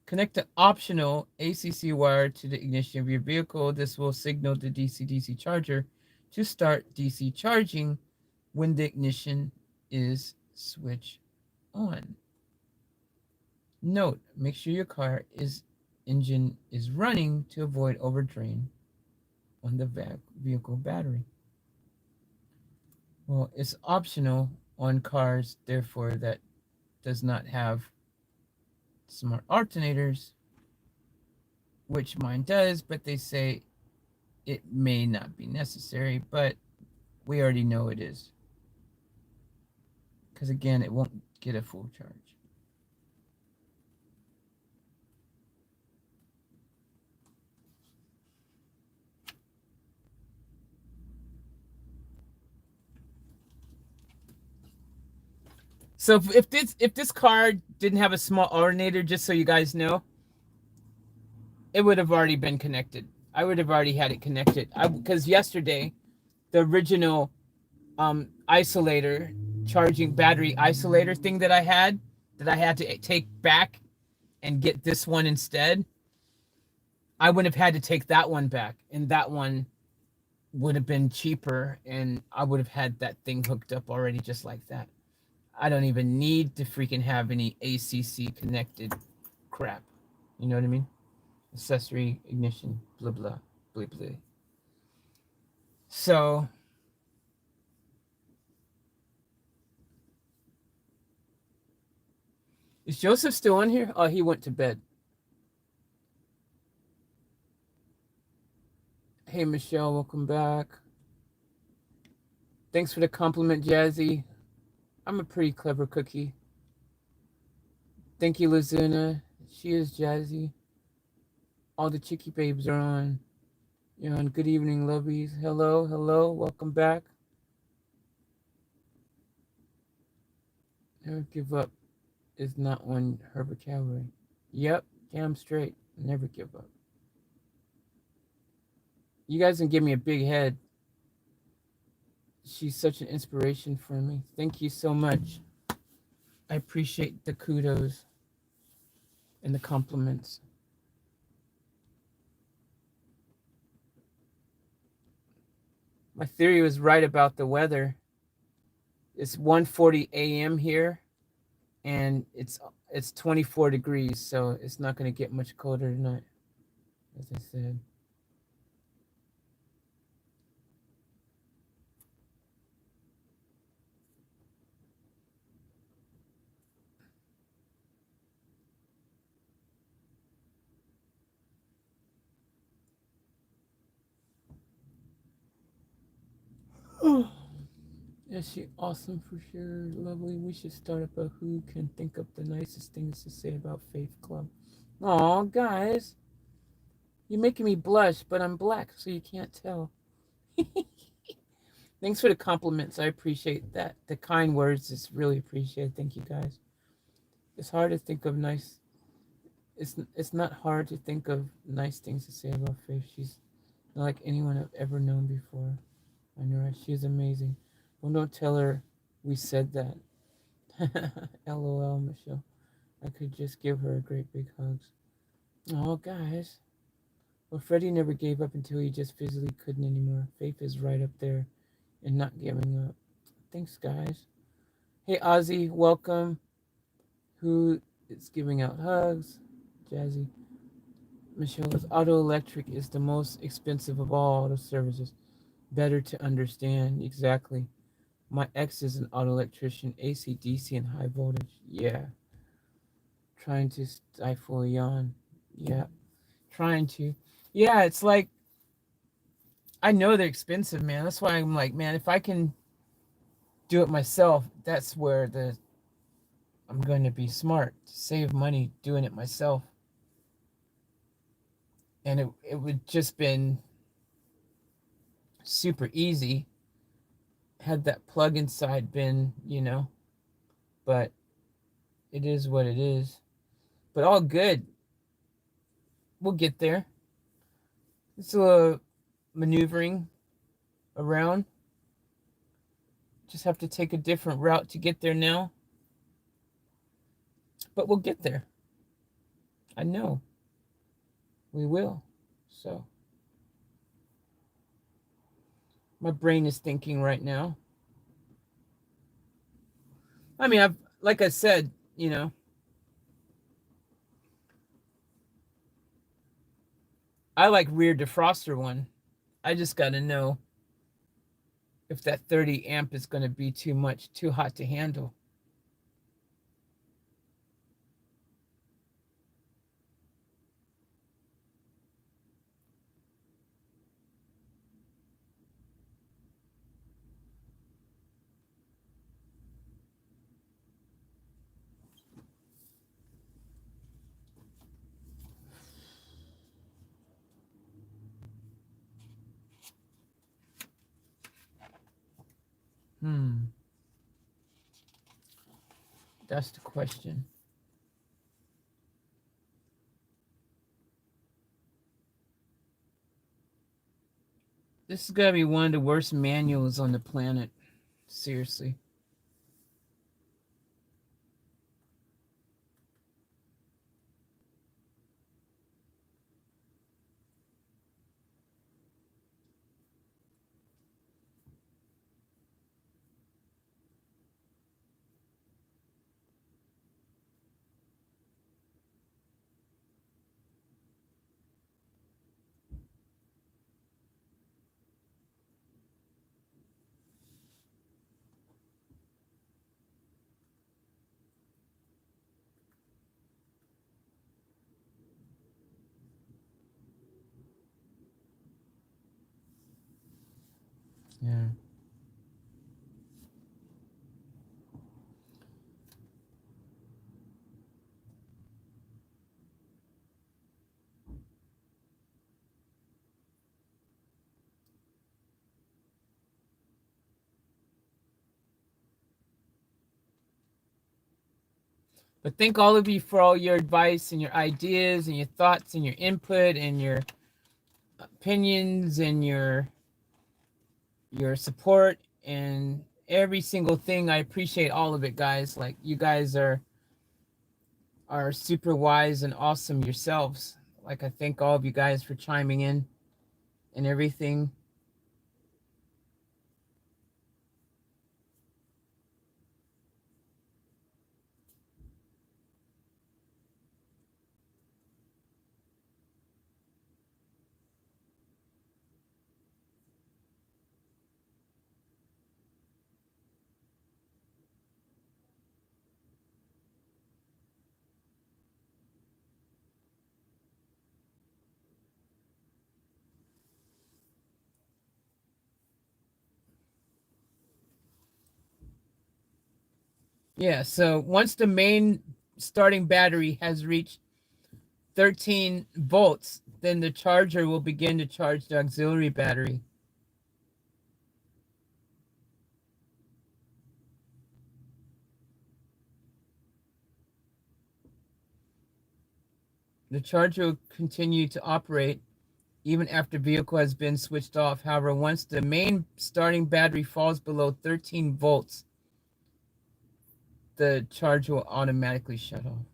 connect the optional ACC wire to the ignition of your vehicle. This will signal the DC-DC charger to start DC charging when the ignition is switched on. Note, make sure your car engine is running to avoid overdrain on the vehicle battery. Well, it's optional on cars, therefore, that does not have smart alternators, which mine does, but they say it may not be necessary, but we already know it is. Because again, it won't get a full charge. So if this car didn't have a small alternator, just so you guys know, it would have already been connected. I would have already had it connected. Because yesterday, the original isolator, charging battery isolator thing that I had to take back and get this one instead, I would have had to take that one back, and that one would have been cheaper, and I would have had that thing hooked up already just like that. I don't even need to freaking have any ACC connected crap. You know what I mean? Accessory, ignition, blah, blah, blah, blah. So, is Joseph still on here? Oh, he went to bed. Hey, Michelle, welcome back. Thanks for the compliment, Jazzy. I'm a pretty clever cookie. Thank you, Lazuna. She is Jazzy. All the chickie babes are on. You're on. Good evening, lovies. Hello, hello. Welcome back. Never give up is not on her vocabulary. Yep, damn straight. Never give up. You guys can give me a big head. She's such an inspiration for me. Thank you so much. I appreciate the kudos and the compliments. My theory was right about the weather. It's 1:40 a.m. here, and it's 24 degrees, so it's not going to get much colder tonight, as I said. Is she awesome for sure? Lovely. We should start up a who can think up the nicest things to say about Faith Club. Aw, guys. You're making me blush, but I'm black, so you can't tell. Thanks for the compliments. I appreciate that. The kind words is really appreciated. Thank you guys. It's hard to think of nice. It's not hard to think of nice things to say about Faith. She's not like anyone I've ever known before. I know, right? She's amazing. Well, don't tell her we said that. LOL, Michelle. I could just give her a great big hugs. Oh, guys. Well, Freddie never gave up until he just physically couldn't anymore. Faith is right up there and not giving up. Thanks, guys. Hey, Ozzy, welcome. Who is giving out hugs? Jazzy. Michelle's auto electric is the most expensive of all auto services. Better to understand. Exactly. My ex is an auto electrician, AC, DC, and high voltage. Yeah. Trying to stifle a yawn. Yeah. Trying to. Yeah, it's like, I know they're expensive, man. That's why I'm like, man, if I can do it myself, that's where I'm going to be smart to save money doing it myself. And it would just been super easy had that plug inside been, but it is what it is. But all good. We'll get there. It's a maneuvering around. Just have to take a different route to get there now. But we'll get there. I know. We will. So my brain is thinking right now. I mean, like I said, I like rear defroster one. I just got to know if that 30 amp is going to be too much, too hot to handle. That's the question. This is going to be one of the worst manuals on the planet. Seriously. Yeah. But thank all of you for all your advice and your ideas and your thoughts and your input and your opinions and your support and every single thing. I appreciate all of it, guys. Like, you guys are super wise and awesome yourselves. Like, I thank all of you guys for chiming in and everything. Yeah, so once the main starting battery has reached 13 volts, then the charger will begin to charge the auxiliary battery. The charger will continue to operate even after vehicle has been switched off. However, once the main starting battery falls below 13 volts, the charger will automatically shut off.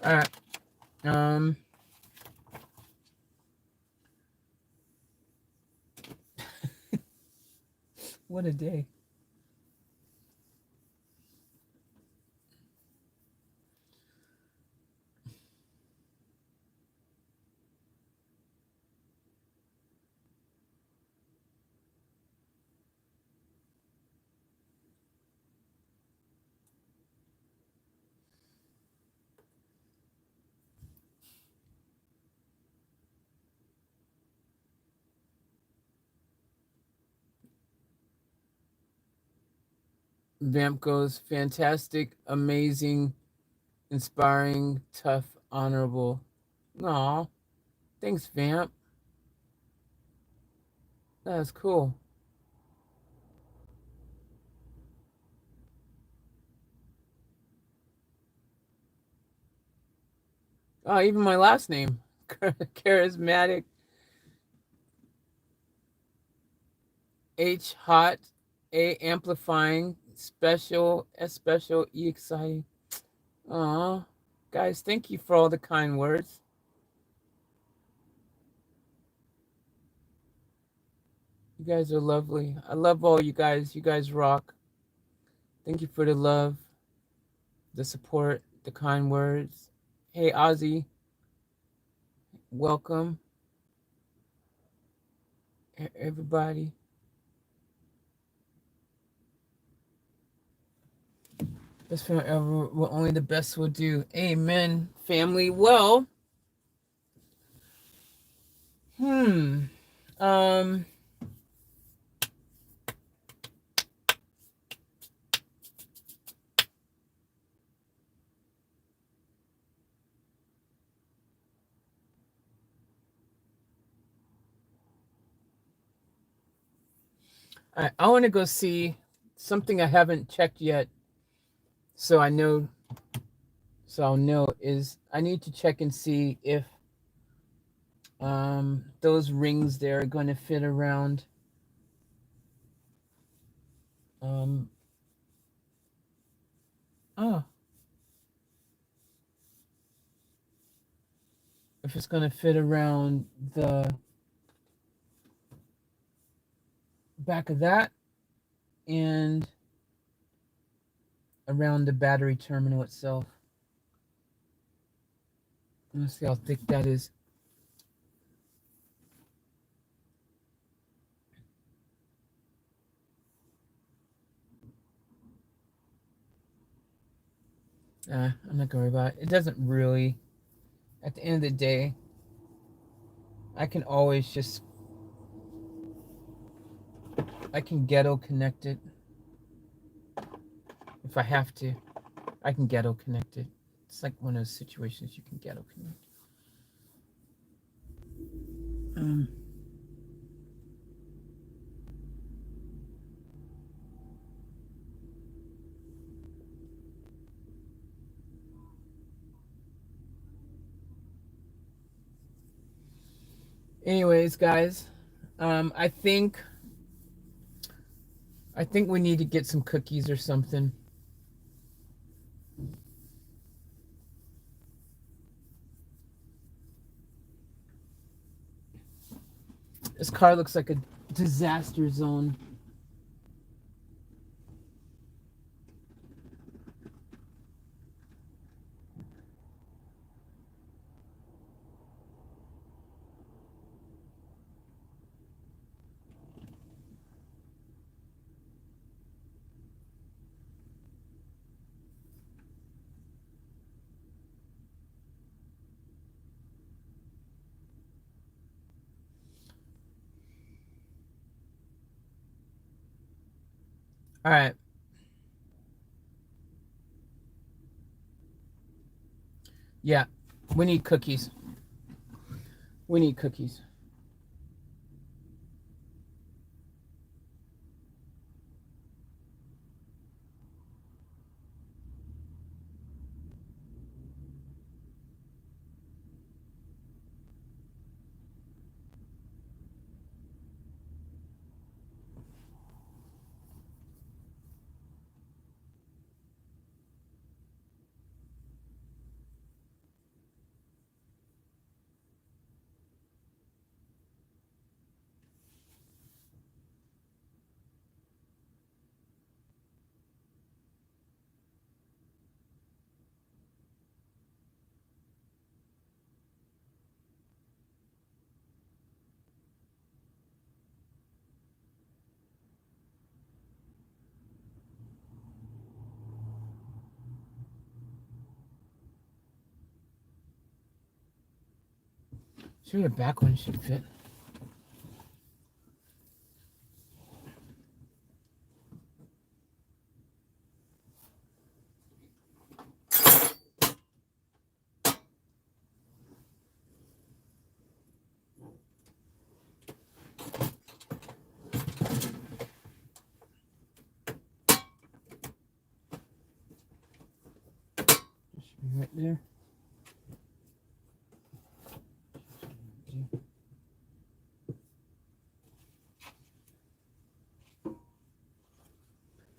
All right. What a day. Vamp goes fantastic, amazing, inspiring, tough, honorable. Aw, thanks, Vamp. That's cool. Oh, even my last name, charismatic, H hot, A amplifying, special, S special, E exciting. Aw, guys, thank you for all the kind words. You guys are lovely. I love all you guys. You guys rock. Thank you for the love, the support, the kind words. Hey, Ozzy, welcome, everybody. Best friend ever. What only the best will do. Amen, family. Well, um, I want to go see something I haven't checked yet, so I know. So I'll know is I need to check and see if those rings there are going to fit around um oh if it's going to fit around the back of that and around the battery terminal itself. Let's see how thick that is. I'm not gonna worry about it. It doesn't really. At the end of the day, I can always just I can ghetto connect it if I have to. I can ghetto connect it. It's like one of those situations you can ghetto connect. Anyways, guys, I think we need to get some cookies or something. This car looks like a disaster zone. All right. Yeah, we need cookies. We need cookies. Sure, your back one should fit. Should be right there.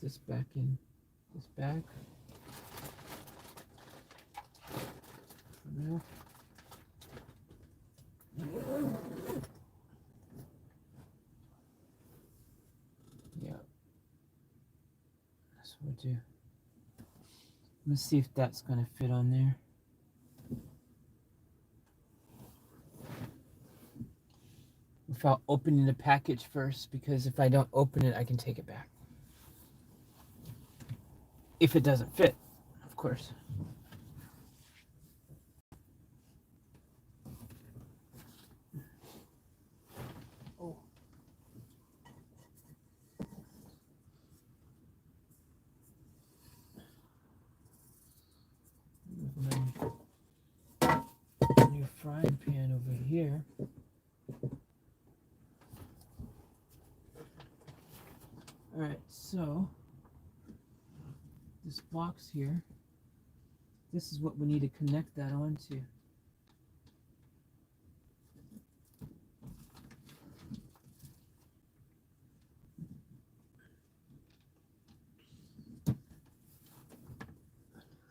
Put this back in. This back. For now. Yeah. That's what we'll do. Let's see if that's going to fit on there. Without opening the package first, because if I don't open it, I can take it back. If it doesn't fit, of course. Oh. My new frying pan over here. All right, so this box here, this is what we need to connect that onto.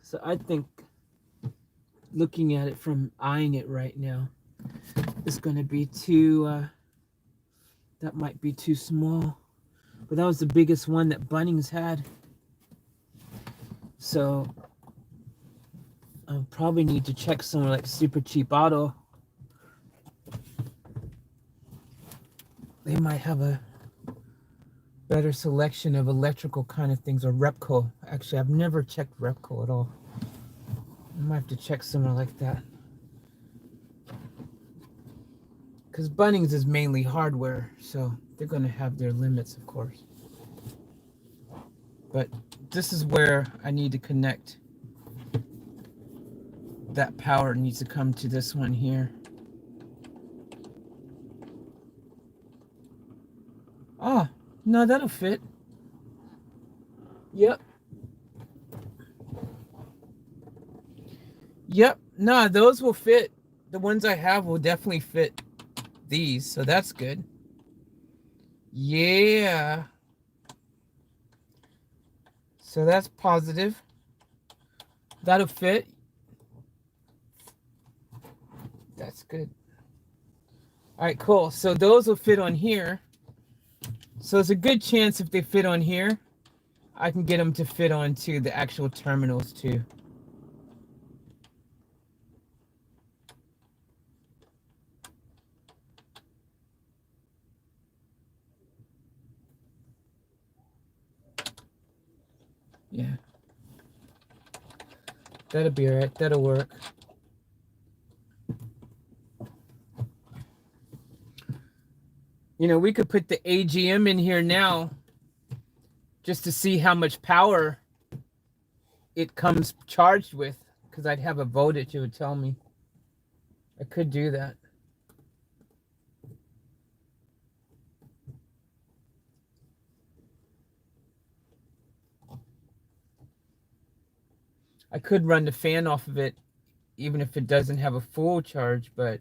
So I think, looking at it from eyeing it right now, it's going to be too, that might be too small. But that was the biggest one that Bunnings had. So I'll probably need to check somewhere like Super Cheap Auto. They might have a better selection of electrical kind of things, or Repco. Actually, I've never checked Repco at all. I might have to check somewhere like that. Because Bunnings is mainly hardware, so they're going to have their limits, of course. But this is where I need to connect. That power needs to come to this one here. Oh, no, that'll fit. Yep. Yep. No, those will fit. The ones I have will definitely fit these, so that's good. Yeah. So that's positive. That'll fit. That's good. All right, cool. So those will fit on here. So it's a good chance if they fit on here, I can get them to fit onto the actual terminals too. Yeah. That'll be all right. That'll work. You know, we could put the AGM in here now just to see how much power it comes charged with, because I'd have a voltage it would tell me. I could do that. I could run the fan off of it even if it doesn't have a full charge, but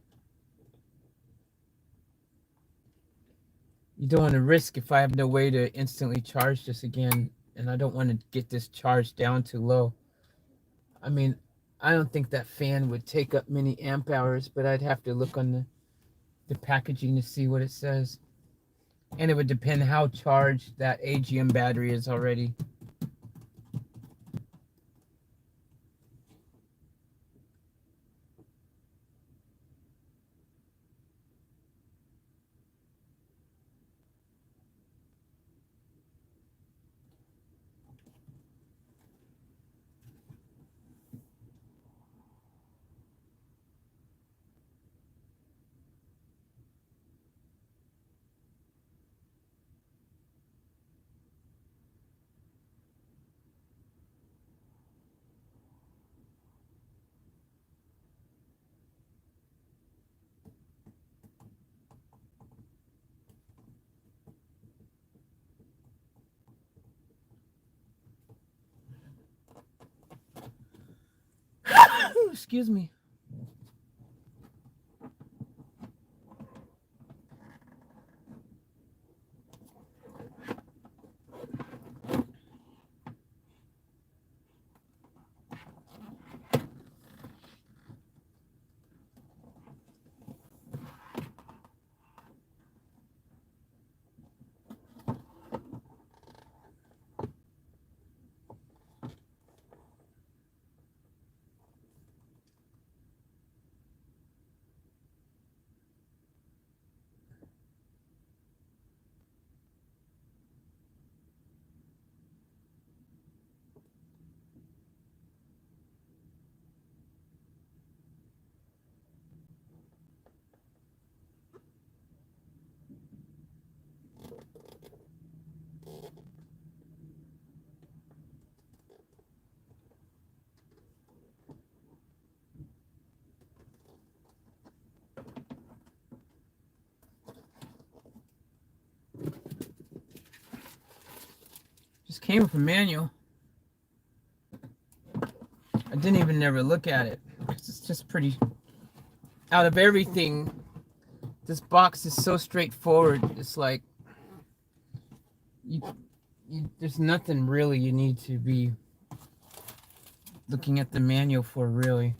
you don't want to risk if I have no way to instantly charge this again, and I don't want to get this charged down too low. I mean, I don't think that fan would take up many amp hours, but I'd have to look on the packaging to see what it says. And it would depend how charged that AGM battery is already. Excuse me. Just came from manual. I didn't even never look at it. It's just pretty. Out of everything, this box is so straightforward. It's like there's nothing really you need to be looking at the manual for, really.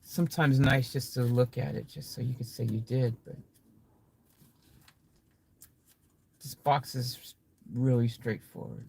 Sometimes nice just to look at it, just so you can say you did, but this box is really straightforward.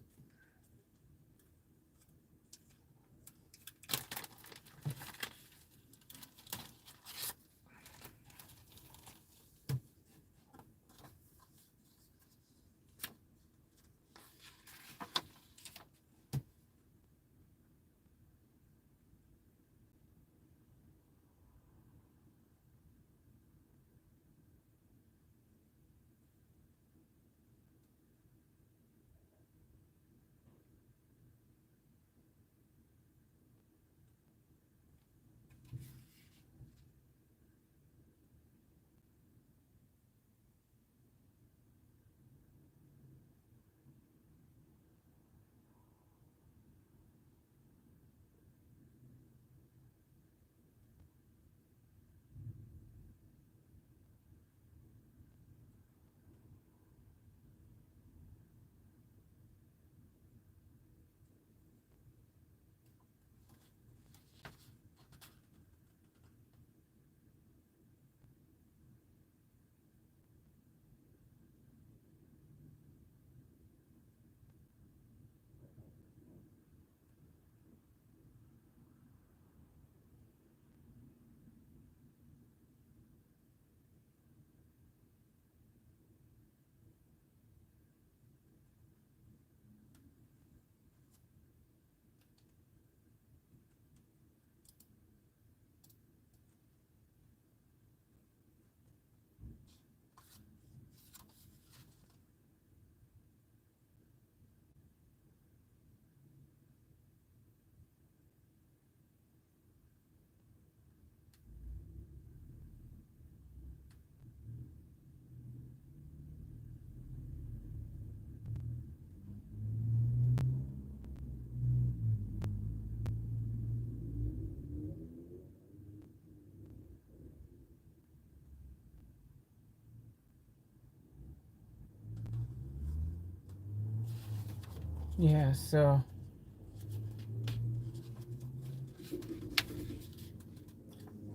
Yeah, so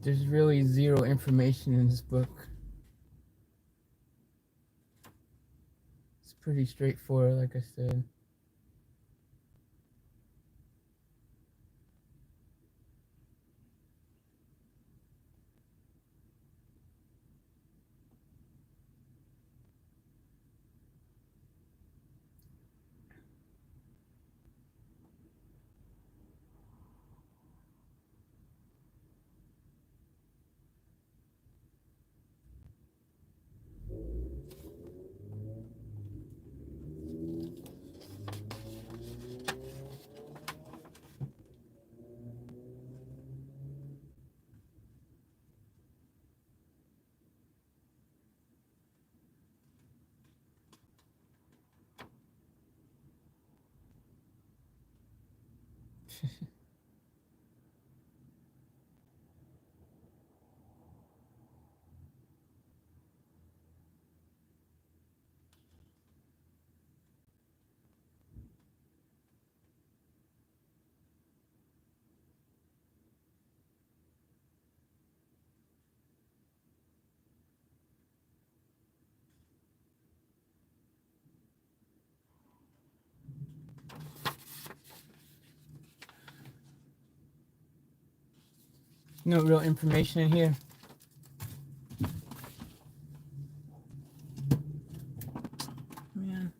there's really zero information in this book. It's pretty straightforward, like I said. No real information in here. Man.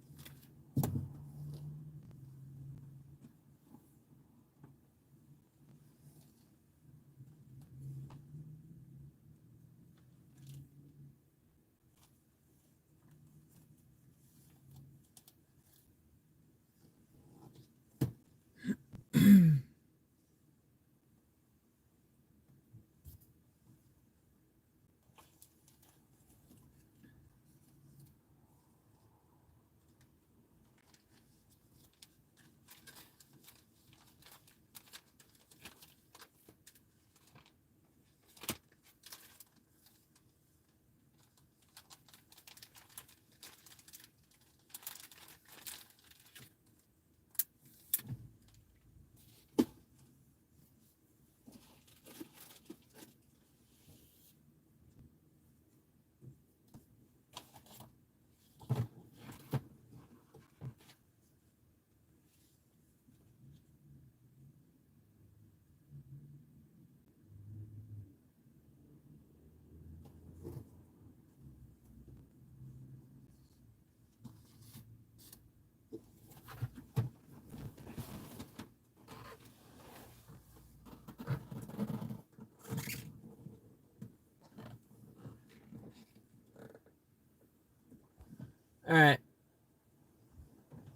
All right.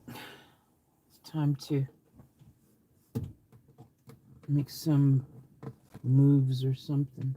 It's time to make some moves or something.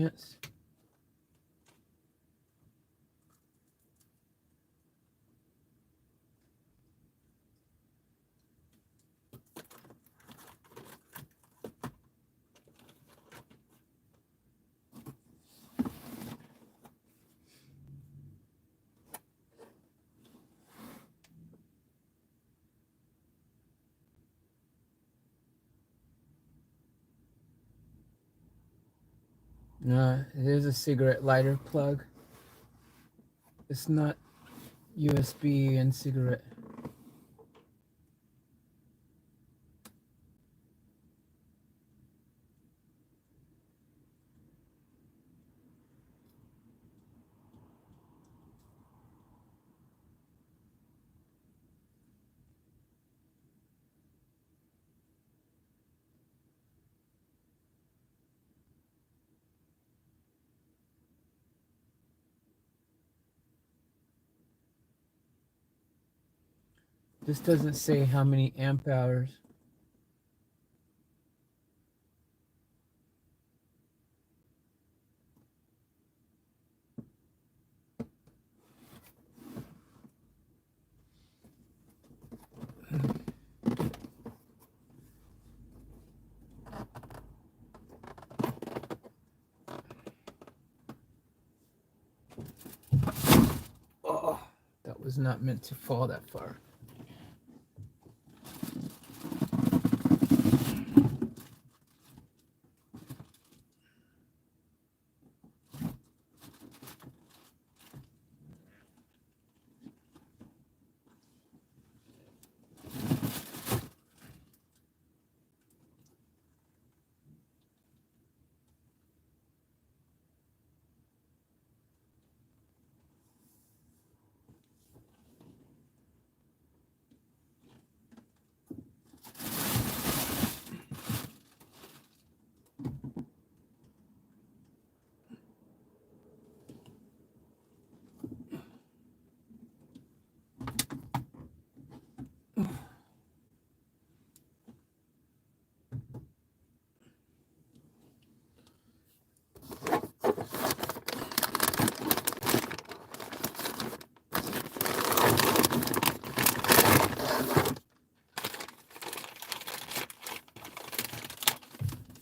ants. No, it is a cigarette lighter plug. It's not USB and cigarette. This doesn't say how many amp hours. Oh, that was not meant to fall that far.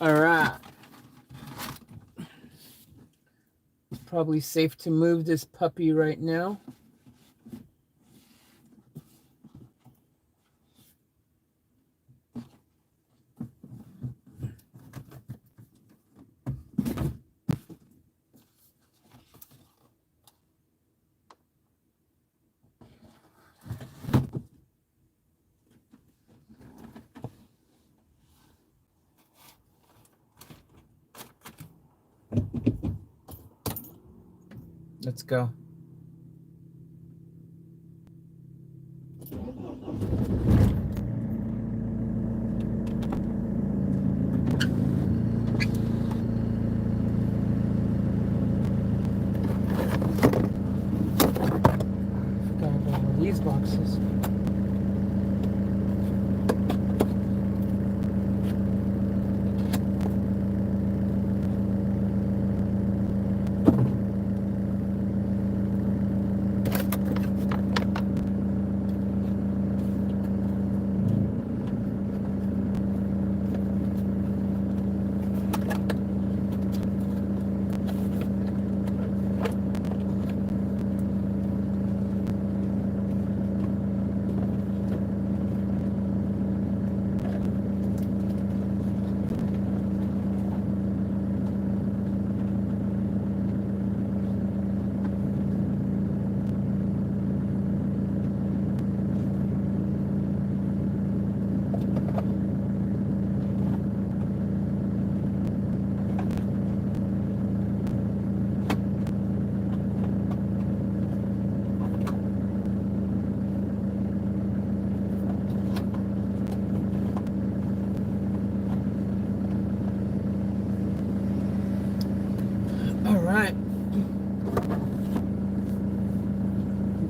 All right. It's probably safe to move this puppy right now. Let's go. Forgot about all these boxes.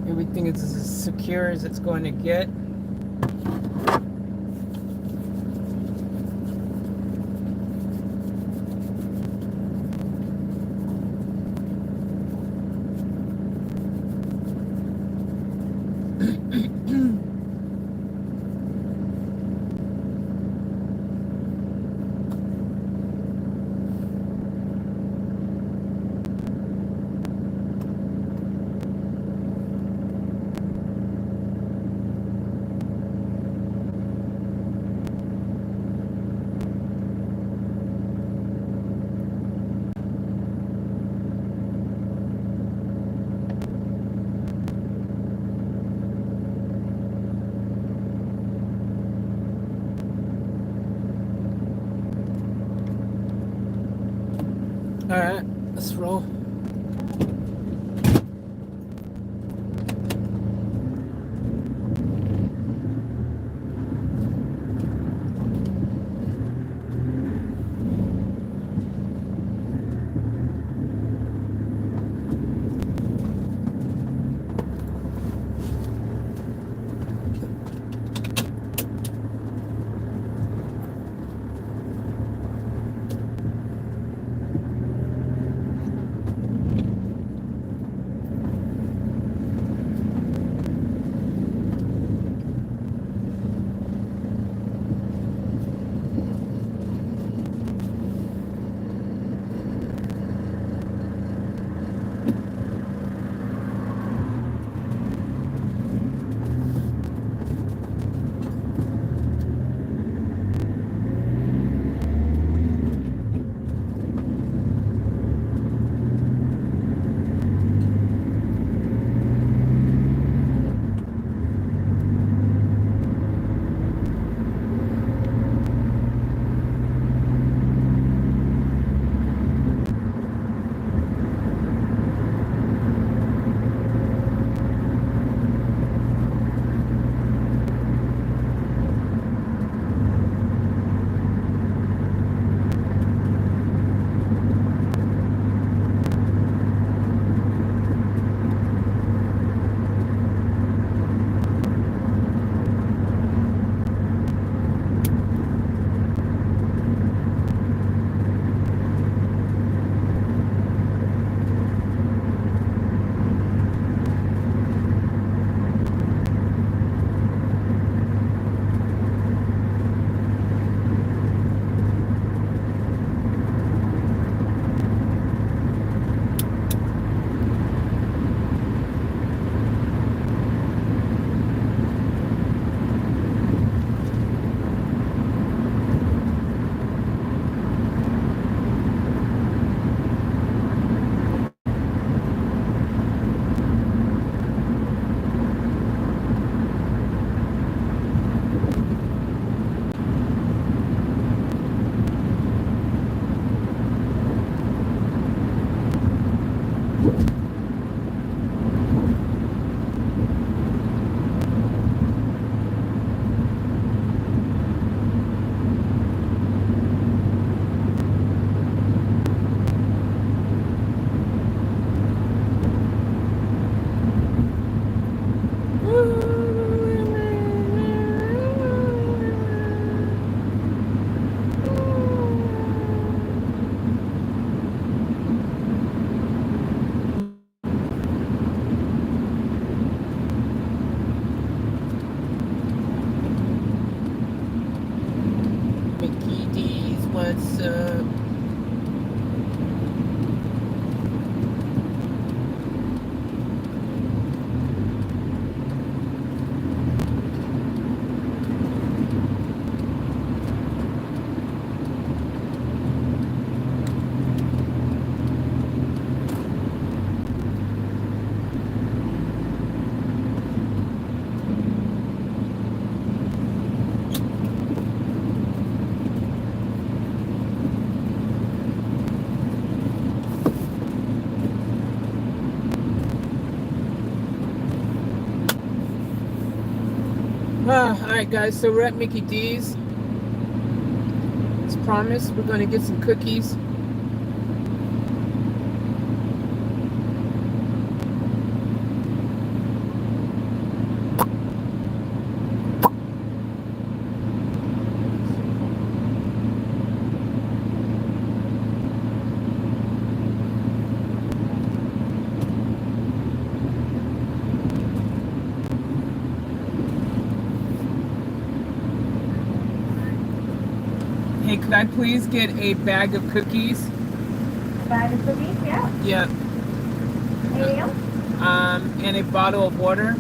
Everything is as secure as it's going to get. All right, let's roll. Mickey D's, what's up? Alright guys, so we're at Mickey D's. As promised, we're going to get some cookies. Hey, could I please get a bag of cookies? Bag of cookies, yeah. Yep. Anything else? And a bottle of water.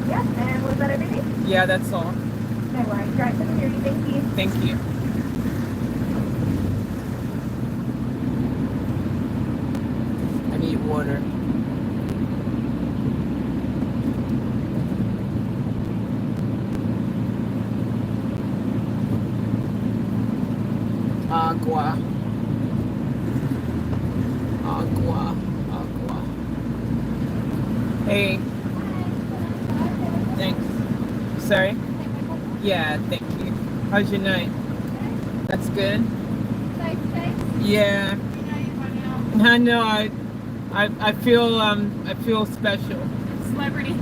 Yeah, and was that everything? Yeah, that's all. No worries. Drive to security. Thank you. Thank you. I need water. Agua. Agua. Agua. Hey, thanks. Sorry? Yeah, thank you. How's your night? That's good? Yeah. I know, I feel special. Celebrity.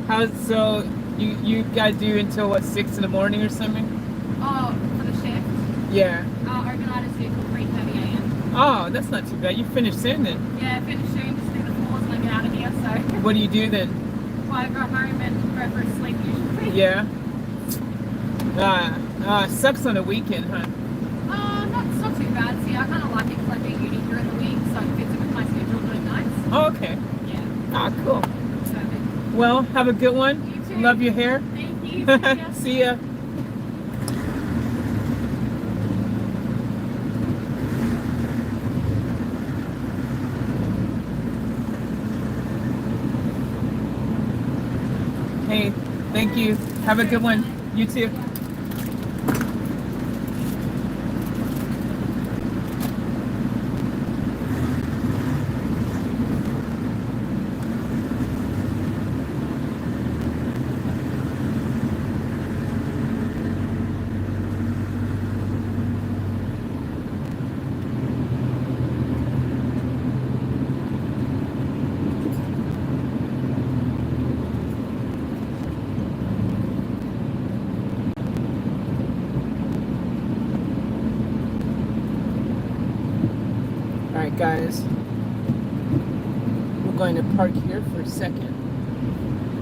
How's so you guys do until what, 6 in the morning or something? Oh, for the shift? Yeah. Overnight is due till 3:30 a.m. Oh, that's not too bad. You finished soon then. Yeah, I finish soon, just do the floors and I get out of here, so. What do you do then? Well, I go home and go for a sleep usually. Yeah. Sucks on a weekend, huh? It's not too bad. See, I kind of like it because I do uni during the week, so it fits in with my schedule doing nights. Oh, okay. Yeah. Ah, cool. Perfect. Well, have a good one. You too. Love your hair. Thank you. See ya. See ya. Hey, thank you. Have a good one. You too. Alright guys, we're going to park here for a second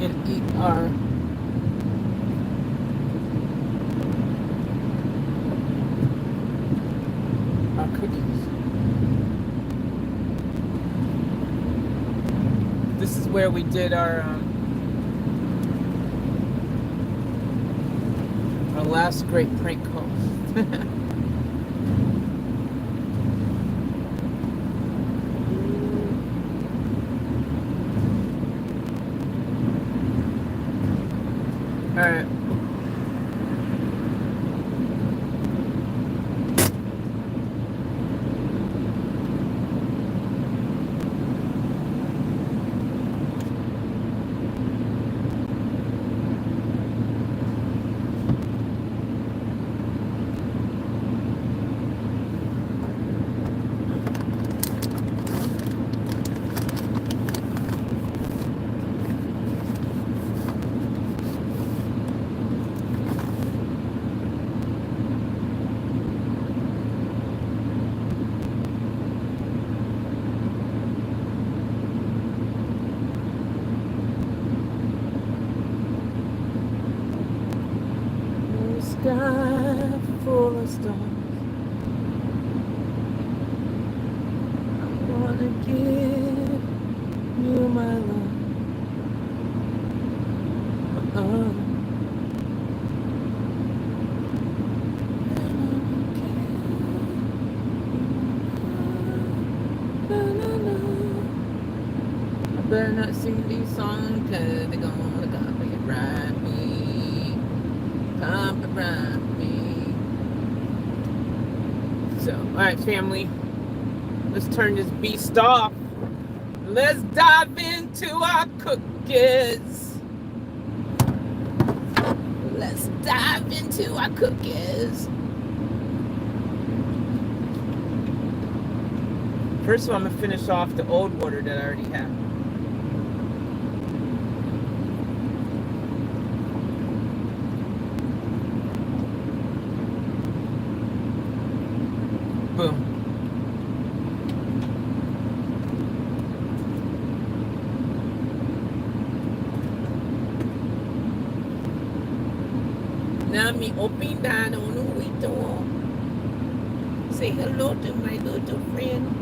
and eat our cookies. This is where we did our last great prank call. Alright. Sky full of stars. I wanna give you my love. I better not sing these songs, cause they're gonna copyright me. Copyright me. So, alright family, let's turn this beast off. Let's dive into our cookies. Let's dive into our cookies. First of all, I'm gonna finish off the old water that I already have. Boom. Nami opinano no ito. Say hello to my little friend.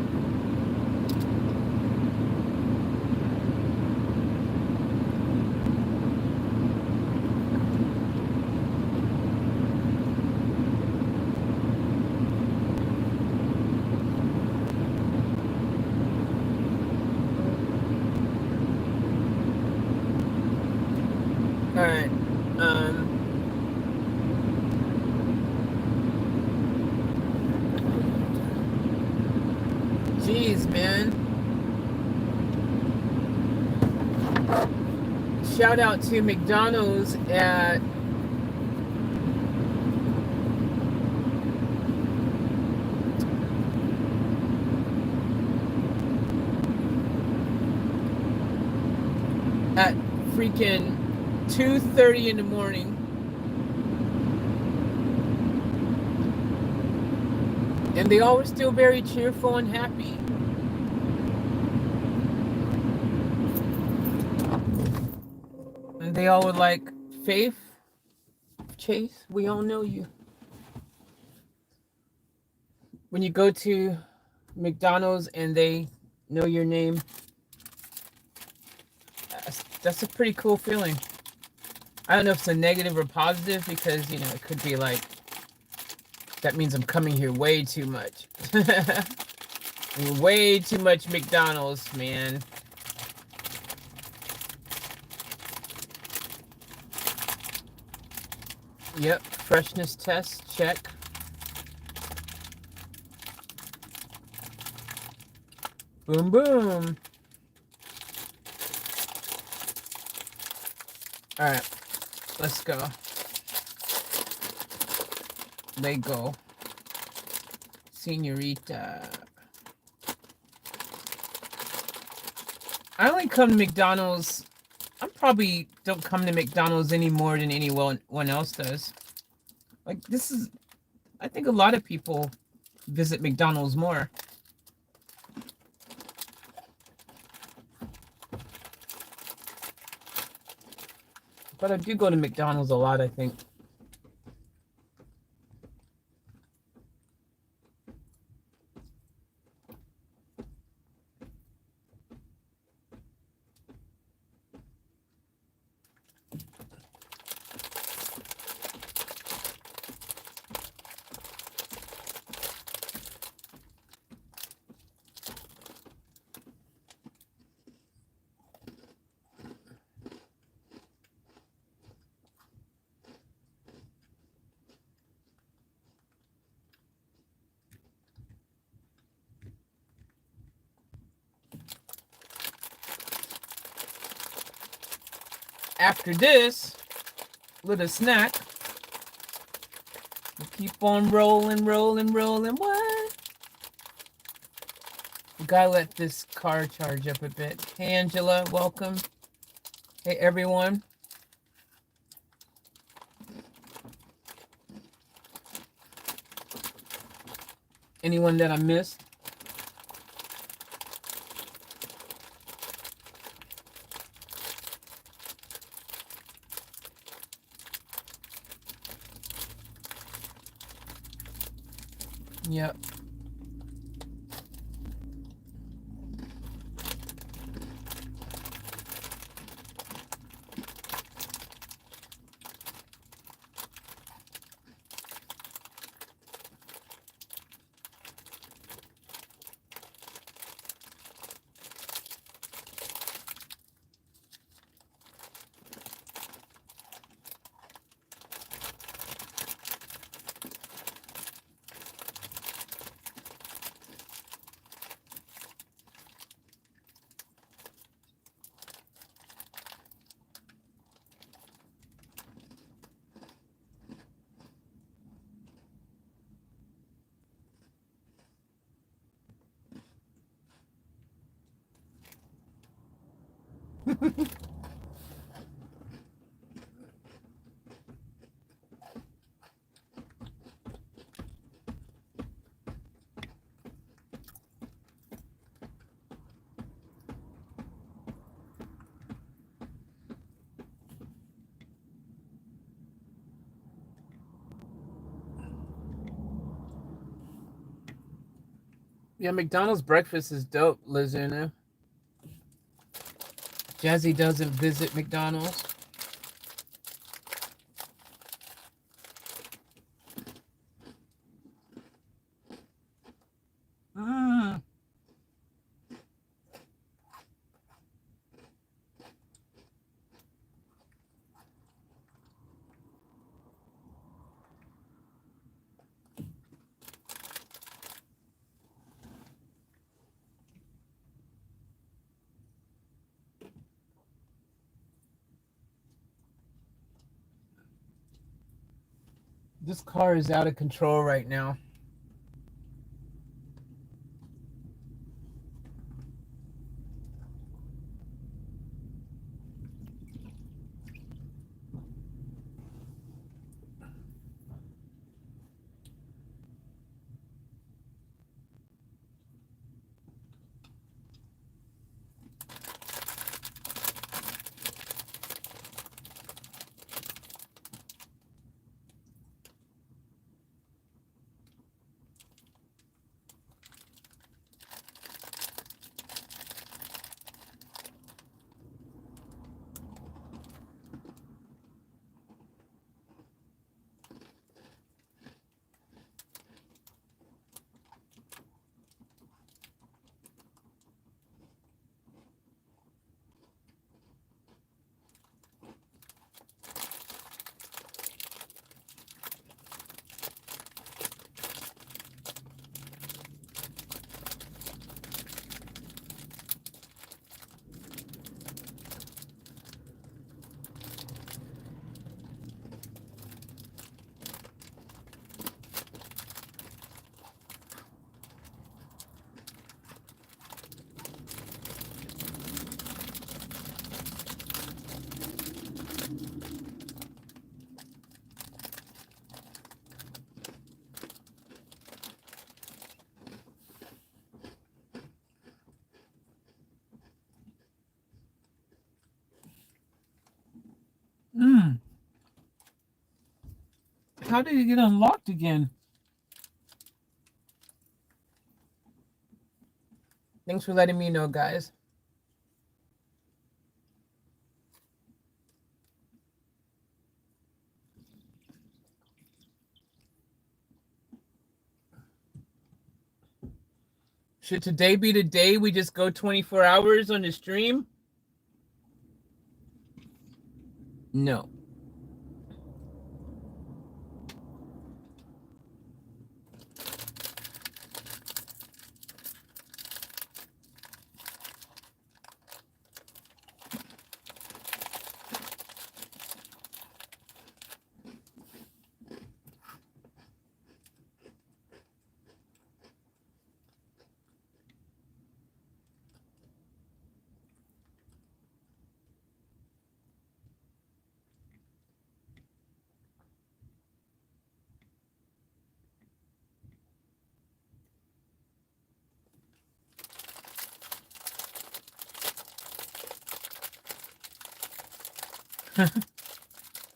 All right. Jeez, man. Shout out to McDonald's at freaking 2:30 in the morning. And they all were still very cheerful and happy. And they all were like, Faith, Chase, we all know you. When you go to McDonald's and they know your name, that's a pretty cool feeling. I don't know if it's a negative or positive because, you know, it could be like, that means I'm coming here way too much. Way too much McDonald's, man. Yep, freshness test, check. Boom, boom. All right, let's go. Lego. Senorita. I only come to McDonald's. I probably don't come to McDonald's any more than anyone else does. Like, this is, I think a lot of people visit McDonald's more. But I do go to McDonald's a lot, I think. After this little snack, we'll keep on rolling. What? We gotta let this car charge up a bit. Hey, Angela, welcome. Hey, everyone. Anyone that I missed? Yep. Yeah, McDonald's breakfast is dope, Lizuna. Jazzy doesn't visit McDonald's. Mm. This car is out of control right now. Mm. How did it get unlocked again? Thanks for letting me know, guys. Should today be the day we just go 24 hours on the stream? No.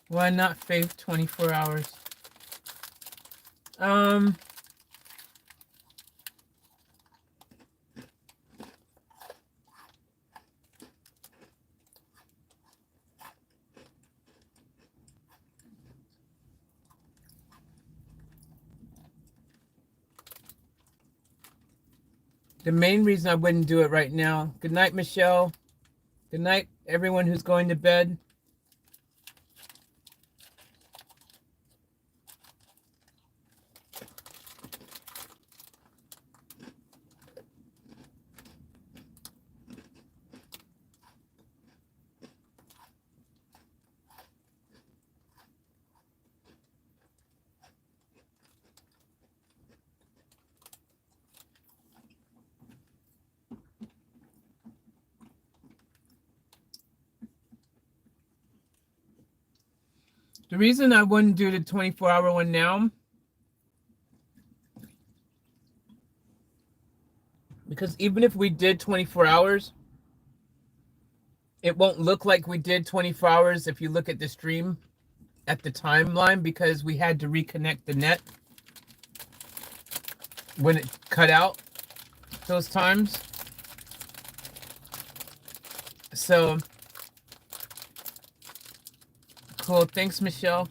Why not Faith 24 hours? The main reason I wouldn't do it right now. Good night, Michelle. Good night, everyone who's going to bed. The reason I wouldn't do the 24-hour one now, because even if we did 24 hours, it won't look like we did 24 hours if you look at the stream at the timeline, because we had to reconnect the net when it cut out. those times. So cool. Thanks, Michelle.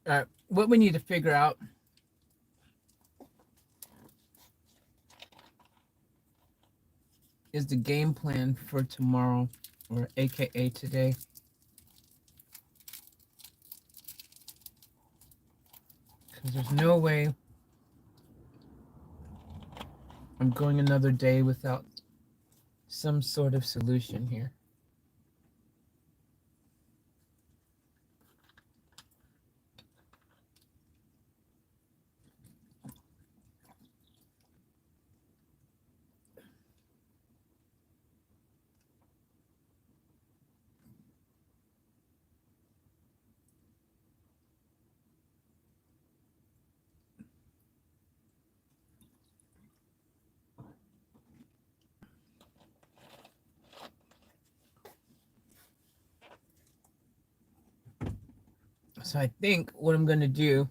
All right, what we need to figure out is the game plan for tomorrow, or AKA today. Because there's no way I'm going another day without some sort of solution here. So I think what I'm going to do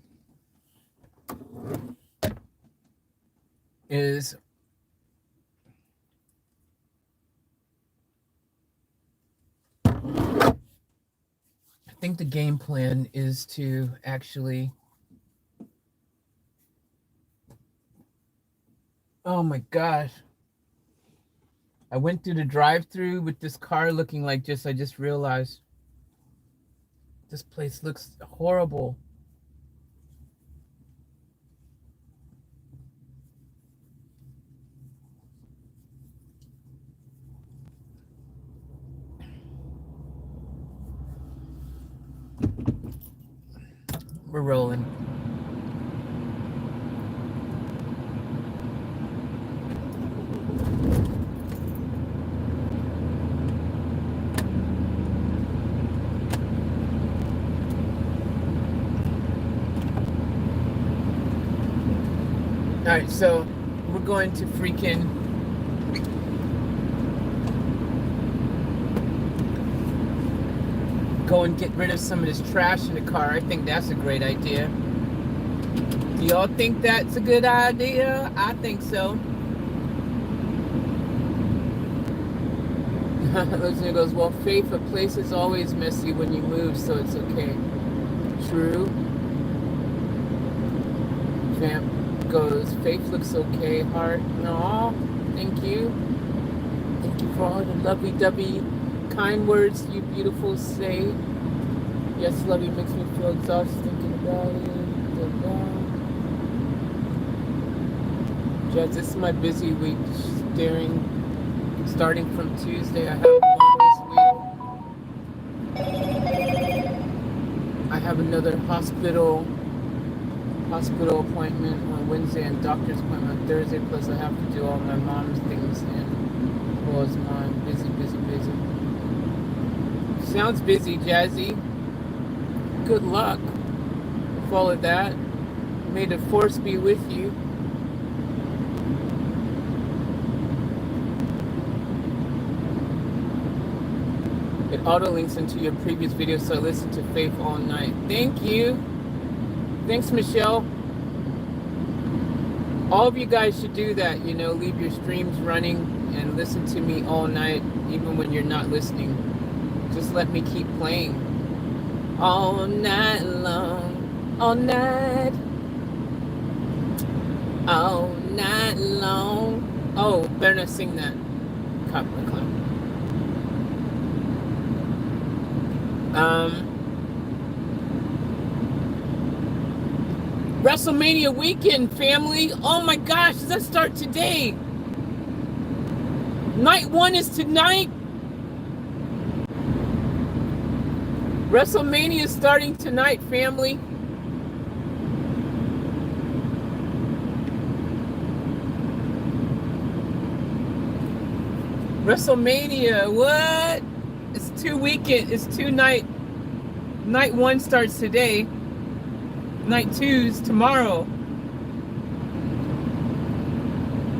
is I think the game plan is to actually, oh my gosh, I went through the drive-through with this car looking like I just realized this place looks horrible. We're rolling. All right, so we're going to freaking go and get rid of some of this trash in the car. I think that's a great idea. Do y'all think that's a good idea? I think so. Listener goes, well, Faith, a place is always messy when you move, so it's okay. True. Vamp goes, Faith looks okay, heart. No, thank you. Thank you for all the lovey-dovey kind words you beautiful say. Yes, lovey makes me feel exhausted thinking about it. Jazz, this is my busy week. Starting from Tuesday, I have one this week. I have another hospital appointment on Wednesday and doctor's appointment on Thursday, plus I have to do all my mom's things and was mine. Busy. Sounds busy, Jazzy. Good luck with all of that. May the force be with you. It auto links into your previous video, so I listened to Faith all night. Thank you. Thanks, Michelle. All of you guys should do that, you know, leave your streams running and listen to me all night, even when you're not listening. Just let me keep playing. All night long, all night long. Oh, better not sing that. Copyright claim. WrestleMania weekend, family. Oh my gosh, does that start today? Night 1 is tonight. WrestleMania is starting tonight, family. WrestleMania, what? It's 2 weekend, it's 2 night. Night 1 starts today. Night 2 is tomorrow.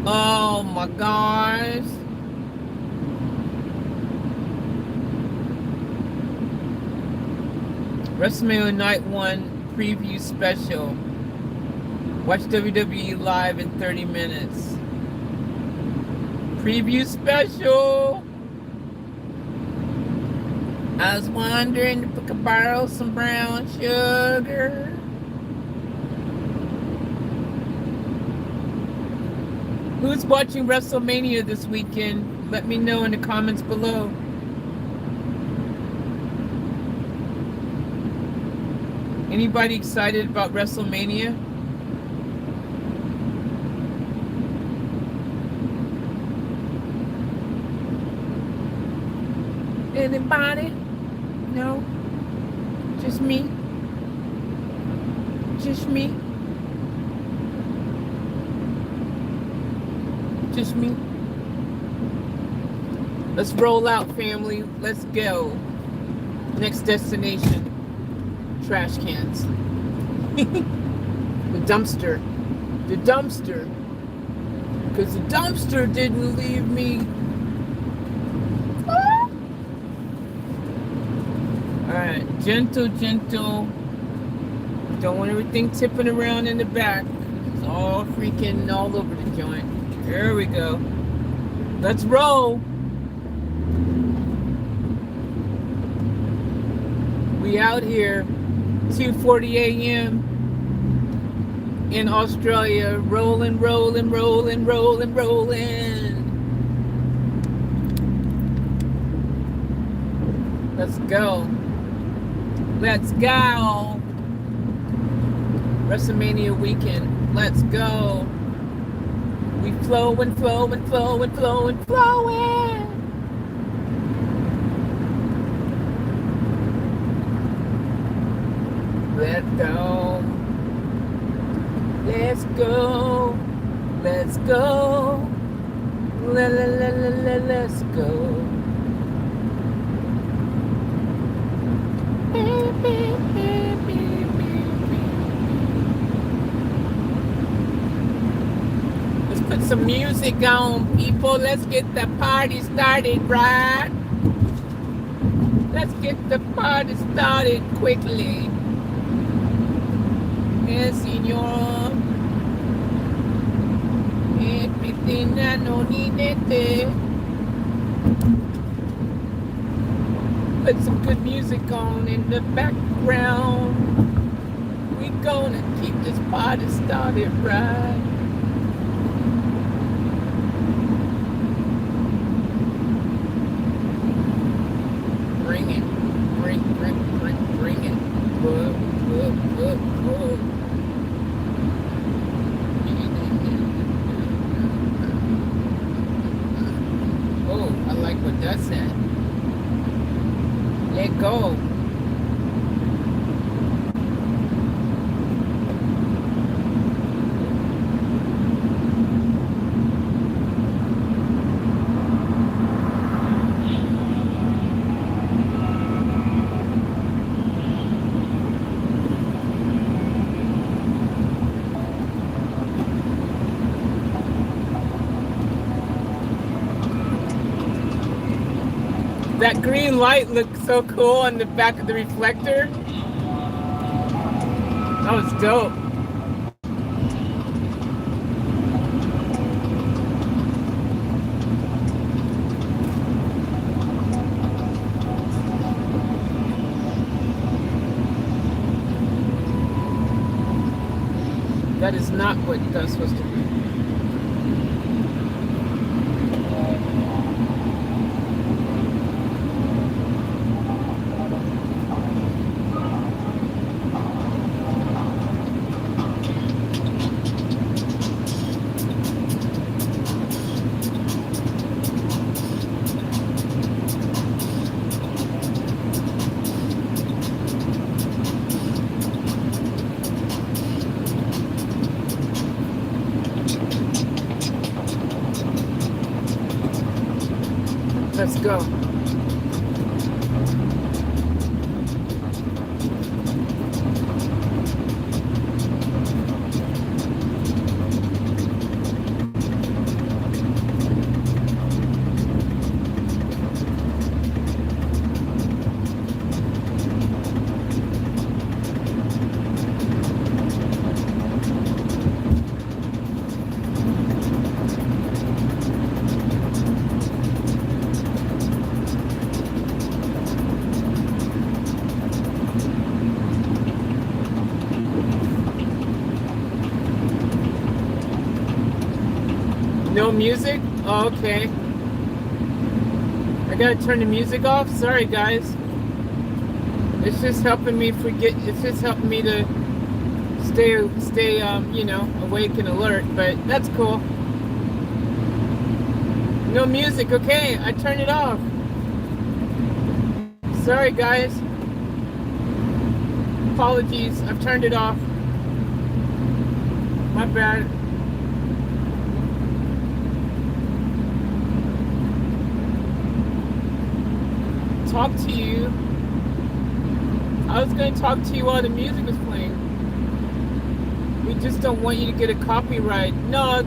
Oh my gosh. WrestleMania Night 1 preview special. Watch WWE live in 30 minutes. Preview special. I was wondering if I could borrow some brown sugar. Who's watching WrestleMania this weekend? Let me know in the comments below. Anybody excited about WrestleMania? Anybody? No? Just me? Just me? Just me? Let's roll out, family. Let's go. Next destination. Trash cans. The dumpster. The dumpster. Because the dumpster didn't leave me. Alright, gentle, gentle. Don't want everything tipping around in the back. It's all freaking all over the joint. There we go. Let's roll. We out here, 2:40 a.m. in Australia, rolling, rolling, rolling, rolling, rolling. Let's go. Let's go. WrestleMania weekend. Let's go. We flowing, flowing, flowing, flowing, flowing. Let's go. Let's go. Let's go. Let's go. Let's put some music on, people. Let's get the party started, right? Let's get the party started quickly. Yes, senor. Everything I know needed there. Put some good music on in the background. We gonna keep this party started right. Bring it, bring it. Whoa, whoa, whoa, whoa. Oh, I like what that said. Let go. That green light looked so cool on the back of the reflector. That was dope. That is not what that's supposed to be. Let's go. No music? Oh, okay. I gotta turn the music off. Sorry, guys. It's just helping me forget. It's just helping me to stay, you know, awake and alert. But that's cool. No music. Okay, I turned it off. Sorry, guys. Apologies. I've turned it off. My bad. Talk to you. I was going to talk to you while the music was playing. We just don't want you to get a copyright. No,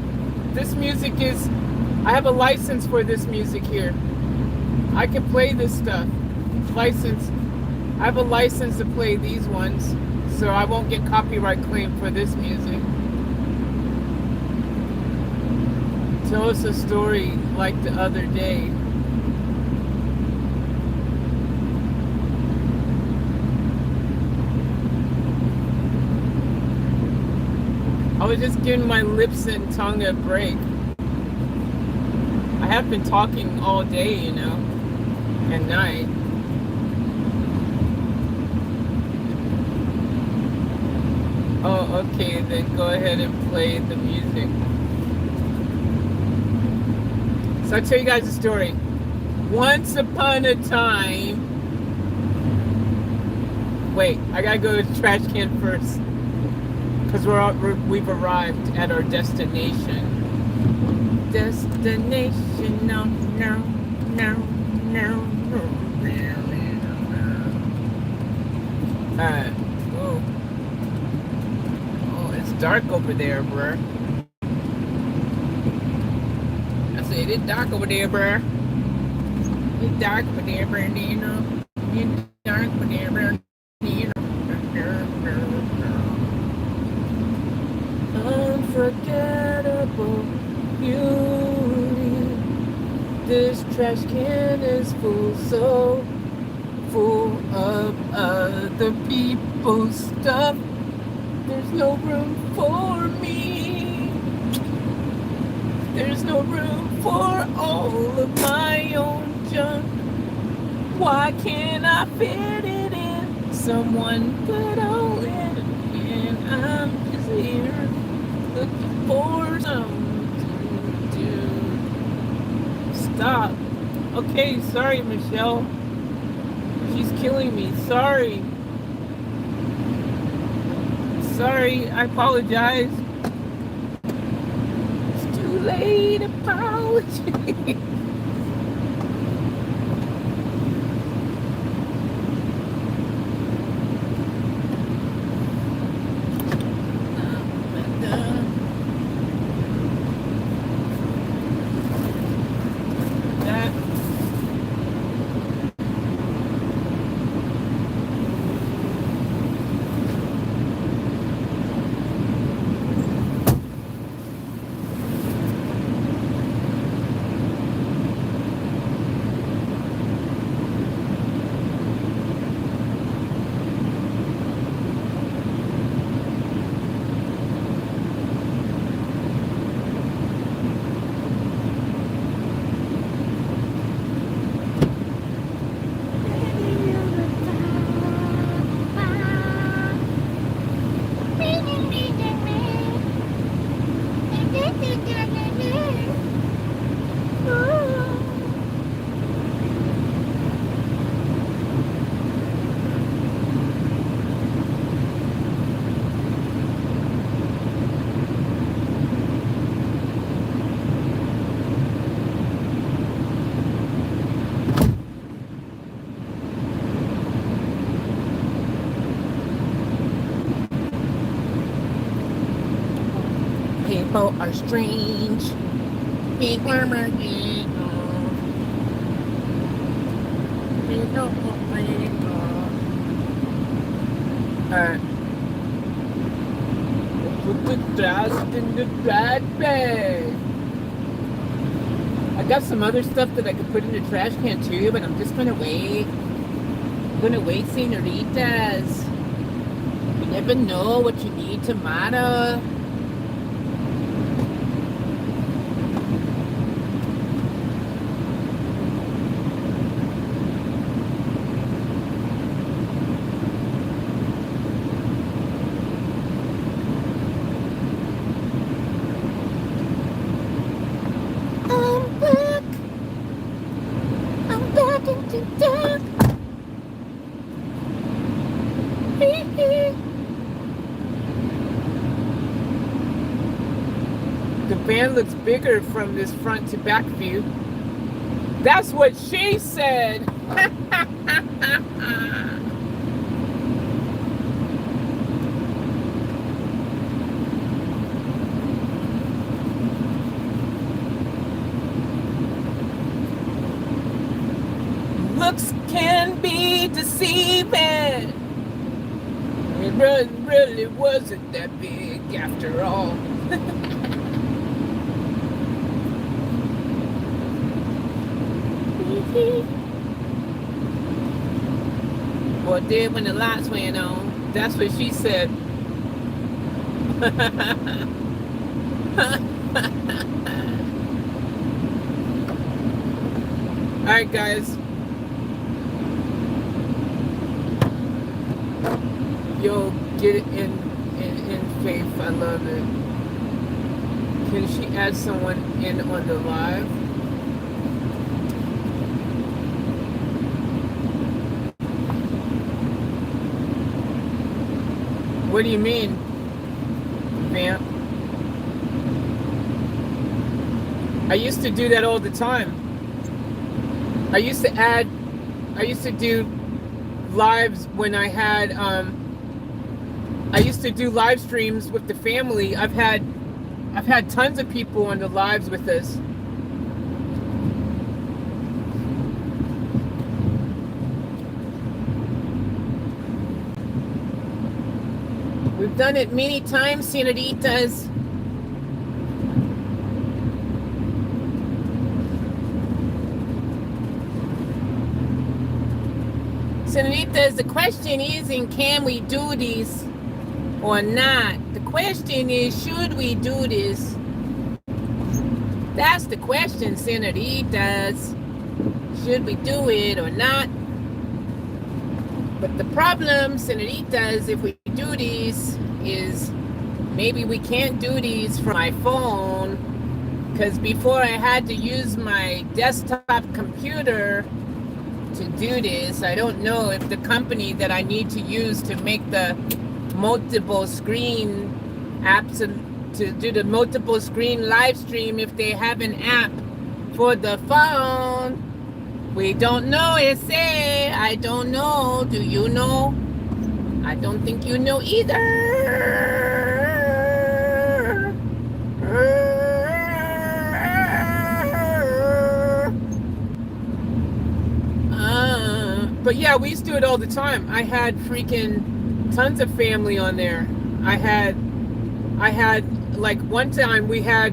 this music is... I have a license for this music here. I can play this stuff. License. I have a license to play these ones, so I won't get copyright claim for this music. Tell us a story like the other day. I was just giving my lips and tongue a break. I have been talking all day, you know, and night. Oh, okay, then go ahead and play the music. So I'll tell you guys a story. Once upon a time... Wait, I gotta go to the trash can first. Because we've arrived at our destination. Destination, no, no, no, no, no, no. Whoa. Oh, it's dark over there, bruh. I said, it's dark over there, bruh. It's dark over there, bruh, you know. It's dark over there, bruh, you know. Unforgettable beauty. This trash can is full, so full of other people's stuff. There's no room for me. There's no room for all of my own junk. Why can't I fit it in? Someone put all in, and I'm just here looking for something to do. Stop. Okay, sorry, Michelle. She's killing me. Sorry. Sorry, I apologize. It's too late, apology. People are strange. People are Alright. Put the trash in the trash bag. I got some other stuff that I could put in the trash can too, but I'm just gonna wait. I'm gonna wait, senoritas. You never know what you need tomorrow. I'm back into dark. The van looks bigger from this front to back view. That's what she said. Looks can be deceiving. It really wasn't that big after all. Well, it did when the lights went on. That's what she said. Alright, guys. Yo, get it in faith. I love it. Can she add someone in on the live? What do you mean, Vamp? I used to do that all the time. I used to do lives when I had, I used to do live streams with the family. I've had tons of people on the lives with us. We've done it many times, senoritas. Senoritas, the question isn't can we do this or not. The question is, should we do this? That's the question, senoritas. Should we do it or not? But the problem, senoritas, if we do this, is maybe we can't do these from my phone, because before I had to use my desktop computer to do this. I don't know if the company that I need to use to make the multiple screen apps to do the multiple screen live stream, if they have an app for the phone. We don't know, Ese. I don't know. Do you know? I don't think you know either. But yeah, we used to do it all the time. I had freaking tons of family on there. I had like one time we had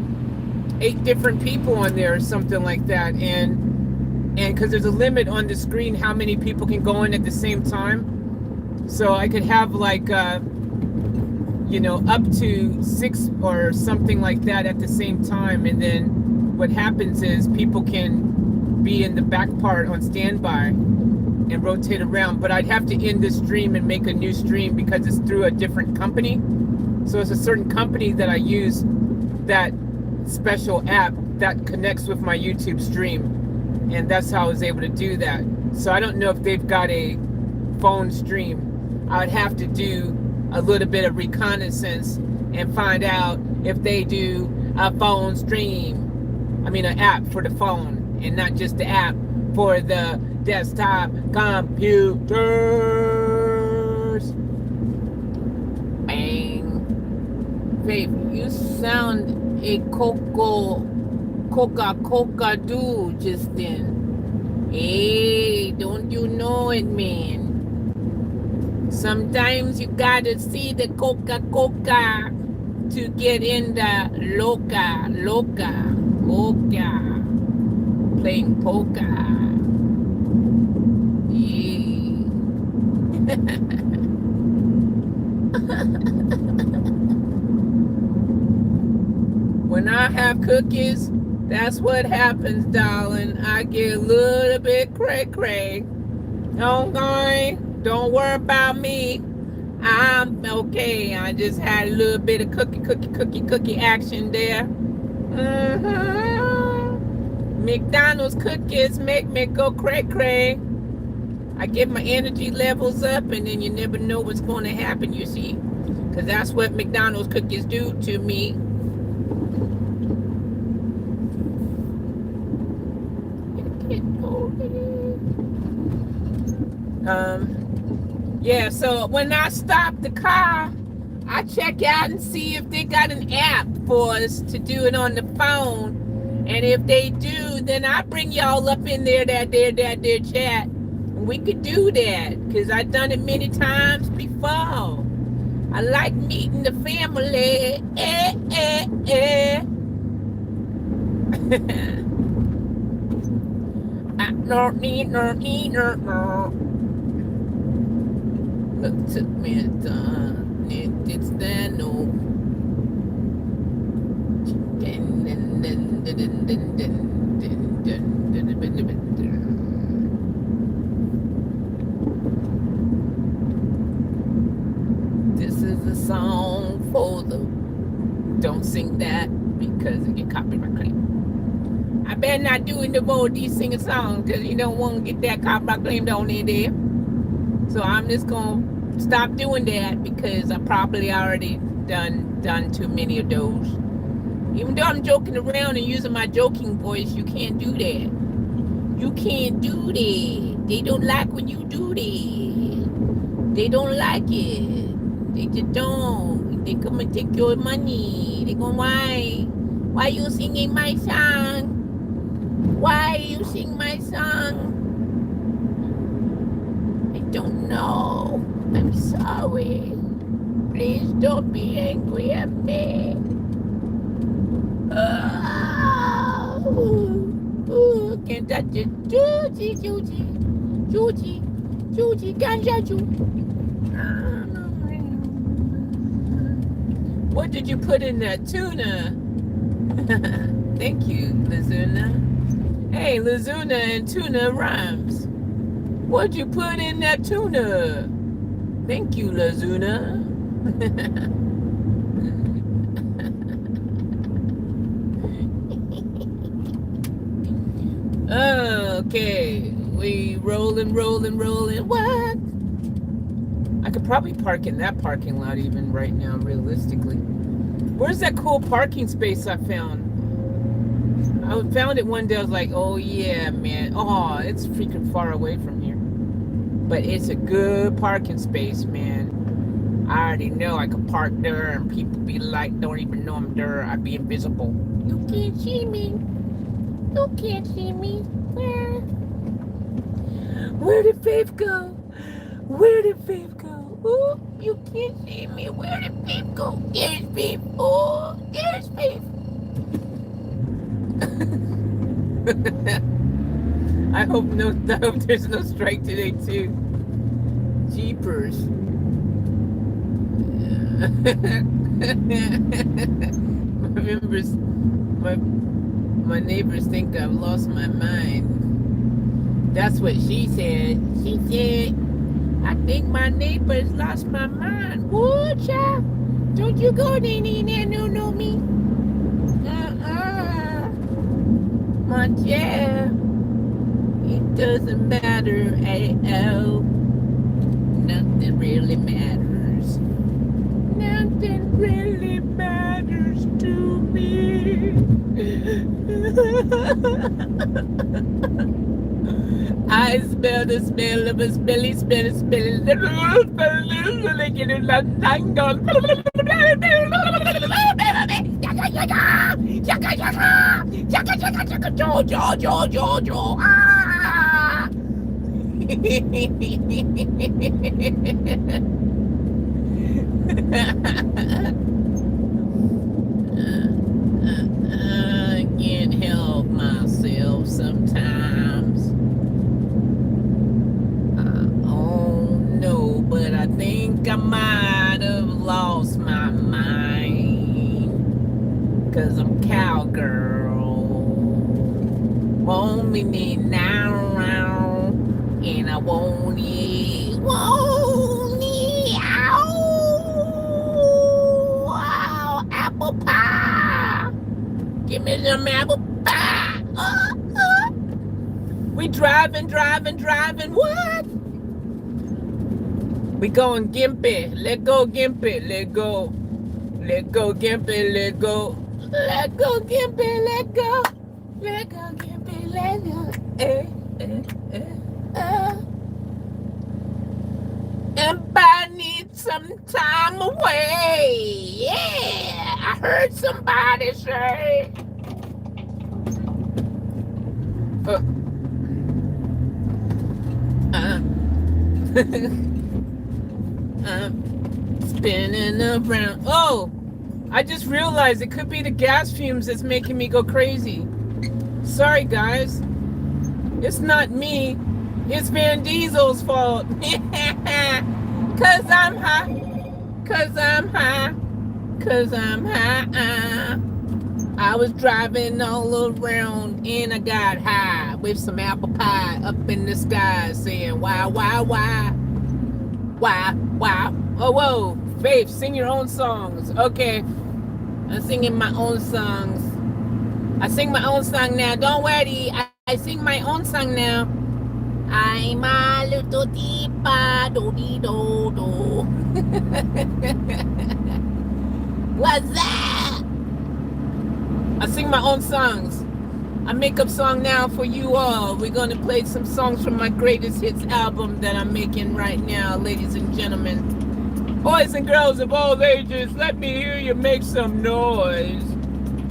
8 different people on there or something like that, and because there's a limit on the screen how many people can go in at the same time, so I could have like you know, up to 6 or something like that at the same time. And then what happens is people can be in the back part on standby and rotate around, but I'd have to end the stream and make a new stream because it's through a different company. So it's a certain company that I use, that special app that connects with my YouTube stream, and that's how I was able to do that. So I don't know if they've got a phone stream. I would have to do a little bit of reconnaissance and find out if they do a phone stream. I mean, an app for the phone, and not just the app for the desktop computers. Bang. Babe, you sound a coca do just then. Hey, don't you know it, man? Sometimes you gotta see the coca to get in the loca, playing poker. Yeah. When I have cookies, that's what happens, darling. I get a little bit cray. Okay, don't worry about me. I'm okay. I just had a little bit of cookie action there. McDonald's cookies make me go cray. I get my energy levels up, and then you never know what's going to happen, you see. Because that's what McDonald's cookies do to me. Yeah, so when I stop the car, I check out and see if they got an app for us to do it on the phone. And if they do, then I bring y'all up in there, that chat. And we could do that, because I've done it many times before. I like meeting the family. No. Look, took me a time. It's the no. This is a song for the. Don't sing that because it get copyright claim. I better not do it no more these singing songs, because you don't want to get that copyright claimed on there. So I'm just gonna stop doing that, because I probably already done too many of those. Even though I'm joking around and using my joking voice, you can't do that. You can't do that. They don't like when you do that. They don't like it. They just don't. They come and take your money. They go, why? Why you singing my song? Why you sing my song? I don't know. I'm sorry. Please don't be angry at me. Can't touch it. Juji, can't touch you. What did you put in that tuna? Thank you, Lazuna. Hey, Lazuna and tuna rhymes. What'd you put in that tuna? Thank you, Lazuna. Okay, we rolling. What? I could probably park in that parking lot even right now, realistically. Where's that cool parking space I found? I found it one day. I was like, oh yeah, man. Oh, it's freaking far away from here. But it's a good parking space, man. I already know I could park there and people be like, don't even know I'm there. I'd be invisible. You can't see me. You can't see me. Where did Faith go? Where did Faith go? Oh, you can't see me. Where did Faith go? There's Faith. Oh, there's Faith. I hope there's no strike today too. Jeepers. My neighbors think I've lost my mind. That's what she said. She said, I think my neighbors lost my mind. Woo, child. Don't you go there, no me. My child. It doesn't matter at all. Nothing really matters. Nothing really matters to me. I smell the smell of a smelly smell. I can't help myself sometimes. Oh no, but I think I might have lost my mind. 'Cause I'm cowgirl. Want me now, and I want it. Wow, apple pie. Give me some apple pie. We driving. What? We going gimpy. Let go, gimpy. Let go. Let go, gimpy. Let go. Let go, gimpy. Let go. Let go, gimpy. Let go. Everybody needs some time away. Yeah, I heard somebody say. Spinning around. Oh, I just realized it could be the gas fumes that's making me go crazy. Sorry, guys. It's not me. It's Van Diesel's fault. Cause I'm high. I was driving all around and I got high with some apple pie up in the sky saying, why? Oh, whoa. Faith, sing your own songs. Okay. I'm singing my own songs. I sing my own song now. Don't worry. I sing my own song now. I'm a little deeper, do-dee-do-do. What's that? I sing my own songs. I make up song now for you all. We're going to play some songs from my greatest hits album that I'm making right now, ladies and gentlemen. Boys and girls of all ages, let me hear you make some noise.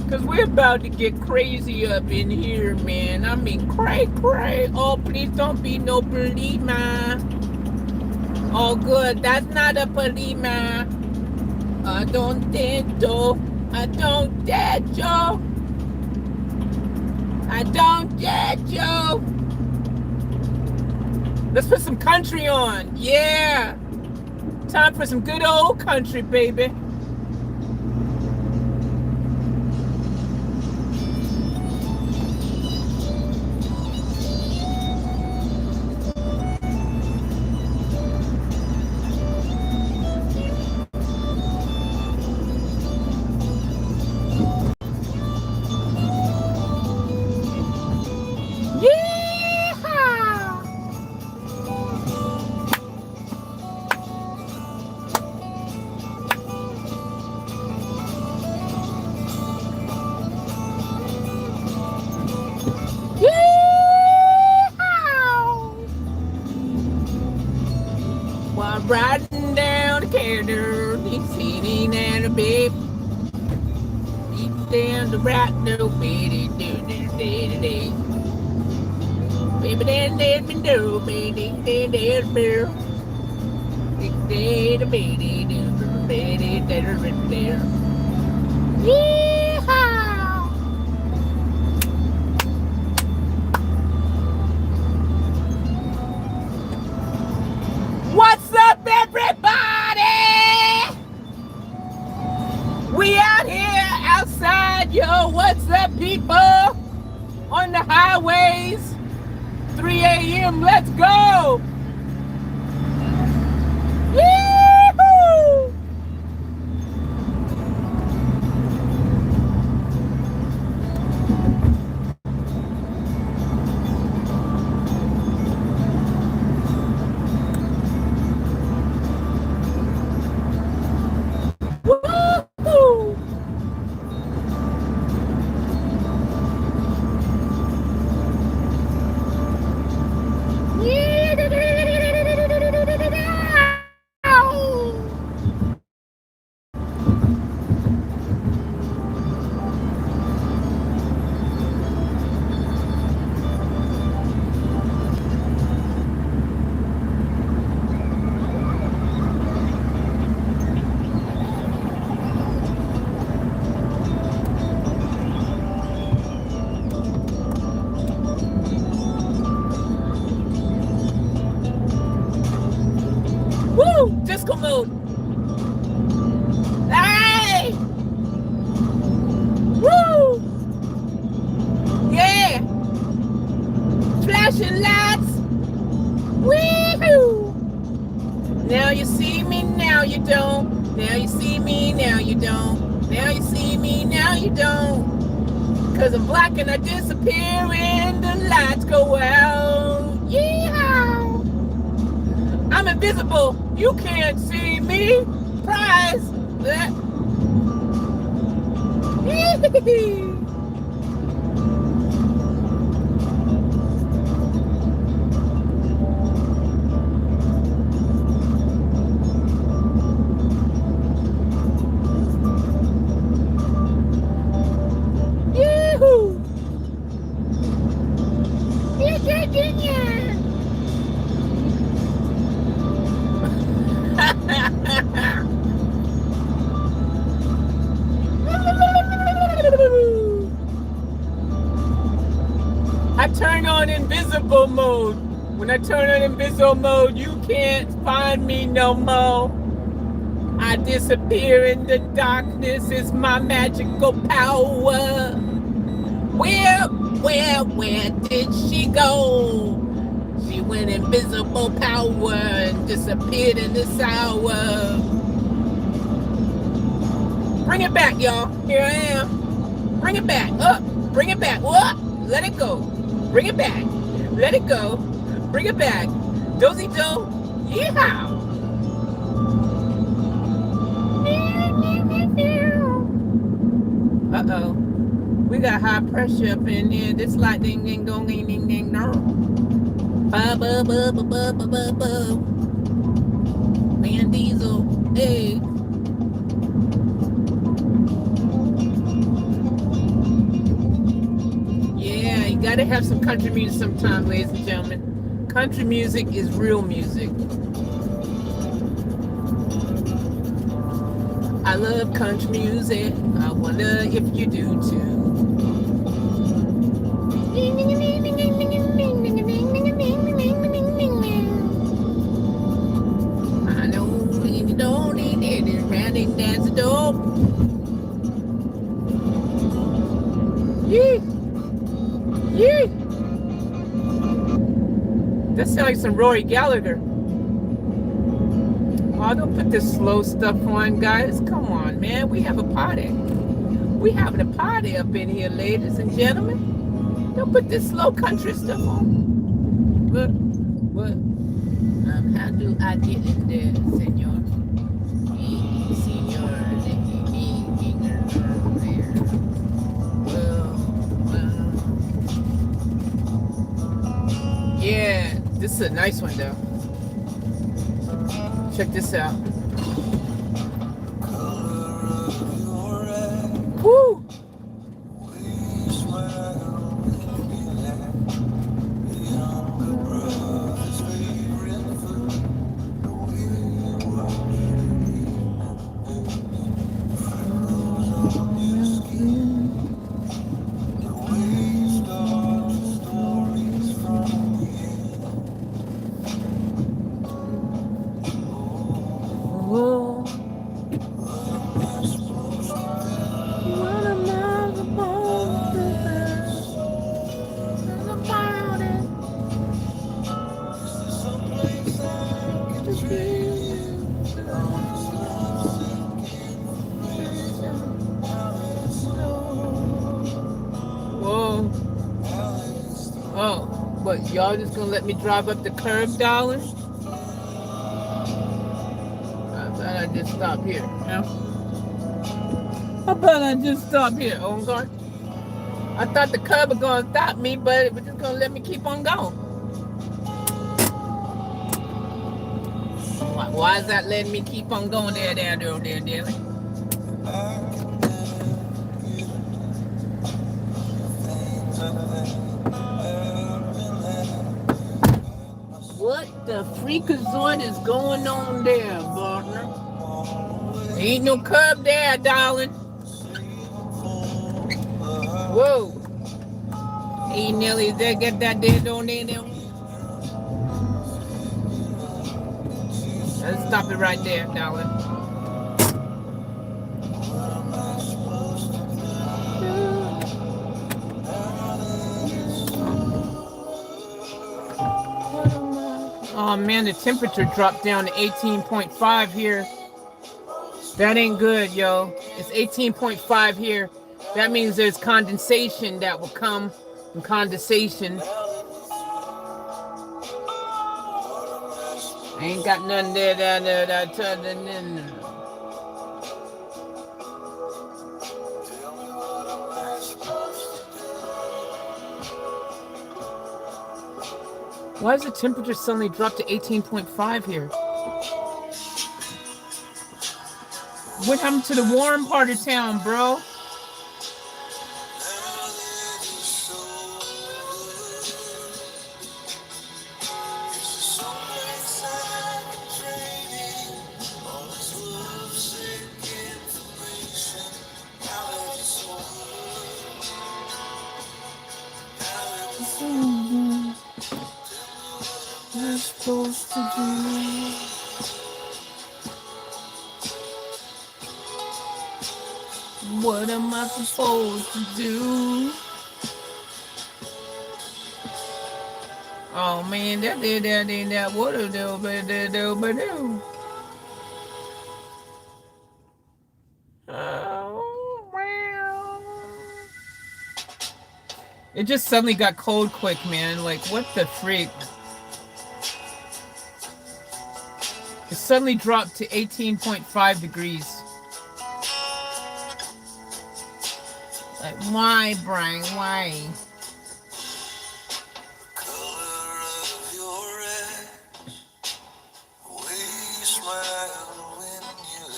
Because we're about to get crazy up in here, man. I mean, cray. Oh, please don't be no Palima. Oh, good. That's not a Palima. I don't dare, Joe. Let's put some country on. Yeah. Time for some good old country, baby. While riding down the corridor, he's sitting at a bed. Deep down the right no baby do. Baby then let me do baby Yeehaw! What's up, everybody? We out here outside, yo. What's up, people? On the highways. 3 a.m. Let's go. Yee-hoo! Woo-hoo! Yeah. you don't. Cause I'm black and I disappear and the lights go out. Yeehaw! I'm invisible. You can't see me. Prize. Yahoo! I turn on invisible mode. When I turn on invisible mode, you can't find me no more. I disappear in the darkness. It's my magical power. Where did she go? She went invisible power and disappeared in this hour. Bring it back, y'all. Here I am. Bring it back. Up. Bring it back. What? Let it go. Bring it back. Let it go. Bring it back. Dozy do. Yeehaw. Uh-oh. We got high pressure up in here. This light ding ding dong ding ding ding no. Van Diesel. Hey. Yeah, you gotta have some country music sometime, ladies and gentlemen. Country music is real music. I love country music. I wonder if you do too. I know you don't need it. Rounding dance the door. Yeah. Yeah. That sounds like some Rory Gallagher. Oh, don't put this slow stuff on, guys. Come on, man. We have a party. We having a party up in here, ladies and gentlemen. Don't put this slow country stuff on. What? How do I get in there, senor? Senor, yeah, this is a nice one, though. Check this out. Woo! What, y'all just gonna let me drive up the curb, darling? I thought I'd just stop here, no? I thought I'd just stop here, oh God. I thought the curb was gonna stop me, but it was just gonna let me keep on going. Why is that letting me keep on going there? What the freakazoid is going on there, partner? Ain't no curb there, darling. Whoa. Hey, Nelly, get that there, don't they? Let's stop it right there, darling. Oh man, the temperature dropped down to 18.5 here. That ain't good, yo. It's 18.5 here. That means there's condensation that will come from condensation. I ain't got nothing there. Why is the temperature suddenly dropped to 18.5 here? What happened to the warm part of town, bro? Supposed to do. What am I supposed to do? Oh man, that what do do. Oh wow. It just suddenly got cold quick, man. Like what the freak? It suddenly dropped to 18.5 degrees. Like, why, Brian? Why?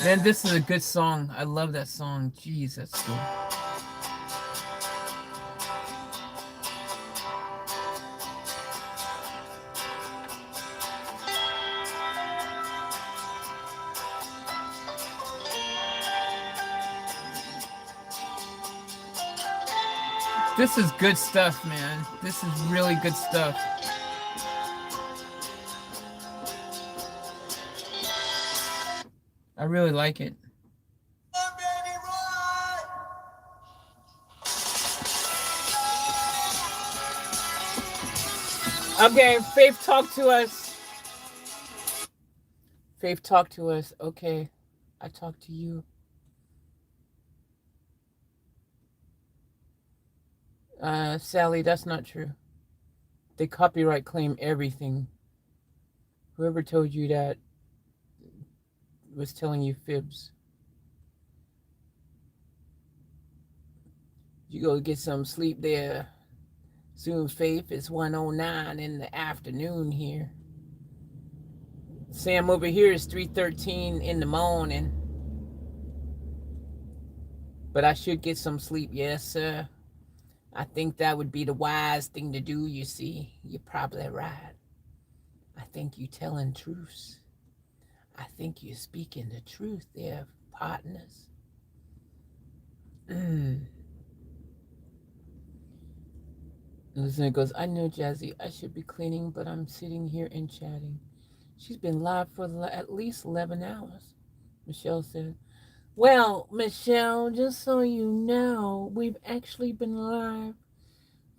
Man, this is a good song. I love that song. Jeez, that's good. This is good stuff, man. This is really good stuff. I really like it. Okay, Faith, talk to us. Faith, talk to us. Okay, I talk to you. Sally, that's not true. They copyright claim everything. Whoever told you that was telling you fibs. You go get some sleep there. Soon, Faith, it's 1:09 in the afternoon here. Sam, over here is 3:13 in the morning. But I should get some sleep, yes, sir. I think that would be the wise thing to do, you see. You're probably right. I think you're telling truths. I think you're speaking the truth there, partners. Listener goes, I know, Jazzy, I should be cleaning, but I'm sitting here and chatting. She's been live for at least 11 hours, Michelle said. Well, Michelle, just so you know, we've actually been live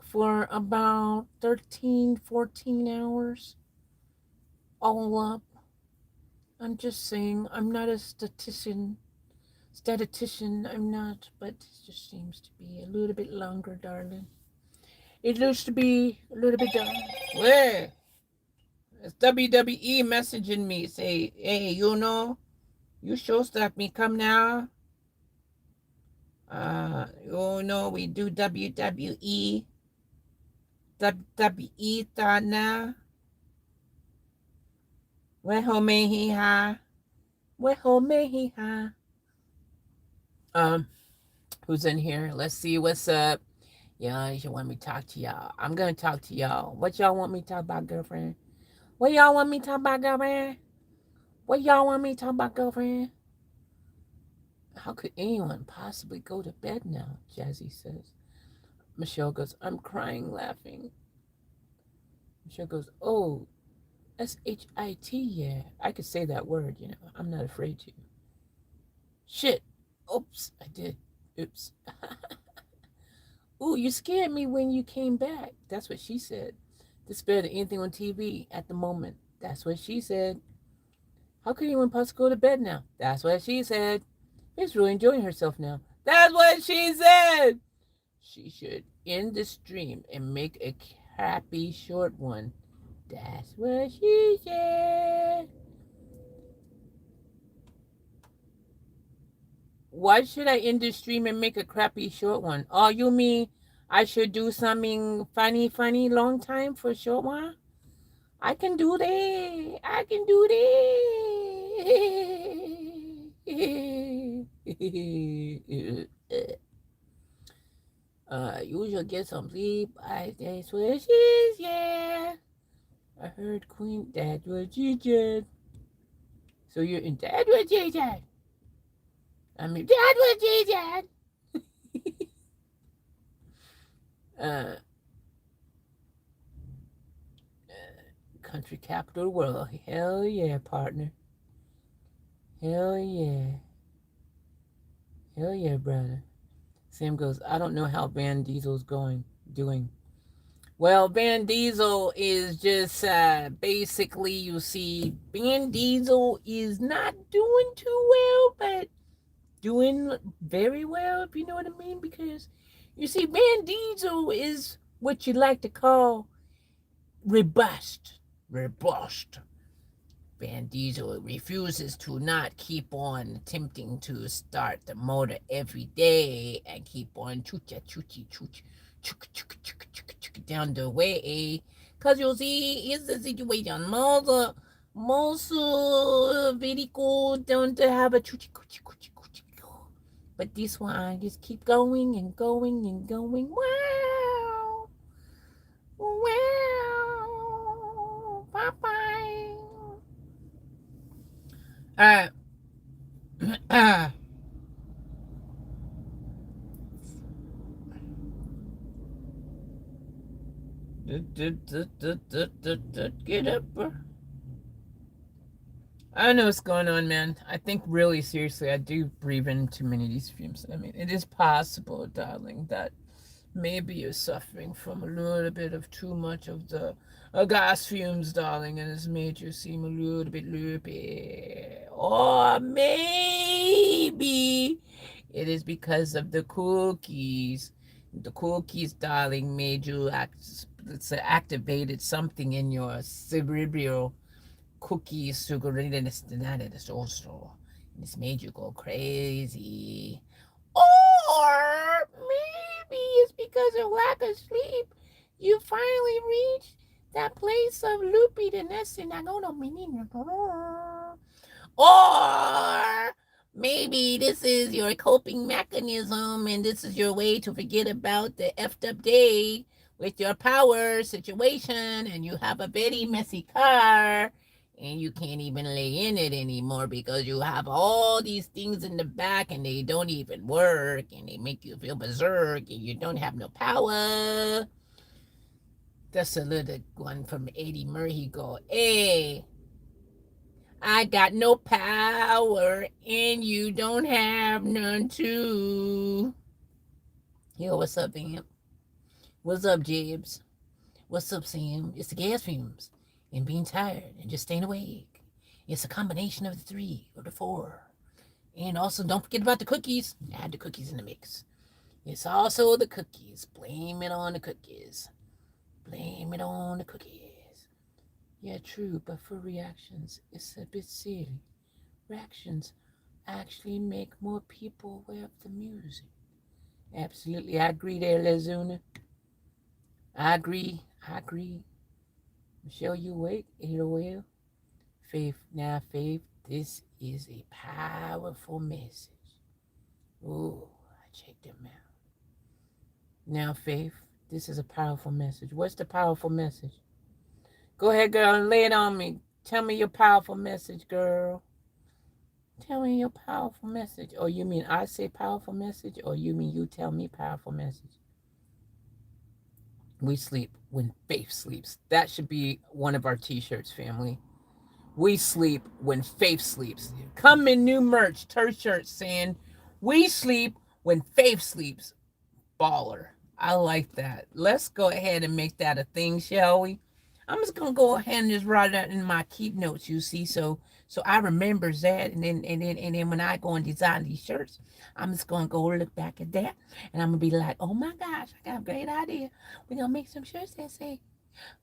for about 13, 14 hours, all up. I'm just saying, I'm not a statistician, I'm not, but it just seems to be a little bit longer, darling. It used to be a little bit longer. Where? It's WWE messaging me, say, hey, you know, you sure stuff me come now. You know, we do WWE. WWE thought now. Where home he ha? Where home he ha? Who's in here? Let's see what's up. Yeah, you want me to talk to y'all. I'm gonna talk to y'all. What y'all want me to talk about, girlfriend? What y'all want me to talk about, girlfriend? What y'all want me to talk about, girlfriend? How could anyone possibly go to bed now? Jazzy says. Michelle goes, I'm crying, laughing. Michelle goes, oh, S-H-I-T, yeah. I could say that word, you know. I'm not afraid to. Shit. Oops, I did. Oops. Ooh, you scared me when you came back. That's what she said. This is better than anything on TV at the moment. That's what she said. How could anyone possibly go to bed now? That's what she said. She's really enjoying herself now. That's what she said. She should end the stream and make a crappy short one. That's what she said. Why should I end the stream and make a crappy short one? Oh, you mean I should do something funny, long time for a short one? I can do that. I can do that. You should get some sleep. That's what she said. I heard Queen. That's what she said. So you're in. That's what she said. I mean, that's what she said. Country capital of the world. Hell yeah, partner. Hell yeah. Hell yeah, brother. Sam goes, I don't know how Van Diesel's doing. Well, Van Diesel is just basically, you see, Van Diesel is not doing too well, but doing very well, if you know what I mean. Because, you see, Van Diesel is what you like to call robust. Van Diesel refuses to not keep on attempting to start the motor every day and keep on down the way. Because you see, it's the situation. Most vehicles don't have a but this one just keep going and going and going. Wow. Wow. Bye-bye. All right. Get up. I don't know what's going on, man. I think really seriously, I do breathe in too many of these fumes. I mean, it is possible, darling, that maybe you're suffering from a little bit of too much of the gas fumes, darling, and it's made you seem a little bit loopy. Or maybe it is because of the cookies. The cookies, darling, made you activated something in your cerebral cookies, sugar, and also. It's made you go crazy. Or maybe it's because of lack of sleep. You finally reached that place of loopiness and I don't know. Or maybe this is your coping mechanism and this is your way to forget about the effed up day with your power situation and you have a very messy car and you can't even lay in it anymore because you have all these things in the back and they don't even work and they make you feel berserk and you don't have no power. That's a little one from Eddie Murray go, hey, I got no power and you don't have none too. Yo, what's up, Vamp? What's up, Jibs? What's up, Sam? It's the gas fumes and being tired and just staying awake. It's a combination of the 3 or the 4. And also, don't forget about the cookies. Add the cookies in the mix. It's also the cookies. Blame it on the cookies. Blame it on the cookies. Yeah, true, but for reactions, it's a bit silly. Reactions actually make more people aware of the music. Absolutely, I agree there, Lazuna. I agree. Michelle, you wait, AOL. Faith, now, Faith, this is a powerful message. Ooh, I checked them out. Now, Faith, this is a powerful message. What's the powerful message? Go ahead, girl, and lay it on me. Tell me your powerful message, girl. Tell me your powerful message. Or you mean I say powerful message, or you mean you tell me powerful message? We sleep when Faith sleeps. That should be one of our t-shirts, family. We sleep when Faith sleeps. Come in new merch, t-shirts saying, we sleep when Faith sleeps. Baller. I like that. Let's go ahead and make that a thing, shall we? I'm just going to go ahead and just write that in my keep notes, you see, so So I remembers that, and then when I go and design these shirts, I'm just gonna go look back at that, and I'm gonna be like, oh my gosh, I got a great idea. We're gonna make some shirts that say,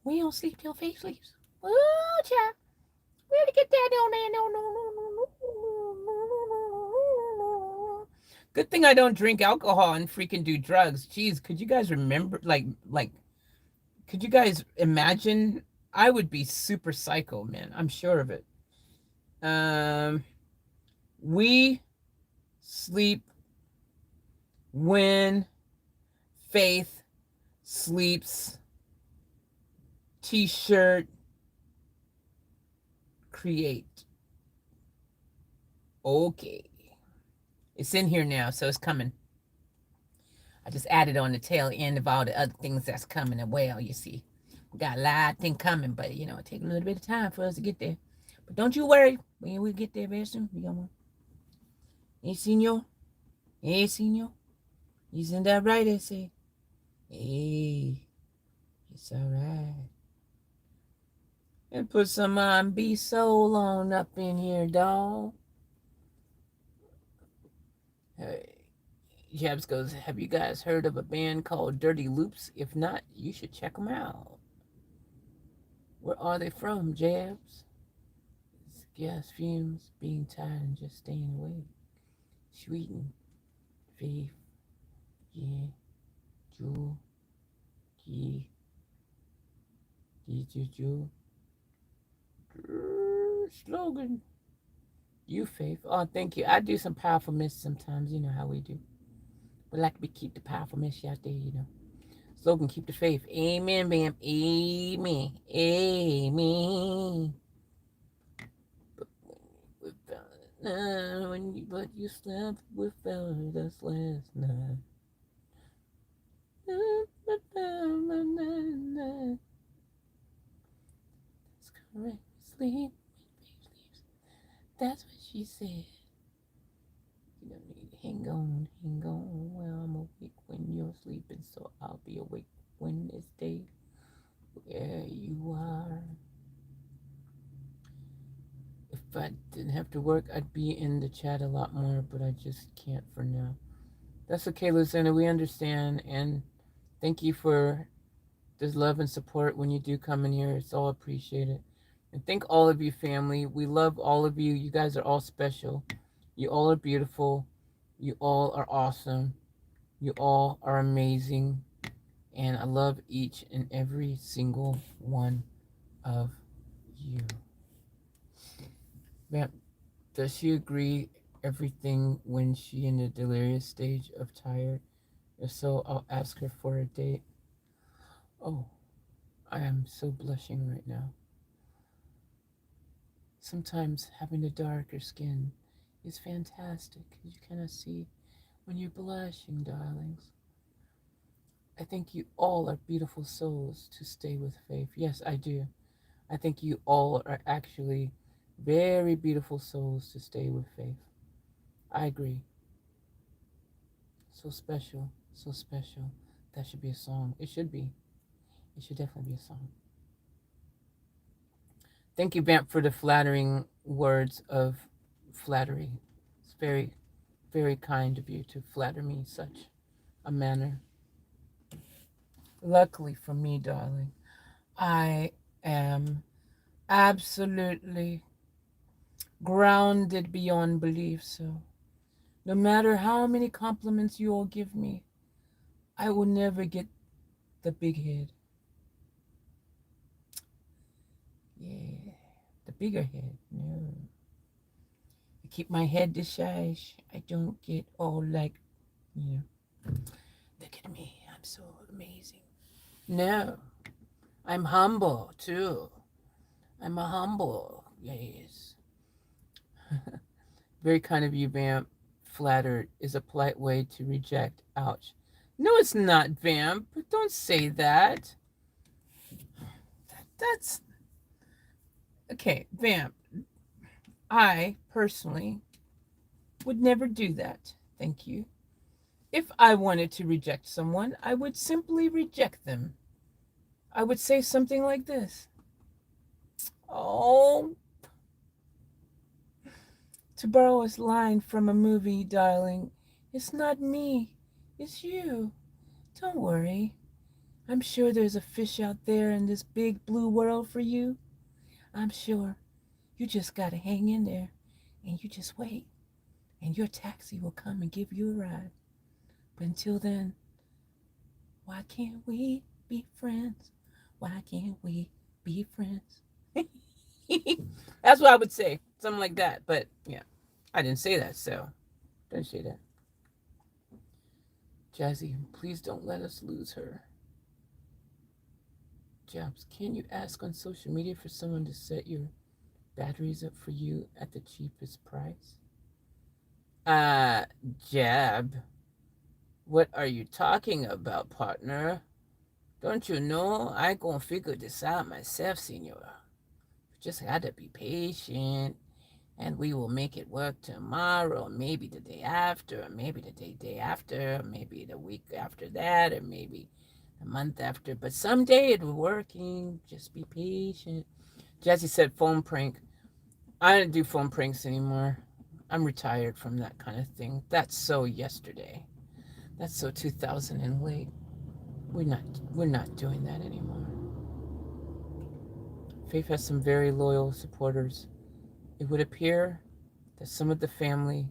we don't sleep till faith sleeps. Oh, child, where to get that on there? No, no, no, no, no, no. Good thing I don't drink alcohol and freaking do drugs. Jeez, could you guys remember, could you guys imagine? I would be super psycho, man. I'm sure of it. We sleep when faith sleeps. T-shirt create. Okay. It's in here now, so it's coming. I just added on the tail end of all the other things that's coming as well, you see. We got a lot of things coming, but, you know, it takes a little bit of time for us to get there. But don't you worry. When we get there very soon, we gonna... Hey, senor. Hey, senor. Isn't that right, I say? Hey, it's all right. And put some R&B soul on up in here, dog. Hey. Jabs goes, have you guys heard of a band called Dirty Loops? If not, you should check them out. Where are they from, Jabs? It's gas fumes, being tired, and just staying awake. Sweden, faith, yeah, Jew, key, Jew, slogan. You, faith. Oh, thank you. I do some powerful myths sometimes. You know how we do. We like to keep the powerful myths out there, you know. Slogan, keep the faith. Amen, bam. Amen. Amen. But you slept without us last night. That's correct. Sleep when faith sleeps. That's what she said. You don't need to hang on. Well, I'm awake when you're sleeping, so I'll be awake when it's day. Where you are. If I didn't have to work, I'd be in the chat a lot more, but I just can't for now. That's okay, Lucinda. We understand, and thank you for this love and support when you do come in here. It's all appreciated. And thank all of you, family. We love all of you. You guys are all special. You all are beautiful. You all are awesome. You all are amazing. And I love each and every single one of you. Ma'am, does she agree everything when she in the delirious stage of tired? If so, I'll ask her for a date. Oh, I am so blushing right now. Sometimes having a darker skin is fantastic. You cannot see when you're blushing, darlings. I think you all are beautiful souls to stay with faith. Yes, I do. I think you all are actually very beautiful souls to stay with faith. I agree. So special, so special. That should be a song. It should be. It should definitely be a song. Thank you, Vamp, for the flattering words of flattery. It's very, very kind of you to flatter me in such a manner. Luckily for me, darling, I am absolutely grounded beyond belief. So no matter how many compliments you all give me, I will never get the big head. Yeah, the bigger head. No. I keep my head to size. I don't get all like, you know, look at me. I'm so amazing. No. I'm humble too. I'm a humble. Yes. Very kind of you, Vamp. Flattered is a polite way to reject. Ouch. No, it's not, Vamp. Don't say that. That's... Okay, Vamp. I, personally, would never do that. Thank you. If I wanted to reject someone, I would simply reject them. I would say something like this. Oh, To borrow a line from a movie, darling, it's not me, it's you. Don't worry. I'm sure there's a fish out there in this big blue world for you. I'm sure. You just gotta hang in there and you just wait. And your taxi will come and give you a ride. But until then, why can't we be friends? Why can't we be friends? That's what I would say. Something like that. But yeah, I didn't say that, so don't say that. Jazzy, please don't let us lose her. Jabs, can you ask on social media for someone to set your batteries up for you at the cheapest price? Uh, Jab, what are you talking about, partner? Don't you know I gonna figure this out myself, senor? Just gotta be patient, and we will make it work tomorrow, maybe the day after, or maybe the day after, or maybe the week after that, or maybe a month after. But someday it will working. Just be patient. Jesse said phone prank. I don't do phone pranks anymore. I'm retired from that kind of thing. That's so yesterday. That's so 2000 and late. We're not doing that anymore. Faith has some very loyal supporters. It would appear that some of the family,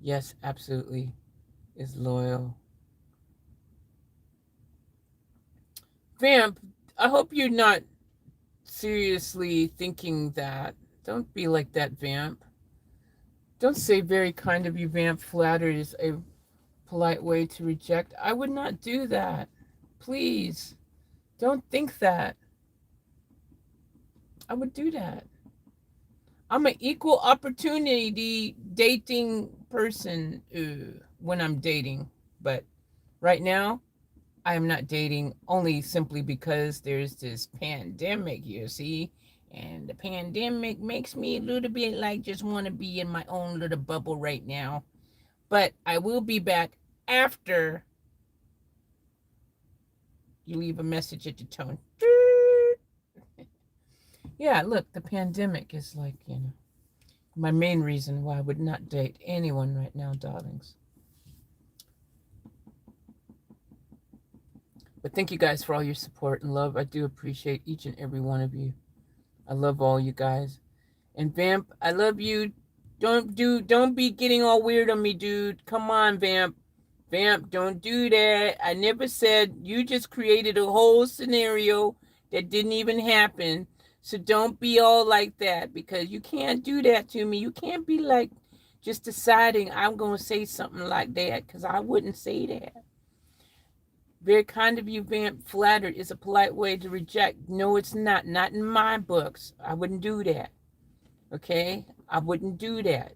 yes, absolutely, is loyal. Vamp, I hope you're not seriously thinking that. Don't be like that, Vamp. Don't say very kind of you, Vamp. Flattered is a polite way to reject. I would not do that. Please, don't think that. I would do that. I'm an equal opportunity dating person when I'm dating. But right now, I am not dating only simply because there's this pandemic, you see. And the pandemic makes me a little bit like just want to be in my own little bubble right now. But I will be back after you leave a message at the tone. Yeah, look, the pandemic is like, my main reason why I would not date anyone right now, darlings. But thank you guys for all your support and love. I do appreciate each and every one of you. I love all you guys. And Vamp, I love you. Don't be getting all weird on me, dude. Come on, Vamp. Vamp, don't do that. I never said. You just created a whole scenario that didn't even happen. So don't be all like that, because you can't do that to me. You can't be like just deciding I'm going to say something like that, because I wouldn't say that. Very kind of you, Vamp. Flattered is a polite way to reject. No, it's not. Not in my books. I wouldn't do that. Okay? I wouldn't do that.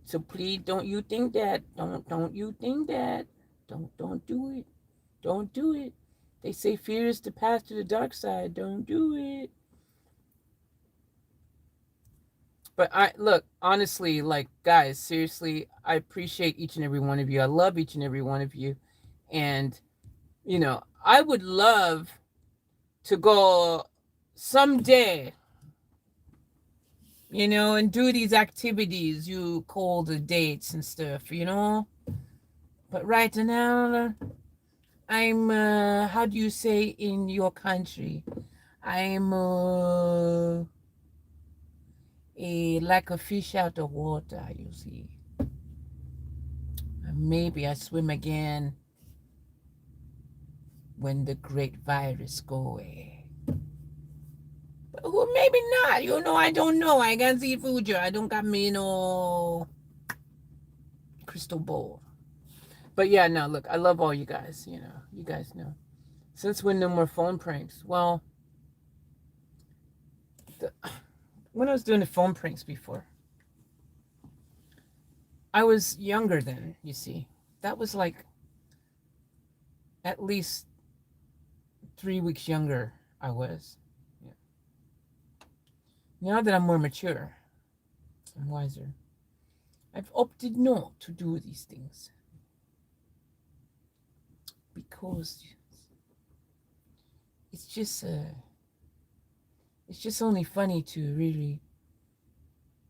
So please don't you think that. Don't you think that. Don't do it. Don't do it. They say fear is the path to the dark side. Don't do it. But look, honestly, like, guys, seriously, I appreciate each and every one of you. I love each and every one of you. And, I would love to go someday, and do these activities you call the dates and stuff, But right now, I'm, how do you say in your country? I'm like a fish out of water, you see. Maybe I swim again when the great virus go away. But who, maybe not. I don't know. I can't see future. I don't got me no crystal ball. But yeah, no, look, I love all you guys. You guys know. Since when no more phone pranks? Well, when I was doing the phone pranks before, I was younger then, you see. That was like at least 3 weeks younger I was. Yeah. Now that I'm more mature and wiser, I've opted not to do these things. Because it's just only funny to really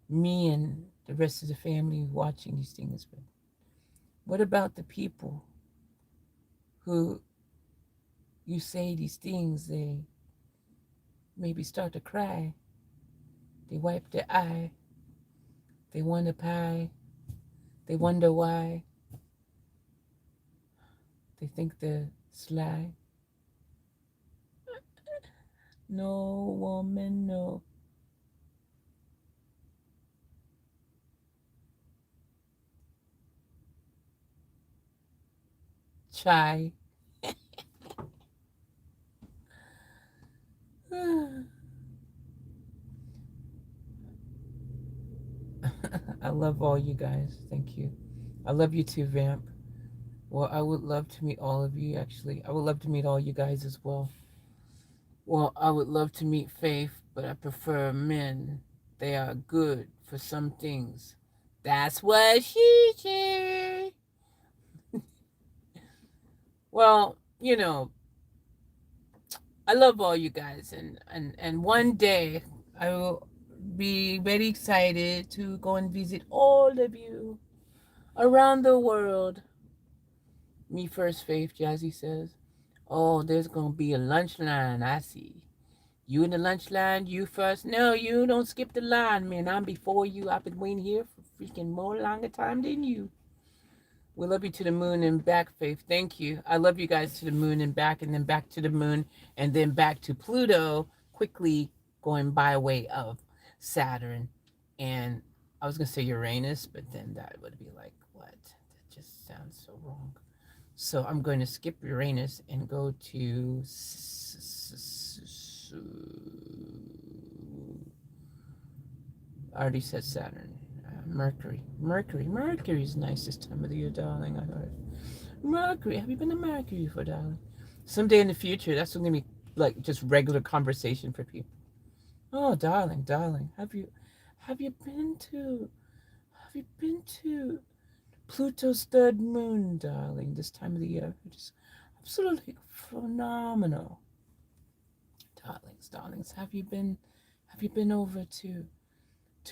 me and the rest of the family watching these things. But what about the people who you say these things, they maybe start to cry, they wipe their eye, they wonder pie, they wonder why, they think they're sly. No woman, no. Chai. I love all you guys. Thank you. I love you too, Vamp. Well, I would love to meet all of you, actually. I would love to meet all you guys as well. Well, I would love to meet Faith, but I prefer men. They are good for some things. That's what she said. Well, I love all you guys, and one day I will be very excited to go and visit all of you around the world. Me first, Faith, Jazzy says. Oh, there's going to be a lunch line, I see. You in the lunch line, you first. No, you don't skip the line, man. I'm before you. I've been waiting here for freaking more longer time than you. We love you to the moon and back, Faith. Thank you. I love you guys to the moon and back, and then back to the moon, and then back to Pluto, quickly going by way of Saturn. And I was going to say Uranus, but then that would be like, what? That just sounds so wrong. So I'm going to skip Uranus and go to I already said Saturn. Mercury. Mercury is nice this time of the year, darling. I heard. Mercury. Have you been to Mercury before, darling? Someday in the future, that's going to be like just regular conversation for people. Oh, darling. Have you been to Pluto's third moon, darling, this time of the year? It is absolutely phenomenal. Darlings, have you been over to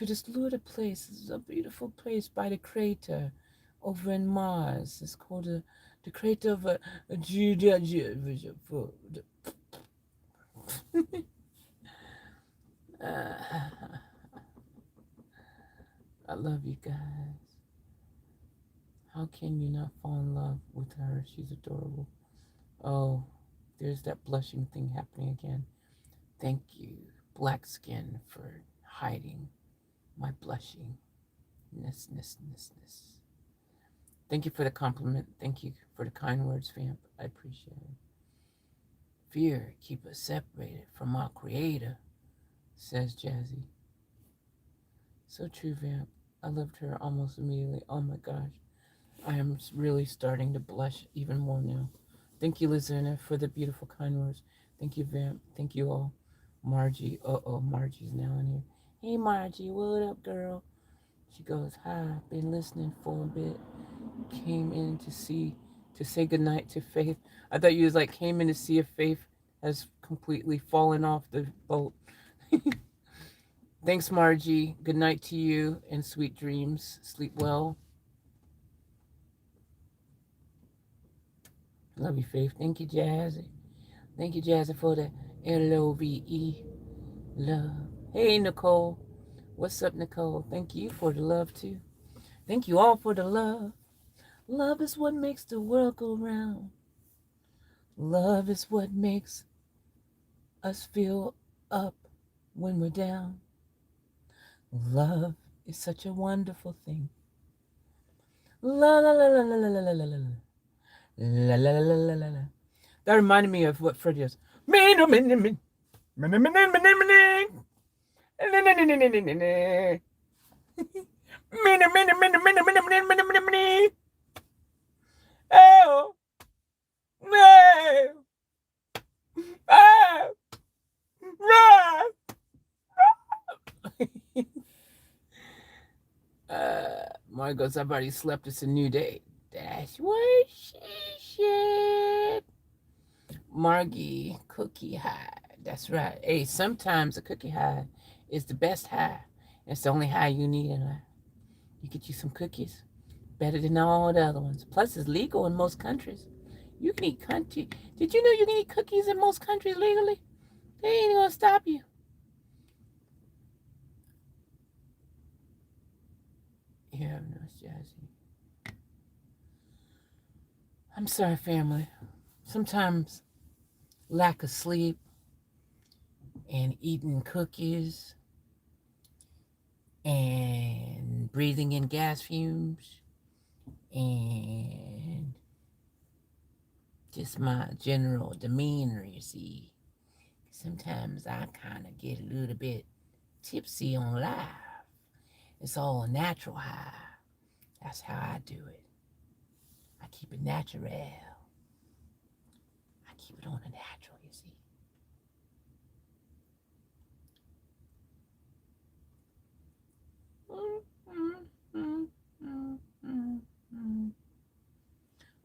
this little place? This is a beautiful place by the crater over in Mars. It's called the crater of a I love you guys. How can you not fall in love with her? She's adorable. Oh, there's that blushing thing happening again. Thank you, black skin, for hiding my blushingness. Thank you for the compliment. Thank you for the kind words, Vamp. I appreciate it. Fear keep us separated from our Creator, says Jazzy. So true, Vamp. I loved her almost immediately. Oh my gosh. I am really starting to blush even more now. Thank you, Lizana, for the beautiful kind words. Thank you, Vamp. Thank you all. Margie. Margie's now in here. Hey, Margie, what up, girl? She goes, hi, been listening for a bit. Came in to say goodnight to Faith. I thought you was like, came in to see if Faith has completely fallen off the boat. Thanks, Margie. Good night to you and sweet dreams. Sleep well. Love you, Faith. Thank you, Jazzy. Thank you, Jazzy, for the LOVE. Love. Hey, Nicole. What's up, Nicole? Thank you for the love, too. Thank you all for the love. Love is what makes the world go round. Love is what makes us feel up when we're down. Love is such a wonderful thing. La la la la la la la la la la. La la la la la la la. That reminded me of what Freddie does. Oh, Margot's, I've already slept. It's a new day. That's what she said. Margie, cookie high. That's right. Hey, sometimes a cookie high is the best high. It's the only high you need in life. You get you some cookies. Better than all the other ones. Plus, it's legal in most countries. You can eat country. Did you know you can eat cookies in most countries legally? They ain't gonna stop you. Yeah, no, Jazzy. I'm sorry, family. Sometimes lack of sleep and eating cookies and breathing in gas fumes and just my general demeanor, you see. Sometimes I kind of get a little bit tipsy on life. It's all a natural high. That's how I do it. I keep it natural. I keep it on the natural, you see.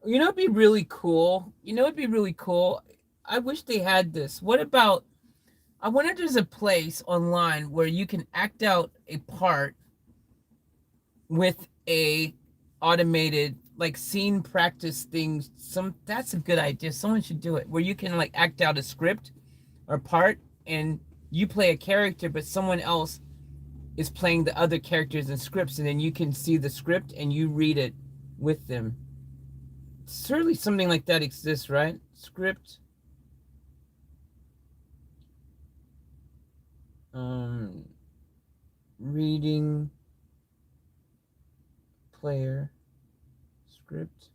You know, it'd be really cool. I wish they had this. What about, I wonder if there's a place online where you can act out a part with a automated like scene practice things. That's a good idea. Someone should do it where you can like act out a script or part and you play a character, but someone else is playing the other characters and scripts, and then you can see the script and you read it with them. Certainly something like that exists, right? Script. Reading player script.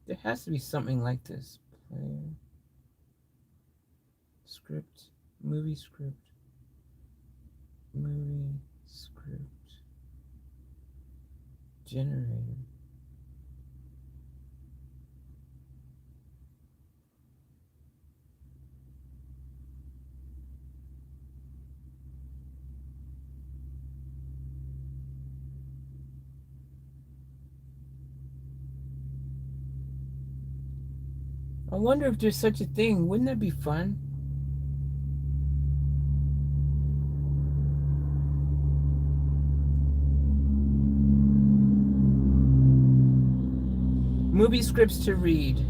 There has to be something like this. Player script. Movie script. Movie script. Generator. I wonder if there's such a thing. Wouldn't that be fun? Movie scripts to read.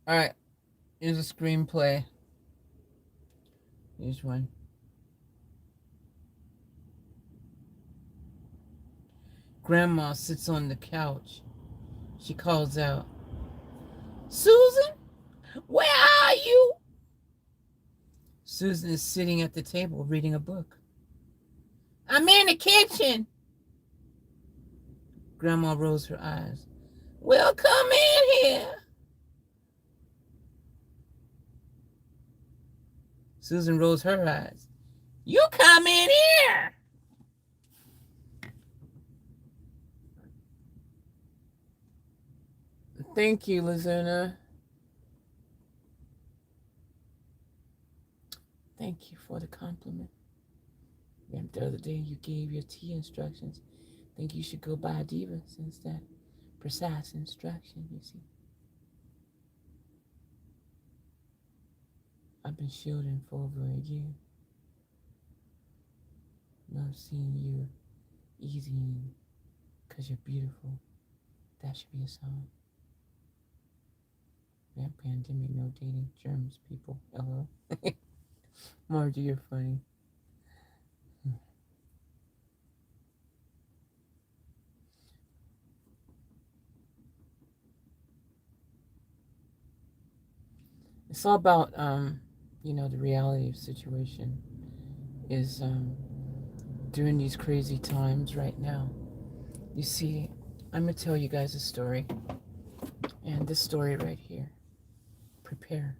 All right, here's a screenplay. Here's one. Grandma sits on the couch. She calls out, Susan, where are you? Susan is sitting at the table reading a book. I'm in the kitchen. Grandma rolls her eyes. Well, come in here. Susan rolls her eyes. You come in here. Thank you, Lizuna. Thank you for the compliment. And the other day you gave your tea instructions. Think you should go buy Diva since that precise instruction, you see. I've been shielding for over a year. Love seeing you easy because you're beautiful. That should be a song. That pandemic, no dating, germs, people. Hello. Margie, you're funny. It's all about, the reality of the situation is during these crazy times right now. You see, I'm going to tell you guys a story. And this story right here. Prepare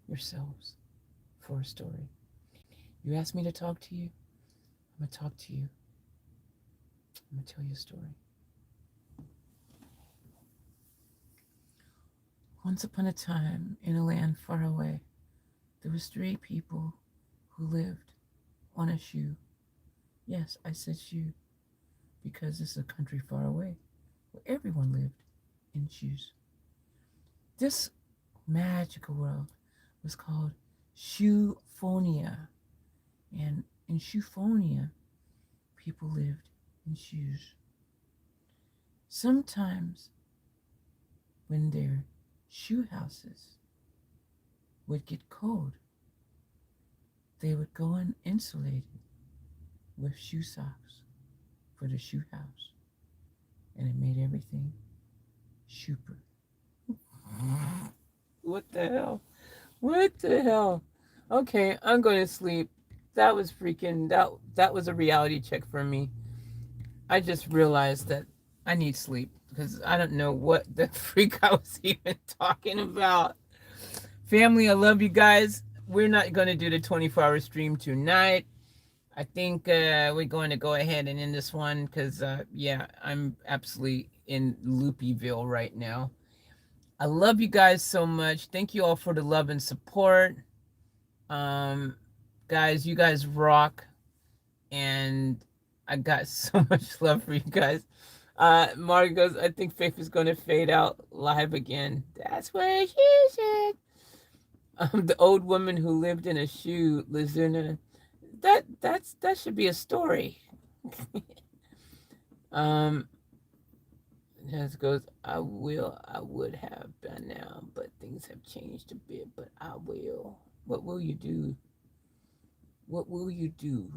yourselves for a story. You asked me to talk to you. I'm going to talk to you. I'm going to tell you a story. Once upon a time, in a land far away, there was 3 people who lived on a shoe. Yes, I said shoe, because it's a country far away where everyone lived in shoes. This magical world was called Shoephonia. And in Shoephonia, people lived in shoes. Sometimes, when their shoe houses would get cold, they would go uninsulated with shoe socks for the shoe house. And it made everything super. What the hell? What the hell? Okay, I'm going to sleep. That was freaking, that was a reality check for me. I just realized that I need sleep because I don't know what the freak I was even talking about. Family, I love you guys. We're not going to do the 24-hour stream tonight. I think we're going to go ahead and end this one because, yeah, I'm absolutely in Loopyville right now. I love you guys so much. Thank you all for the love and support. Guys, you guys rock. And I got so much love for you guys. Marty goes, I think Faith is going to fade out live again. That's what she said. The old woman who lived in a shoe, Lizuna. That should be a story. Just goes, I would have by now, but things have changed a bit, but I will. What will you do? What will you do?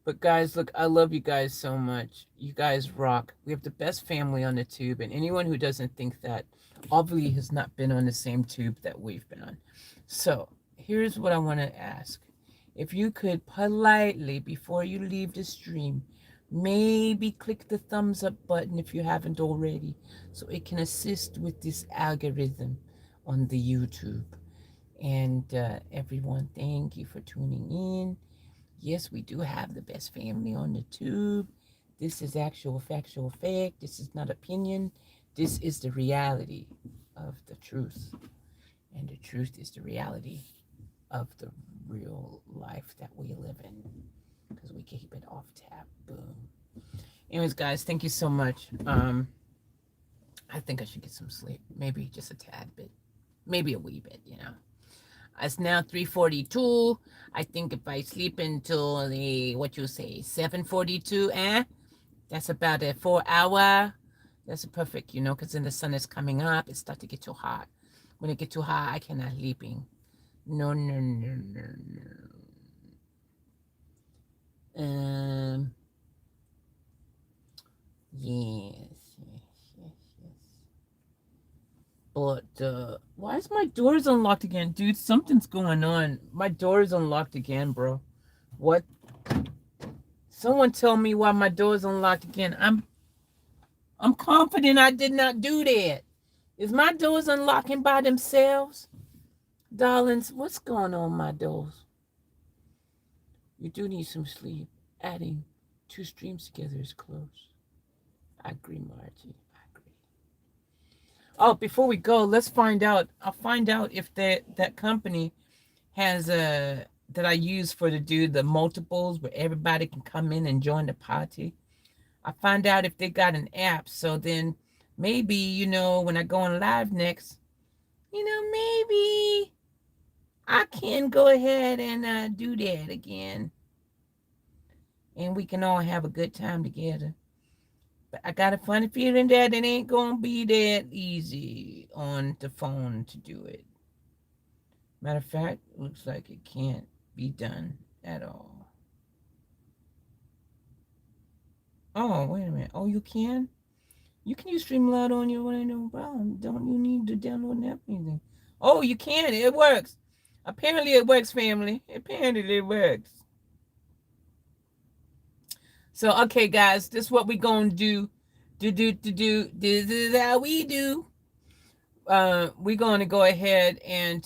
But guys, look, I love you guys so much. You guys rock. We have the best family on the tube, and anyone who doesn't think that obviously has not been on the same tube that we've been on. So here's what I want to ask. If you could politely, before you leave the stream, maybe click the thumbs up button if you haven't already, so it can assist with this algorithm on the YouTube. And everyone, thank you for tuning in. Yes, we do have the best family on the tube. This is actual factual fact. This is not opinion. This is the reality of the truth. And the truth is the reality of the real life that we live in. Because we keep it off tap. Boom. Anyways, guys, thank you so much. I think I should get some sleep. Maybe just a tad bit. Maybe a wee bit, you know. It's now 3:42. I think if I sleep until the, 7:42, that's about a 4 hour. That's perfect, you know, because then the sun is coming up. It starts to get too hot. When it gets too hot, I cannot sleeping. No. Yes. But why is my doors unlocked again? Dude, something's going on. My door is unlocked again, bro. What? Someone tell me why my door is unlocked again. I'm confident I did not do that. Is my doors unlocking by themselves? Darlings, what's going on my doors? You do need some sleep. Adding 2 streams together is close. I agree, Margie. Oh, before we go, let's find out. I'll find out if that company has that I use for to do the multiples where everybody can come in and join the party. I find out if they got an app. So then maybe, you know, when I go on live next, you know, maybe I can go ahead and do that again. And we can all have a good time together. But I got a funny feeling that it ain't going to be that easy on the phone to do it. Matter of fact, it looks like it can't be done at all. Oh, wait a minute. Oh, you can? You can use Streamlabs on your one, no problem. Don't you need to download an app or anything? Oh, you can. It works. Apparently it works, family. Apparently it works. So, okay, guys, this is what we're going to do. This is how we do. We're going to go ahead and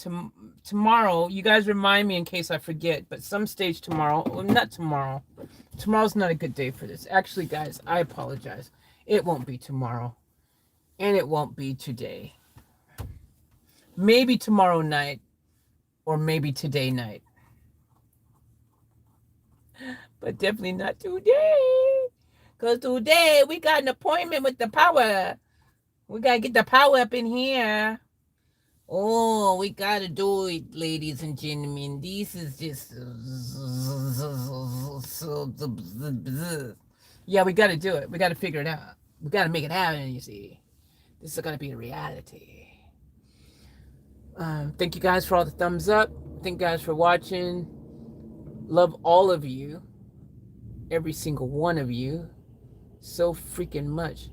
tomorrow, you guys remind me in case I forget, but some stage tomorrow, well, not tomorrow. Tomorrow's not a good day for this. Actually, guys, I apologize. It won't be tomorrow. And it won't be today. maybe tomorrow night, or maybe today night. But definitely not today. Because today we got an appointment with the power. We got to get the power up in here. Oh, we got to do it, ladies and gentlemen. This is just... Yeah, we got to do it. We got to figure it out. We got to make it happen, you see. This is going to be a reality. Thank you guys for all the thumbs up. Thank you guys for watching. Love all of you. Every single one of you. So freaking much.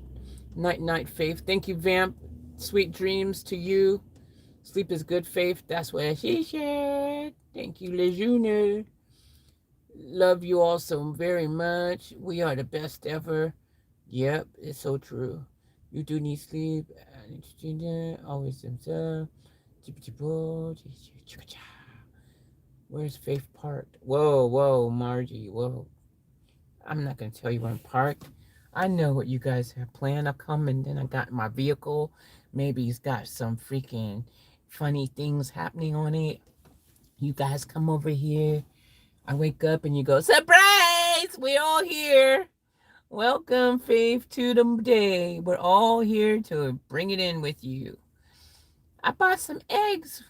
Night, night, Faith. Thank you, Vamp. Sweet dreams to you. Sleep is good, Faith. That's what she said. Thank you, Lejeune. Love you all so very much. We are the best ever. Yep, it's so true. You do need sleep. Always himself. Where's Faith parked? Whoa, whoa, Margie, whoa. I'm not going to tell you where I'm parked. I know what you guys have planned. I come and then I got my vehicle. Maybe it's got some freaking funny things happening on it. You guys come over here. I wake up and you go, surprise! We're all here. Welcome, Faith, to the day. We're all here to bring it in with you. I bought some eggs.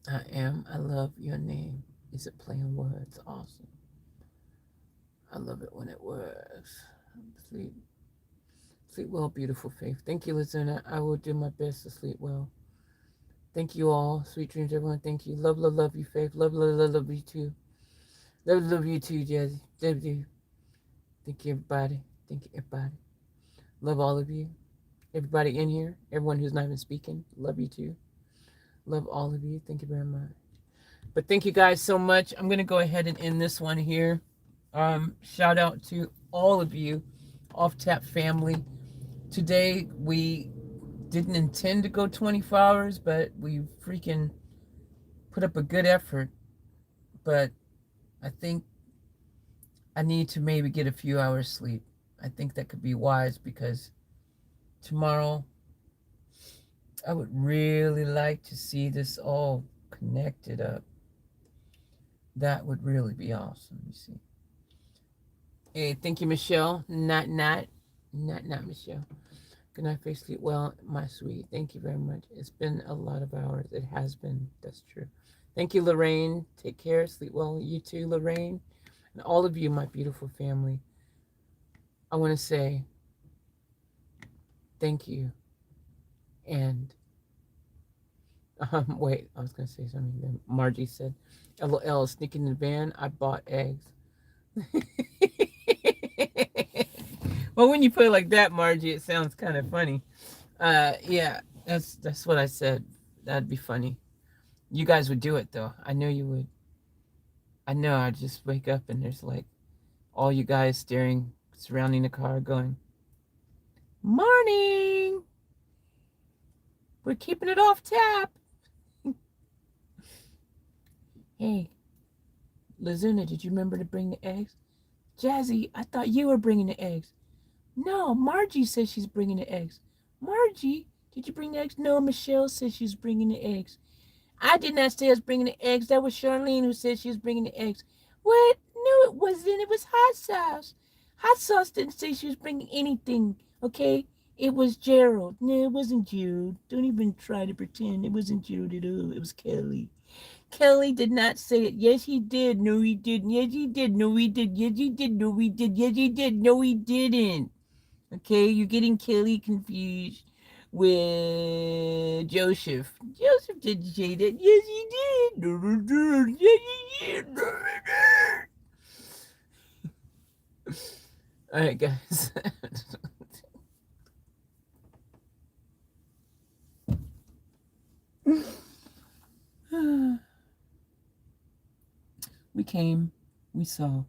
I love your name. Is it playing words? Awesome. I love it when it works. Sleep well, beautiful Faith. Thank you, Lizuna. I will do my best to sleep well. Thank you all. Sweet dreams, everyone. Thank you. Love, love, love you, Faith. Love, love, love, love you too. Love, love you too, Jazzy. Love you. Thank you, everybody. Thank you, everybody. Love all of you. Everybody in here. Everyone who's not even speaking. Love you too. Love all of you. Thank you very much. But thank you guys so much. I'm going to go ahead and end this one here. Shout out to all of you, Off Tap family. Today, we didn't intend to go 24 hours, but we freaking put up a good effort. But I think I need to maybe get a few hours sleep. I think that could be wise because tomorrow, I would really like to see this all connected up. That would really be awesome, you see. Hey, thank you, Michelle. Not Michelle. Good night, Faith. Sleep well, my sweet. Thank you very much. It's been a lot of hours. It has been. That's true. Thank you, Lorraine. Take care. Sleep well. You too, Lorraine. And all of you, my beautiful family. I want to say thank you. And wait, I was going to say something. Margie said, LOL, sneaking in the van. I bought eggs. Well, when you put it like that, Margie, it sounds kind of funny. Yeah, that's what I said. That'd be funny. You guys would do it, though. I know you would. I know. I'd just wake up and there's like all you guys surrounding the car going, morning! We're keeping it off tap. Hey, Lazuna, did you remember to bring the eggs? Jazzy, I thought you were bringing the eggs. No, Margie says she's bringing the eggs. Margie, did you bring the eggs? No, Michelle says she's bringing the eggs. I did not say I was bringing the eggs. That was Charlene who said she was bringing the eggs. What? No, it wasn't. It was Hot Sauce. Hot Sauce didn't say she was bringing anything, okay? It was Gerald. No, it wasn't Gerald. Don't even try to pretend. It wasn't Gerald at all. It was Kelly. Kelly did not say it. Yes, he did. No, he didn't. Yes, he did. No, he did. Yes, he did. No, he did. Yes, he did. No, he didn't. Okay, you're getting Kelly confused with Joseph. Joseph didn't say that. Yes, he did. Yes, he did. All right, guys. We came, we saw,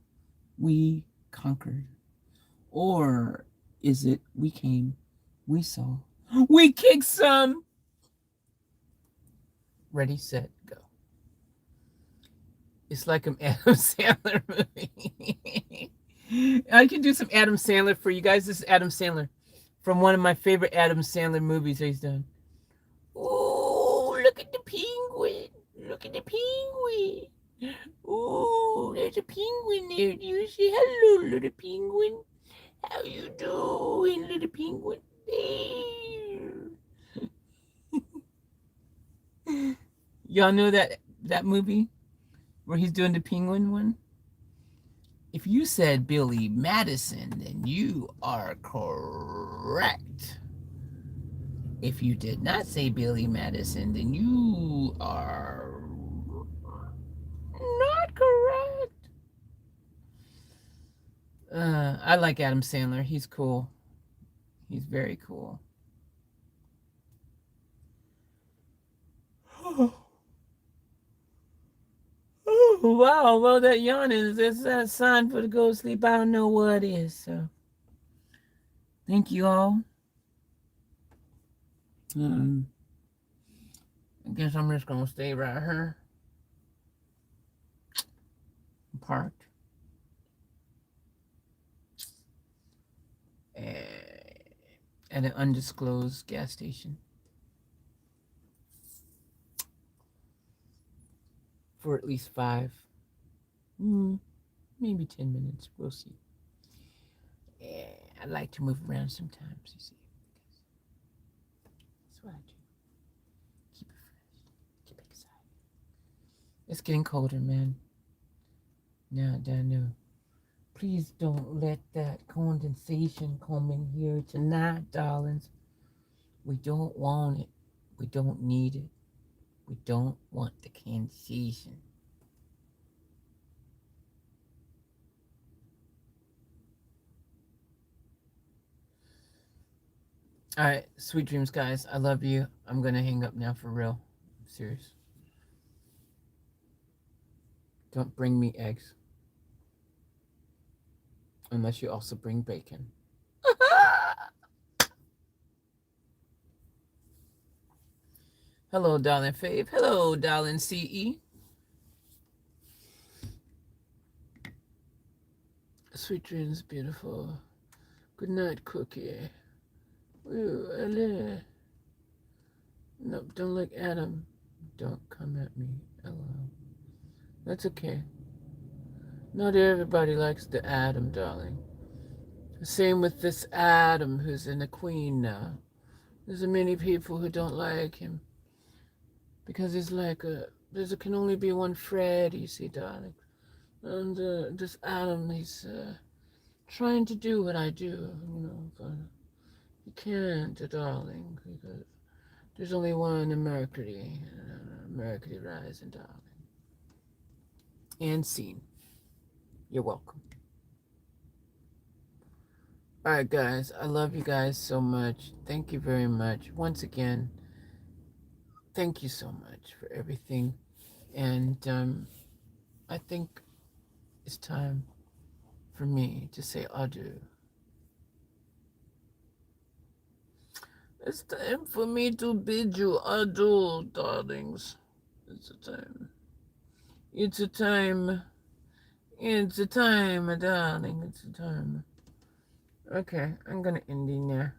we conquered. Or is it we came, we saw, we kicked some? Ready, set, go. It's like an Adam Sandler movie. I can do some Adam Sandler for you guys. This is Adam Sandler. from one of my favorite Adam Sandler movies he's done. Oh, look at the penguin. Look at the penguin. Oh, there's a penguin there. Do you say hello, little penguin? How you doing, little penguin? There. Y'all know that movie where he's doing the penguin one? If you said Billy Madison, then you are correct. If you did not say Billy Madison, then you are not correct. I like Adam Sandler. He's cool. He's very cool. Oh, wow. Well, that yawn is a sign for to go to sleep. I don't know what it is. So, thank you all. I guess I'm just gonna stay right here, parked, at an undisclosed gas station for at least 5, maybe 10 minutes. We'll see. I like to move around sometimes, you see. That's what I do. Keep it fresh. Keep it excited. It's getting colder, man. No. Please don't let that condensation come in here tonight, darlings. We don't want it. We don't need it. We don't want the condensation. All right, sweet dreams, guys. I love you. I'm going to hang up now for real. I'm serious. Don't bring me eggs. Unless you also bring bacon. Hello, darling Fave. Hello, darling CE. Sweet dreams, beautiful. Good night, Cookie. Ooh, hello. Nope, don't like Adam. Don't come at me. LOL. That's okay. Not everybody likes the Adam, darling. Same with this Adam who's in the Queen now. There's many people who don't like him. Because it's like can only be one Fred, you see, darling. And this Adam, he's trying to do what I do, but he can't, darling, because there's only one Mercury rising, darling. And scene. You're welcome. All right, guys. I love you guys so much. Thank you very much. Once again, thank you so much for everything. And I think it's time for me to say adieu. It's time for me to bid you adieu, darlings. It's a time. It's a time. It's a time, darling. It's a time. Okay, I'm gonna end it now.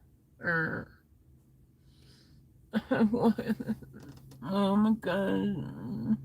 Oh my God.